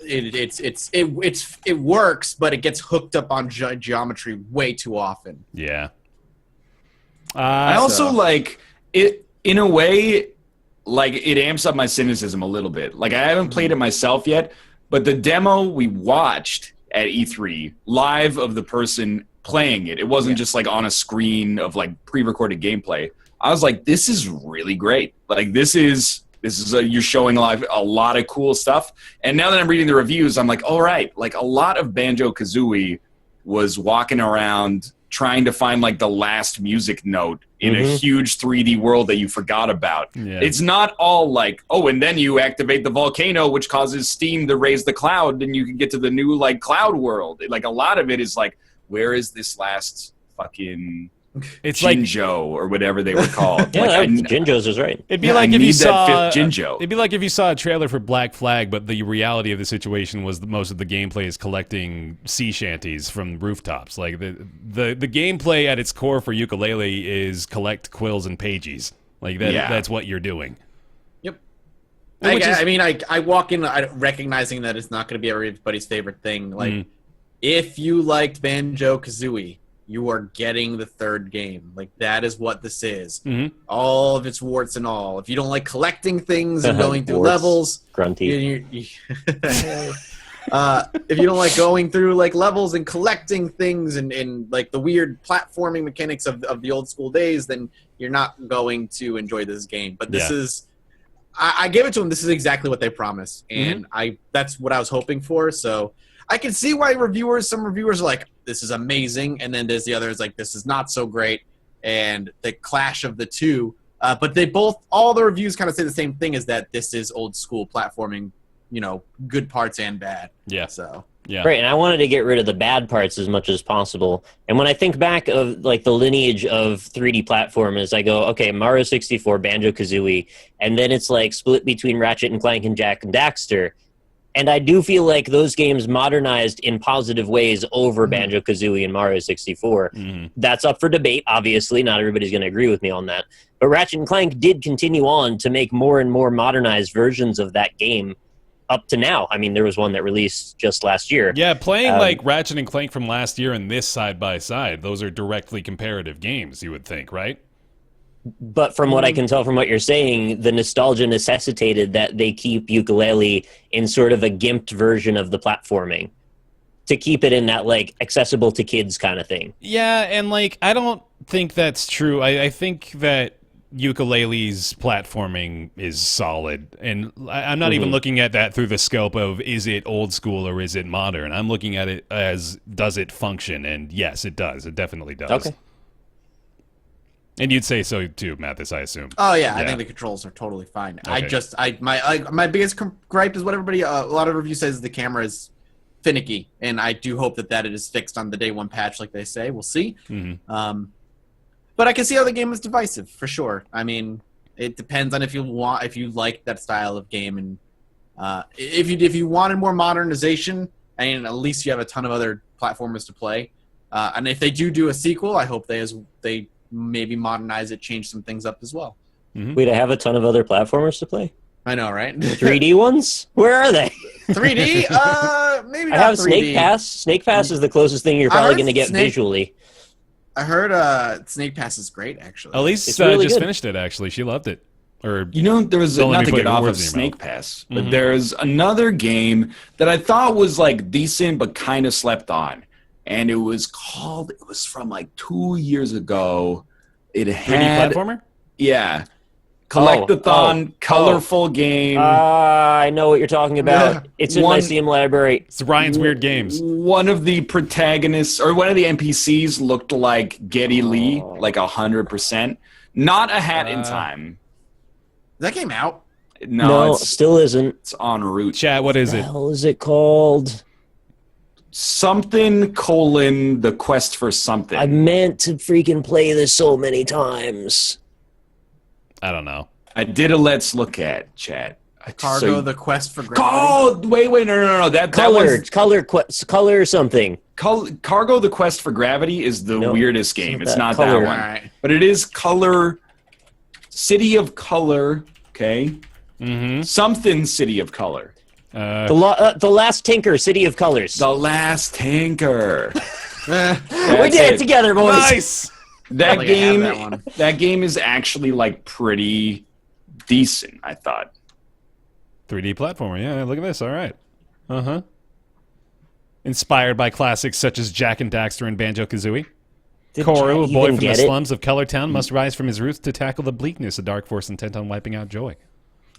it works, but it gets hooked up on geometry way too often. Yeah. I also like it in a way. Like, it amps up my cynicism a little bit. Like, I haven't played it myself yet, but the demo we watched at E3 live of the person playing it, it wasn't just like on a screen of like pre-recorded gameplay. I was like, this is really great. Like, this is you're showing live a lot of cool stuff. And now that I'm reading the reviews, I'm like, all right, like a lot of Banjo-Kazooie was walking around trying to find like the last music note in a huge 3D world that you forgot about. Yeah. It's not all like, oh, and then you activate the volcano, which causes steam to raise the cloud, and you can get to the new like cloud world. Like a lot of it is like, where is this last fucking it's Jinjo or whatever they were called? Yeah, Jinjo's is right. It'd be like if you saw that fifth Jinjo. It'd be like if you saw a trailer for Black Flag, but the reality of the situation was that most of the gameplay is collecting sea shanties from rooftops. Like the gameplay at its core for Yooka-Laylee is collect quills and pages. Like that's what you're doing. Yep. I walk in recognizing that it's not going to be everybody's favorite thing. Like if you liked Banjo-Kazooie, you are getting the third game. Like, that is what this is. All of its warts and all. If you don't like collecting things and going through levels, grunty. if you don't like going through like levels and collecting things and like the weird platforming mechanics of the old school days, then you're not going to enjoy this game. But this is, I gave it to them. This is exactly what they promised, and that's what I was hoping for. So I can see why some reviewers are like, this is amazing, and then there's the others like, this is not so great, and the clash of the two. But all the reviews kind of say the same thing, is that this is old school platforming, good parts and bad. Yeah. So. Yeah. Right, and I wanted to get rid of the bad parts as much as possible. And when I think back of like the lineage of 3D platformers, I go, okay, Mario 64, Banjo-Kazooie, and then it's like split between Ratchet and Clank and Jak and Daxter. And I do feel like those games modernized in positive ways over Banjo-Kazooie and Mario 64. That's up for debate, obviously. Not everybody's going to agree with me on that. But Ratchet and Clank did continue on to make more and more modernized versions of that game up to now. I mean, there was one that released just last year. Yeah, playing like Ratchet and Clank from last year and this side by side, those are directly comparative games, you would think, right? But from what I can tell from what you're saying, the nostalgia necessitated that they keep Yooka-Laylee in sort of a gimped version of the platforming to keep it in that like accessible to kids kind of thing. Yeah, and like I don't think that's true. I think that Yooka-Laylee's platforming is solid, and I'm not even looking at that through the scope of is it old school or is it modern. I'm looking at it as does it function, and yes, it does. It definitely does. Okay. And you'd say so too, Mathis, I assume. Oh yeah, I think the controls are totally fine. Okay. My biggest gripe is what everybody, a lot of reviews says the camera is finicky, and I do hope that it is fixed on the day one patch, like they say. We'll see. But I can see how the game is divisive for sure. I mean, it depends on if you like that style of game, and if you wanted more modernization, and at least you have a ton of other platformers to play. And if they do a sequel, I hope they maybe modernize it, change some things up as well. Wait, I have a ton of other platformers to play? I know, right? 3D ones? Where are they? 3D? Maybe not I have 3D. Snake Pass. Snake Pass is the closest thing you're probably going to get visually. I heard Snake Pass is great, actually. Elise really just good. finished it, actually. She loved it. Or there was, don't let not me to put get off of words in your Snake mouth. Pass, but there's another game that I thought was like decent but kind of slept on. And it was from like 2 years ago. It 3D had platformer? Yeah. Collectathon, colorful game. I know what you're talking about. Yeah. It's in my Steam library. It's Ryan's Weird Games. One of the protagonists, or one of the NPCs, looked like Geddy Lee, like 100%. Not a hat in time. Is that game out? No, it's still isn't. it's en route. Chat, what is What it? the hell is it called? Something : the quest for something. I meant to freaking play this so many times. I don't know. I did a let's look at, chat. Cargo, the quest for gravity. Oh, wait, no. That Color something. Cargo, the quest for gravity is the weirdest game. It's not that Color. one. Right. But it is Color, City of Color, okay? Something City of Color. The Last Tinker, City of Colors. The Last Tinker. We did it together, boys. Nice! That Like I have game, that one. that game is actually like pretty decent, I thought. 3D platformer, yeah, look at this, all right. Inspired by classics such as Jak and Daxter and Banjo-Kazooie. Koru, a boy from the slums of Colortown, must rise from his roots to tackle the bleakness, a dark force intent on wiping out joy.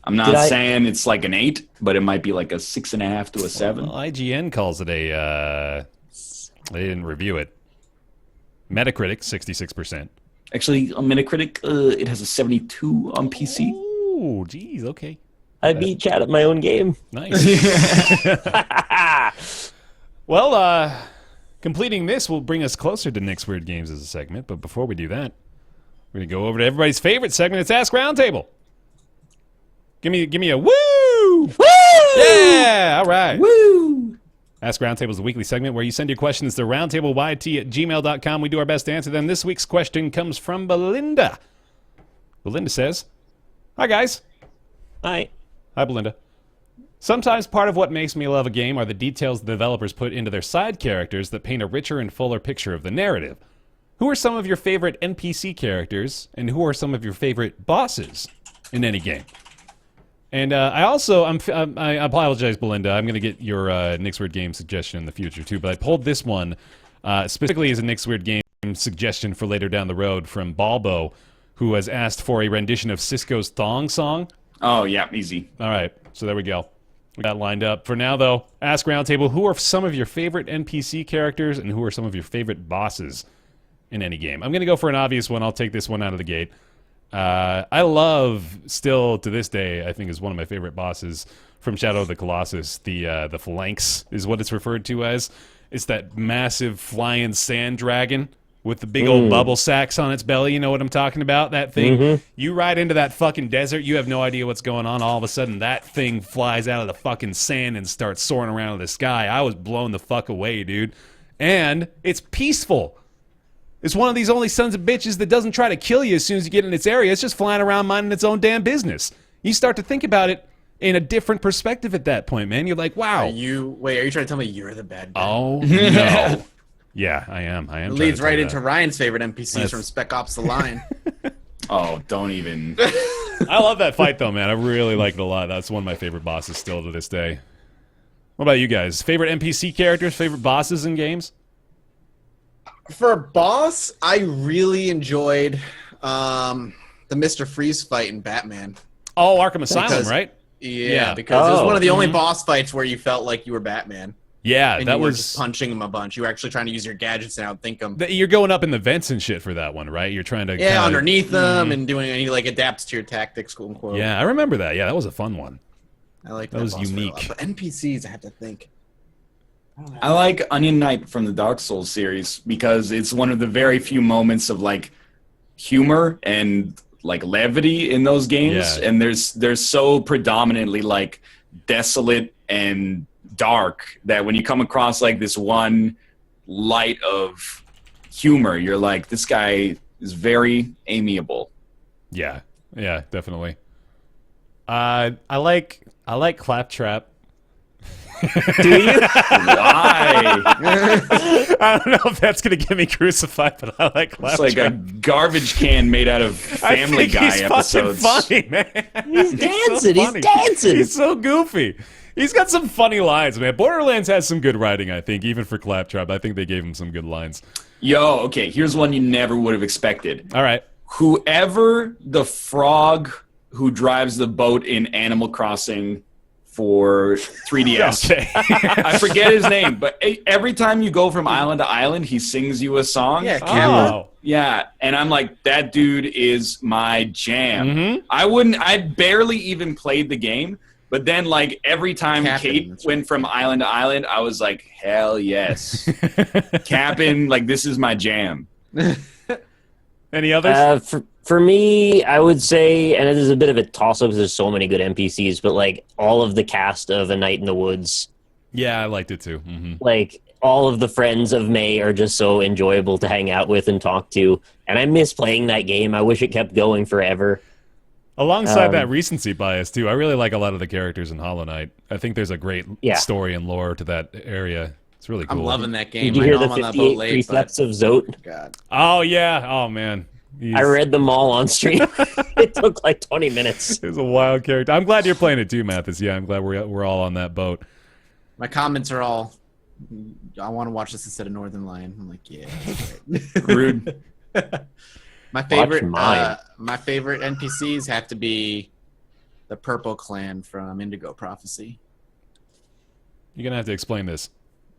I'm not saying it's like an 8, but it might be like a 6.5 to a 7. Well, IGN calls it a, they didn't review it. Metacritic, 66%. Actually, on Metacritic, it has a 72 on PC. Ooh, geez, okay. I beat Chad at my own game. Nice. Well, completing this will bring us closer to Nick's Weird Games as a segment, but before we do that, we're going to go over to everybody's favorite segment. It's Ask Roundtable. Give me a woo! Woo! Yeah, all right. Woo! Ask Roundtable is a weekly segment where you send your questions to roundtableYT@gmail.com. We do our best to answer them. This week's question comes from Belinda. Belinda says, "Hi, guys." Hi. Hi, Belinda. Sometimes part of what makes me love a game are the details the developers put into their side characters that paint a richer and fuller picture of the narrative. Who are some of your favorite NPC characters, and who are some of your favorite bosses in any game? And I also, I apologize, Belinda. I'm going to get your Nick's Weird Game suggestion in the future, too. But I pulled this one specifically as a Nick's Weird Game suggestion for later down the road from Balbo, who has asked for a rendition of Cisco's Thong Song. Oh, yeah, easy. All right, so there we go. We got lined up. For now, though, ask Roundtable, who are some of your favorite NPC characters and who are some of your favorite bosses in any game? I'm going to go for an obvious one. I'll take this one out of the gate. I love, still to this day, I think is one of my favorite bosses from Shadow of the Colossus. The Phalanx is what it's referred to as. It's that massive flying sand dragon with the big old bubble sacks on its belly. You know what I'm talking about? That thing. You ride into that fucking desert, you have no idea what's going on. All of a sudden, that thing flies out of the fucking sand and starts soaring around in the sky. I was blown the fuck away, dude. And it's peaceful. It's one of these only sons of bitches that doesn't try to kill you as soon as you get in its area. It's just flying around minding its own damn business. You start to think about it in a different perspective at that point, man. You're like, wow. Are you trying to tell me you're the bad guy? Oh, no. Yeah, I am. It leads right into Ryan's favorite NPCs from Spec Ops The Line. Oh, don't even. I love that fight, though, man. I really like it a lot. That's one of my favorite bosses still to this day. What about you guys? Favorite NPC characters, favorite bosses in games? For a boss, I really enjoyed the Mr. Freeze fight in Batman. Oh, Arkham Asylum, right? Yeah, because it was one of the only boss fights where you felt like you were Batman. Yeah, and that you were was just punching him a bunch. You were actually trying to use your gadgets and outthink them. You're going up in the vents and shit for that one, right? You're trying to underneath them and doing any like adapts to your tactics, quote unquote. Yeah, I remember that. Yeah, that was a fun one. I like that. Was unique. But NPCs, I have to think. I like Onion Knight from the Dark Souls series because it's one of the very few moments of like humor and like levity in those games, and there's so predominantly like desolate and dark that when you come across like this one light of humor, you're like, this guy is very amiable. Yeah, definitely. I like Claptrap. Do you? Why? I don't know if that's gonna get me crucified, but I like Claptrap. It's like a garbage can made out of Family Guy episodes. Funny, man. He's dancing. He's dancing. He's so goofy. He's got some funny lines, man. Borderlands has some good writing, I think, even for Claptrap. I think they gave him some good lines. Yo, okay, here's one you never would have expected. All right. Whoever the frog who drives the boat in Animal Crossing for 3DS. Okay. I forget his name, but every time you go from island to island, he sings you a song. Yeah, Cameron. Yeah, and I'm like, that dude is my jam. I barely even played the game, but then like every time Kate went from island to island, I was like, hell yes. Cap'n, like this is my jam. Any others? For me, I would say, and it is a bit of a toss-up because there's so many good NPCs, but like all of the cast of A Night in the Woods. Yeah, I liked it too. Like all of the friends of May are just so enjoyable to hang out with and talk to. And I miss playing that game. I wish it kept going forever. Alongside that recency bias too, I really like a lot of the characters in Hollow Knight. I think there's a great story and lore to that area. It's really cool. I'm loving that game. Did you hear the 58 precepts of Zote? God. Oh yeah. Oh man. I read them all on stream. It took like 20 minutes. It was a wild character. I'm glad you're playing it too, Mathis. Yeah, I'm glad we're all on that boat. My comments are all, I want to watch this instead of Northern Lion. I'm like, yeah. Rude. My favorite NPCs have to be the Purple Clan from Indigo Prophecy. You're gonna have to explain this.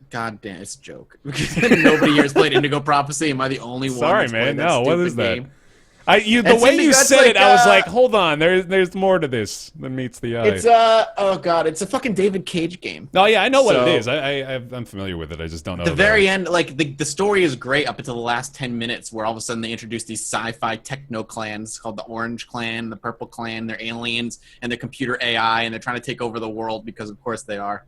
God damn, it's a joke. Nobody here has played Indigo Prophecy. Am I the only one? Sorry, that's man. played that No, what is that? game? The way you said it, I was like, hold on. There's more to this than meets the eye. It's it's a fucking David Cage game. Oh yeah, I know what it is. I'm familiar with it. I just don't know. The very end, like the story is great up until the last 10 minutes, where all of a sudden they introduce these sci-fi techno clans called the Orange Clan, the Purple Clan. They're aliens and they're computer AI, and they're trying to take over the world because, of course, they are.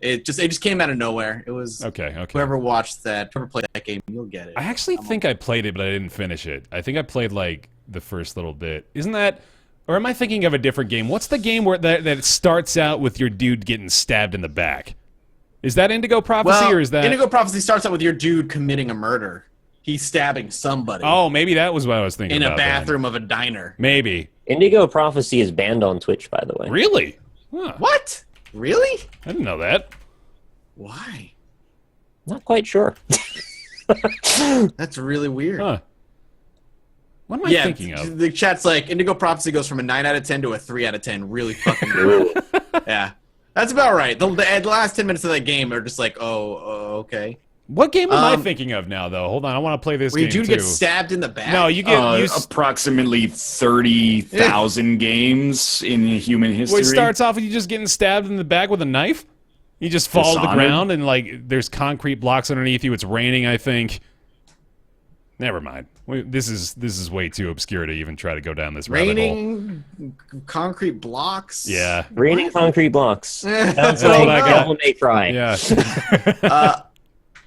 It just came out of nowhere. It was okay. Whoever watched that, whoever played that game, you'll get it. I actually think I played it, but I didn't finish it. I think I played like the first little bit. Isn't that, or am I thinking of a different game? What's the game where that starts out with your dude getting stabbed in the back? Is that Indigo Prophecy, or is that Indigo Prophecy starts out with your dude committing a murder? he's stabbing somebody Oh, maybe that was what I was thinking in about a bathroom of a diner. then. Maybe. Indigo Prophecy is banned on Twitch, by the way. Really? Huh. What? Really? I didn't know that. Why? Not quite sure. That's really weird. Huh. What am I thinking of? The chat's like, Indigo Prophecy goes from a 9 out of 10 to a 3 out of 10 really fucking good. Yeah. That's about right. The last 10 minutes of that game are just like, okay. What game am I thinking of now, though? Hold on, I want to play this Where game, you too. get stabbed in the back? No, you get... approximately 30,000 games in human history. Well, it starts off with you just getting stabbed in the back with a knife. You just fall to the ground, and, like, there's concrete blocks underneath you. It's raining, I think. Never mind. This is way too obscure to even try to go down this rabbit hole. Raining concrete blocks? Yeah. Raining concrete blocks. That's like what I got. Devil May Cry. Yeah.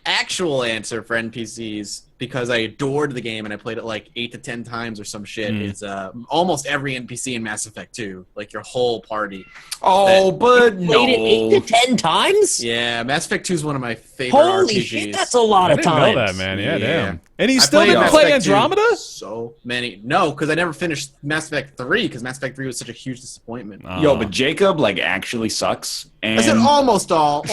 Actual answer for NPCs, because I adored the game and I played it like 8 to 10 times or some shit, is almost every NPC in Mass Effect 2. Like your whole party. Played it 8 to 10 times? Yeah, Mass Effect 2 is one of my favorite Holy RPGs. shit, that's a lot I of didn't times. know that, man. Yeah, Yeah. damn. And you I still played didn't Mass play Effect 2 Andromeda? So many. No, because I never finished Mass Effect 3, because Mass Effect 3 was such a huge disappointment. Yo, but Jacob, like, actually sucks. And I said almost all.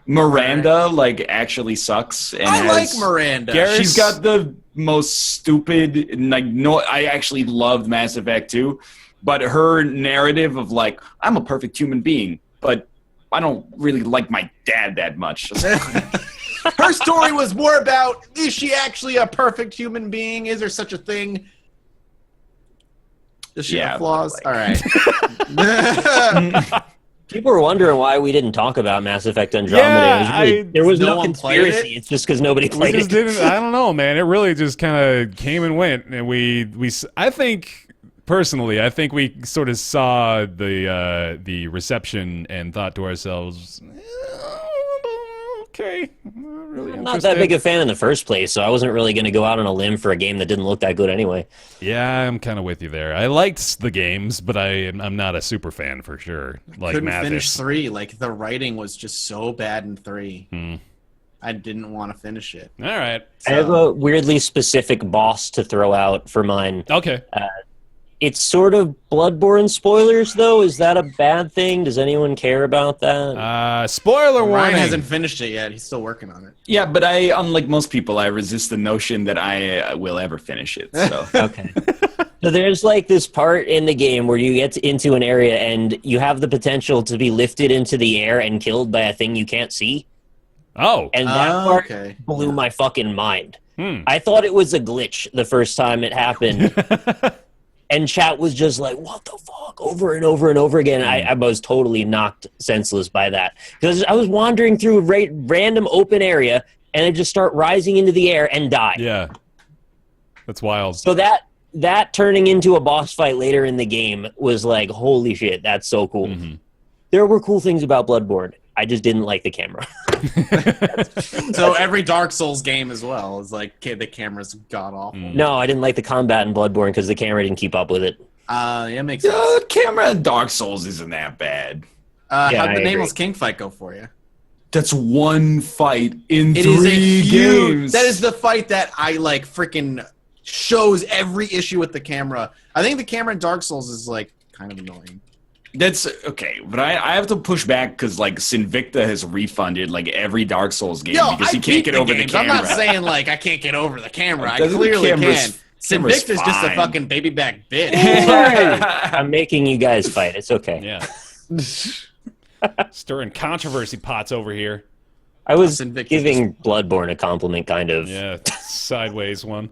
Miranda, like, actually sucks. And I like Miranda. Garrus- She's got the most stupid, like, no, I actually loved Mass Effect 2, but her narrative of, like, I'm a perfect human being, but I don't really like my dad that much. Her story was more about, is she actually a perfect human being? Is there such a thing? Does she have flaws? like- All right. People were wondering why we didn't talk about Mass Effect Andromeda. Yeah, there was no no one played conspiracy. it? It's just because nobody We played just it. didn't. I don't know, man. It really just kind of came and went, and I think personally, I think we sort of saw the reception and thought to ourselves, okay, really I'm not that big a fan in the first place, so I wasn't really going to go out on a limb for a game that didn't look that good anyway. Yeah, I'm kind of with you there. I liked the games, but I'm not a super fan for sure. Like Couldn't Mathis. finish 3. Like, the writing was just so bad in 3. I didn't want to finish it. All right. I have a weirdly specific boss to throw out for mine. Okay. It's sort of Bloodborne spoilers, though. Is that a bad thing? Does anyone care about that? Spoiler Ryan warning. hasn't finished it yet. He's still working on it. Yeah, but I, unlike most people, I resist the notion that I will ever finish it. So Okay. So there's like this part in the game where you get into an area and you have the potential to be lifted into the air and killed by a thing you can't see. Oh. And that part okay. blew my fucking mind. I thought it was a glitch the first time it happened. And chat was just like, what the fuck? Over and over and over again. I was totally knocked senseless by that. Because I was wandering through a random open area and I just start rising into the air and die. Yeah. That's wild. So that turning into a boss fight later in the game was like, holy shit, that's so cool. There were cool things about Bloodborne. I just didn't like the camera. So every Dark Souls game as well is like, the camera's god awful. No, I didn't like the combat in Bloodborne because the camera didn't keep up with it. Yeah, makes sense. the camera in Dark Souls isn't that bad. Yeah, How'd I the agree. Nameless King fight go for you? That's one fight in It is a 3 huge. games. That is the fight that I like. Freaking shows every issue with the camera. I think the camera in Dark Souls is like kind of annoying. That's okay, but I have to push back because like Sinvicta has refunded like every Dark Souls game because I he beat can't get over the games. camera. I'm not saying like I can't get over the camera. I Doesn't the clearly camera's- can. camera's Sinvicta's just a fine. fucking baby back bitch. I'm making you guys fight. It's okay. Yeah. Stirring controversy pots over here. I was Invictus. giving Bloodborne a compliment, kind of. Yeah, sideways one.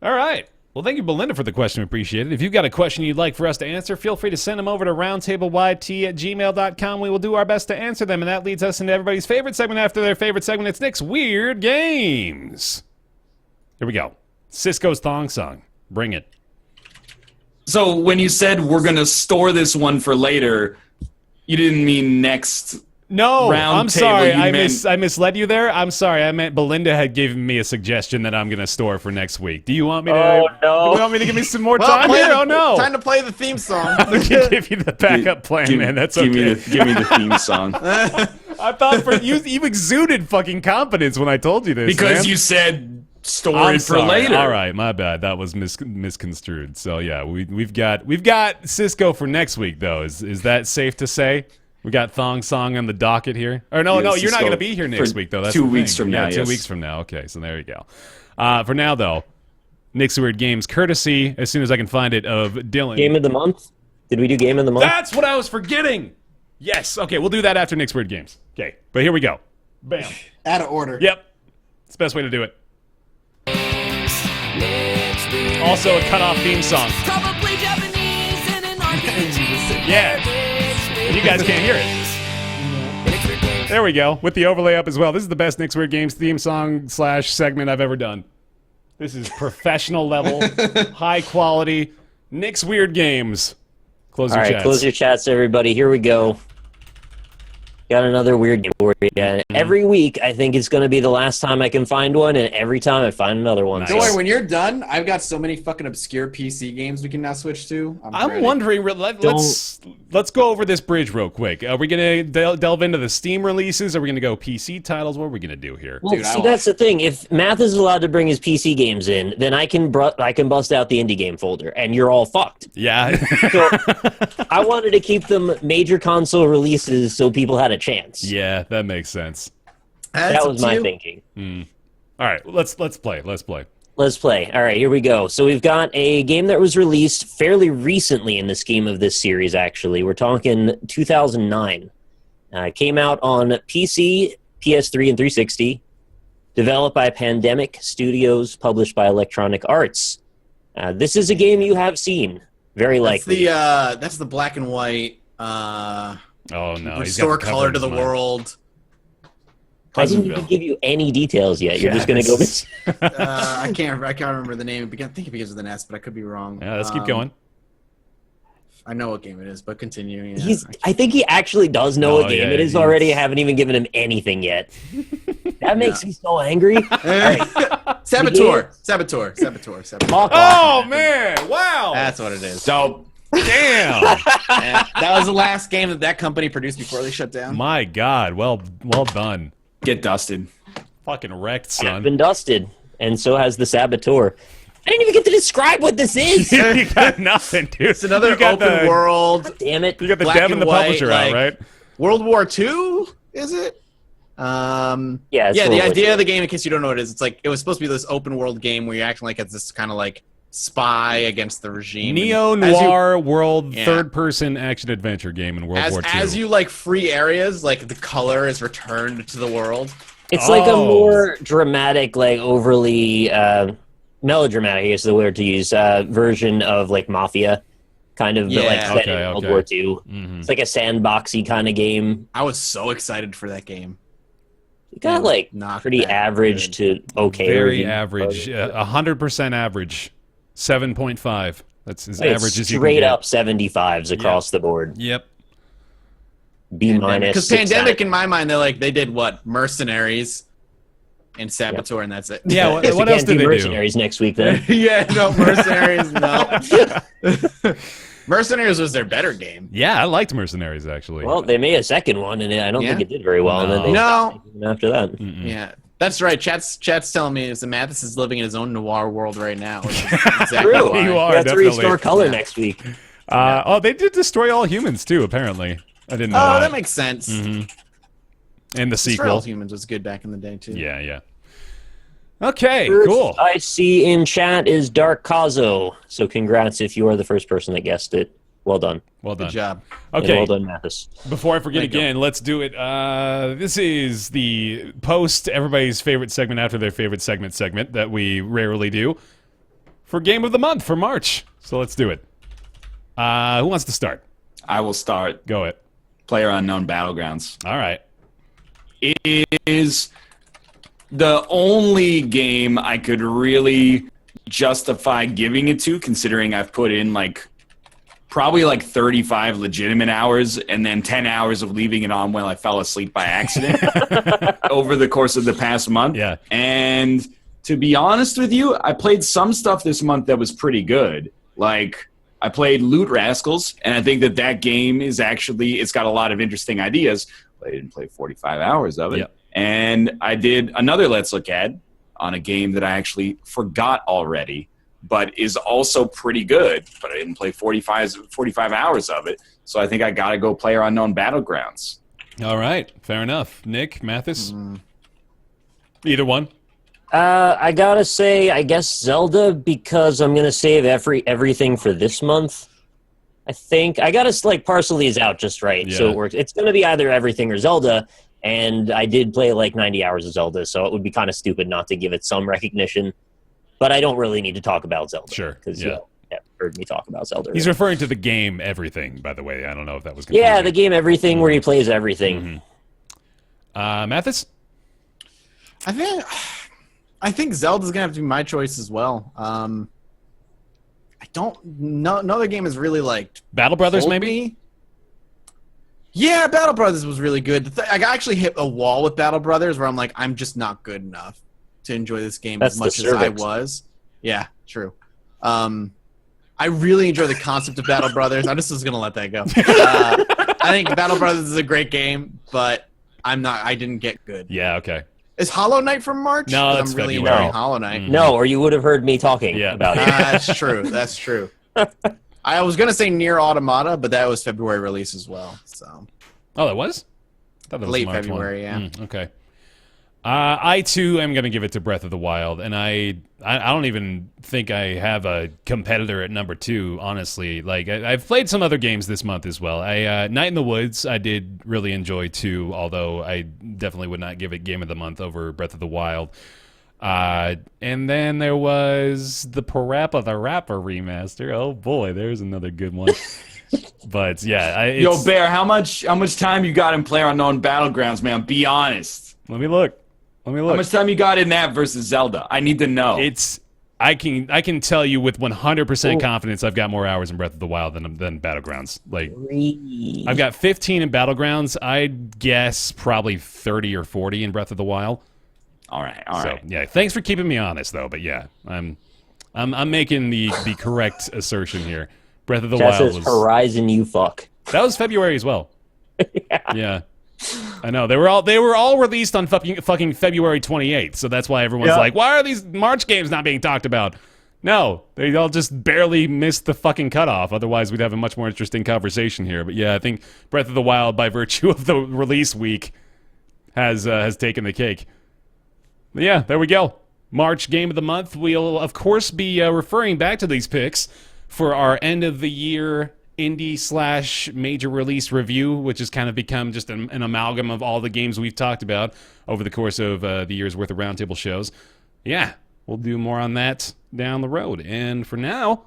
All right. Well, thank you, Belinda, for the question. We appreciate it. If you've got a question you'd like for us to answer, feel free to send them over to roundtableYT@gmail.com. We will do our best to answer them, and that leads us into everybody's favorite segment after their favorite segment. It's Nick's Weird Games. Here we go. Cisco's Thong Song. Bring it. So when you said we're gonna store this one for later, you didn't mean next. No, Round I'm table, sorry. you I meant- misled you there. I'm sorry. I meant Belinda had given me a suggestion that I'm going to store for next week. Do you want me to? Oh, no. Do you want me to give me some more Well, time play here? the- Oh no! Time to play the theme song. I can give you the backup plan, man. That's okay. Give me the theme song. I thought for you exuded fucking confidence when I told you this. Because man. you said story I'm for sorry. later. All right, my bad. That was misconstrued. So yeah, we've got Cisco for next week though. Is that safe to say? We got Thong Song on the docket here. Or no, Yeah, you're not Cisco going to be here next week though. That's 2 the weeks thing. from now. Yeah, 2 yes. weeks from now. Okay, so there you go. For now though, Nick's Weird Games courtesy, as soon as I can find it, of Dylan. Game of the month? Did we do game of the month? That's what I was forgetting. Yes. Okay, we'll do that after Nick's Weird Games. Okay, but here we go. Bam. Out of order. Yep. It's the best way to do it. Also a cut-off theme song. Probably Japanese and an RPG. Yeah. You guys can't hear it. There we go. With the overlay up as well. This is the best Nick's Weird Games theme song / segment I've ever done. This is professional level, high quality. Nick's Weird Games. Close your chats. Close your chats, everybody. Here we go. Got another weird game for you. Every week, I think it's going to be the last time I can find one, and every time I find another one. Nice. Don't worry, when you're done, I've got so many fucking obscure PC games we can now switch to. I'm ready. wondering, let's go over this bridge real quick. Are we going to delve into the Steam releases? Are we going to go PC titles? What are we going to do here? Well, Dude, see, that's the thing. If Math is allowed to bring his PC games in, then I can bust out the indie game folder, and you're all fucked. Yeah. So I wanted to keep them major console releases so people had a chance. Yeah, that makes sense. That was my thinking. All right, let's play. Let's play. Let's play. All right, here we go. So we've got a game that was released fairly recently in the scheme of this series, actually. We're talking 2009. It came out on PC, PS3, and 360. Developed by Pandemic Studios, published by Electronic Arts. This is a game you have seen, very likely. That's the black and white. Oh no! Restore color to the world. I didn't even give you any details yet. You're just going to go. I can't remember the name. I think it begins with an S, but I could be wrong. Yeah, let's keep going. I know what game it is, but continue. Yeah, I think he actually does know what game yeah, it is already. I haven't even given him anything yet. That makes me so angry. All right. Saboteur. Oh man! Wow! That's what it is. So, Damn! That was the last game that company produced before they shut down. My God! Well done. get dusted. Fucking wrecked, I've son. been dusted, and so has the Saboteur. I didn't even get to describe what this is. You got nothing, dude. It's another You got open world. Damn it. You got the black dev and and the white, publisher out, right? World War II, is it? Yeah, it's yeah. World The War idea II. of the game, in case you don't know what it is, it's like it was supposed to be this open world game where you're acting like it's this kind of like spy against the regime. Neo And as you- noir world Yeah. third person action adventure game in World War II. As you like free areas, like the color is returned to the world. It's like a Oh. more dramatic, like overly melodramatic, I guess is the word to use, version of like Mafia, kind of, but like Yeah. set in World War II. Mhm. It's like a sandboxy kind of game. I was so excited for that game. It got like Knocked pretty back average good. to okay. Very reviews. average. 100% average. 7.5. That's as It's average as you can straight get. up 75s across the board. Yep. B minus. Because 6 Pandemic, in my mind, they did what? Mercenaries and Saboteur, and that's it. Yeah, Guess what we else can't did do they do? Mercenaries next week then. yeah, no, Mercenaries, no. Mercenaries was their better game. Yeah, I liked Mercenaries, actually. Well, they made a second one, and I don't Yeah. think it did very well. And then they No. stopped making them after that. Yeah, that's right. Chat's telling me is that Mathis is living in his own noir world right now. Which is exactly True. why. You are. We have to definitely. restore color Yeah. next week. Oh, they did destroy all humans, too, apparently. I didn't know Oh, that. that makes sense. In the Destroy All sequel. Humans was good back in the day too. Yeah, yeah. Okay, First cool. I see in chat is Dark Kazo. So congrats if you are the first person that guessed it. Well done. Well done. Good job. And Okay. well done, Mathis. Before I forget Thank you. again, let's do it. This is the post everybody's favorite segment after their favorite segment that we rarely do for Game of the Month for March. So let's do it. Who wants to start? I will start. Go it. PlayerUnknown Battlegrounds. All right. It is the only game I could really justify giving it to, considering I've put in probably 35 legitimate hours and then 10 hours of leaving it on while I fell asleep by accident over the course of the past month. Yeah. And to be honest with you, I played some stuff this month that was pretty good. I played Loot Rascals, and I think that game is actually, it's got a lot of interesting ideas. I didn't play 45 hours of it. Yep. And I did another Let's Look At on a game that I actually forgot already, but is also pretty good. But I didn't play 45 hours of it, so I think I got to go Player Unknown Battlegrounds. All right, fair enough. Nick, Mathis? Either one? I gotta say, I guess Zelda, because I'm gonna save everything for this month. I think I gotta parcel these out just right, so Yeah. it works. It's gonna be either everything or Zelda, and I did play 90 hours of Zelda, so it would be kind of stupid not to give it some recognition. But I don't really need to talk about Zelda. Sure, because yeah. you have heard me talk about Zelda. He's referring to the game Everything, by the way. I don't know if that was confusing. Yeah, the game Everything, where he plays everything. Mathis? I think Zelda's gonna have to be my choice as well. I don't. No other game is really Battle Brothers, sold maybe? me. Yeah, Battle Brothers was really good. I actually hit a wall with Battle Brothers where I'm like, I'm just not good enough to enjoy this game That's as the much as I cervix. was. Yeah, true. I really enjoy the concept of Battle Brothers. I'm just gonna let that go. I think Battle Brothers is a great game, but I didn't get good. Yeah, okay. Is Hollow Knight from March? No, 'Cause that's I'm really February. enjoying Hollow Knight. No, or you would have heard me talking Yeah. about it. That's true. That's true. I was gonna say Near Automata, but that was February release as well. So Oh, that was? I thought that was Late March February, 1. Okay. I too am going to give it to Breath of the Wild, and I don't even think I have a competitor at number 2. Honestly, I've played some other games this month as well. Night in the Woods I did really enjoy too, although I definitely would not give it Game of the Month over Breath of the Wild. And then there was the PaRappa the Rapper remaster. Oh boy, there's another good one. But yeah, Yo, Bear, how much time you got in PlayerUnknown Battlegrounds, man? Be honest. Let me look. How much time you got in that versus Zelda? I need to know. I can tell you with 100% confidence I've got more hours in Breath of the Wild than Battlegrounds. I've got 15 in Battlegrounds. I'd guess probably 30 or 40 in Breath of the Wild. All right. Yeah, thanks for keeping me honest though. But yeah, I'm making the correct assertion here. Breath of the That Wild says was Horizon, you fuck. that was February as well. Yeah. I know they were all released on fucking February 28th, so that's why everyone's like, why are these March games not being talked about? No, they all just barely missed the fucking cutoff. Otherwise, we'd have a much more interesting conversation here. But yeah, I think Breath of the Wild, by virtue of the release week, has taken the cake. But yeah, there we go. March game of the month. We'll of course be referring back to these picks for our end of the year indie / major release review, which has kind of become just an amalgam of all the games we've talked about over the course of the year's worth of Roundtable shows. Yeah, we'll do more on that down the road. And for now,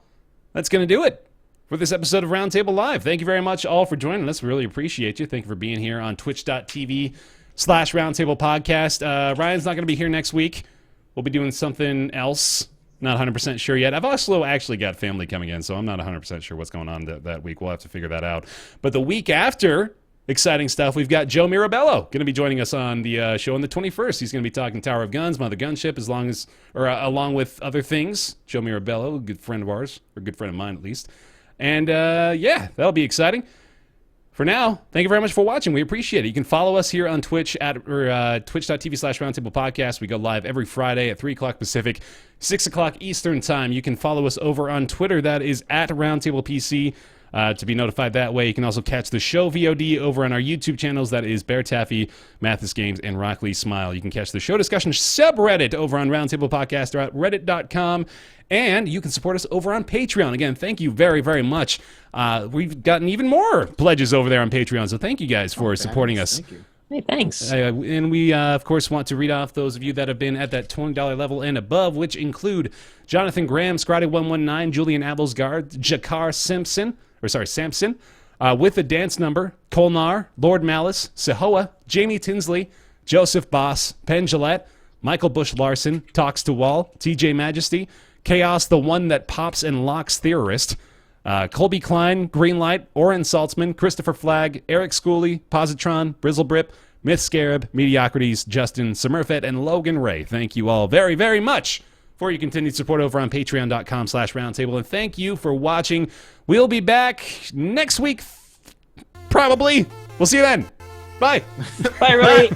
that's going to do it for this episode of Roundtable Live. Thank you very much all for joining us. We really appreciate you. Thank you for being here on twitch.tv/Roundtable Podcast. Ryan's not going to be here next week. We'll be doing something else. Not 100% sure yet. I've also actually got family coming in, so I'm not 100% sure what's going on that week. We'll have to figure that out. But the week after, exciting stuff. We've got Joe Mirabello going to be joining us on the show on the 21st. He's going to be talking Tower of Guns, Mother Gunship, along with other things. Joe Mirabello, a good friend of ours, or a good friend of mine at least. And yeah, that'll be exciting. For now, thank you very much for watching. We appreciate it. You can follow us here on Twitch at twitch.tv/Roundtable Podcast. We go live every Friday at 3 o'clock Pacific, 6 o'clock Eastern Time. You can follow us over on Twitter. That is at RoundtablePC. To be notified that way. You can also catch the show VOD over on our YouTube channels. That is BaerTaffy, Mathis Games, and Rockley Smile. You can catch the show discussion subreddit over on roundtablepodcast.reddit.com. And you can support us over on Patreon. Again, thank you very, very much. We've gotten even more pledges over there on Patreon, so thank you guys for supporting us. Thank you. Hey, thanks. And we, of course, want to read off those of you that have been at that $20 level and above, which include Jonathan Graham, Scotty119, Julian Abelsgard, Jakar Sampson, With the Dance Number, Kolnar, Lord Malice, Sehoa, Jamie Tinsley, Joseph Boss, Penn Gillette, Michael Bush Larson, Talks to Wall, TJ Majesty, Chaos, the One That Pops and Locks Theorist, Colby Klein, Greenlight, Oren Saltzman, Christopher Flagg, Eric Schooley, Positron, Brizzlebrip, Myth Scarab, Mediocrities, Justin, Smurfette, and Logan Ray. Thank you all very, very much for your continued support over on patreon.com/roundtable. And thank you for watching. We'll be back next week, probably. We'll see you then. Bye. Bye, everybody.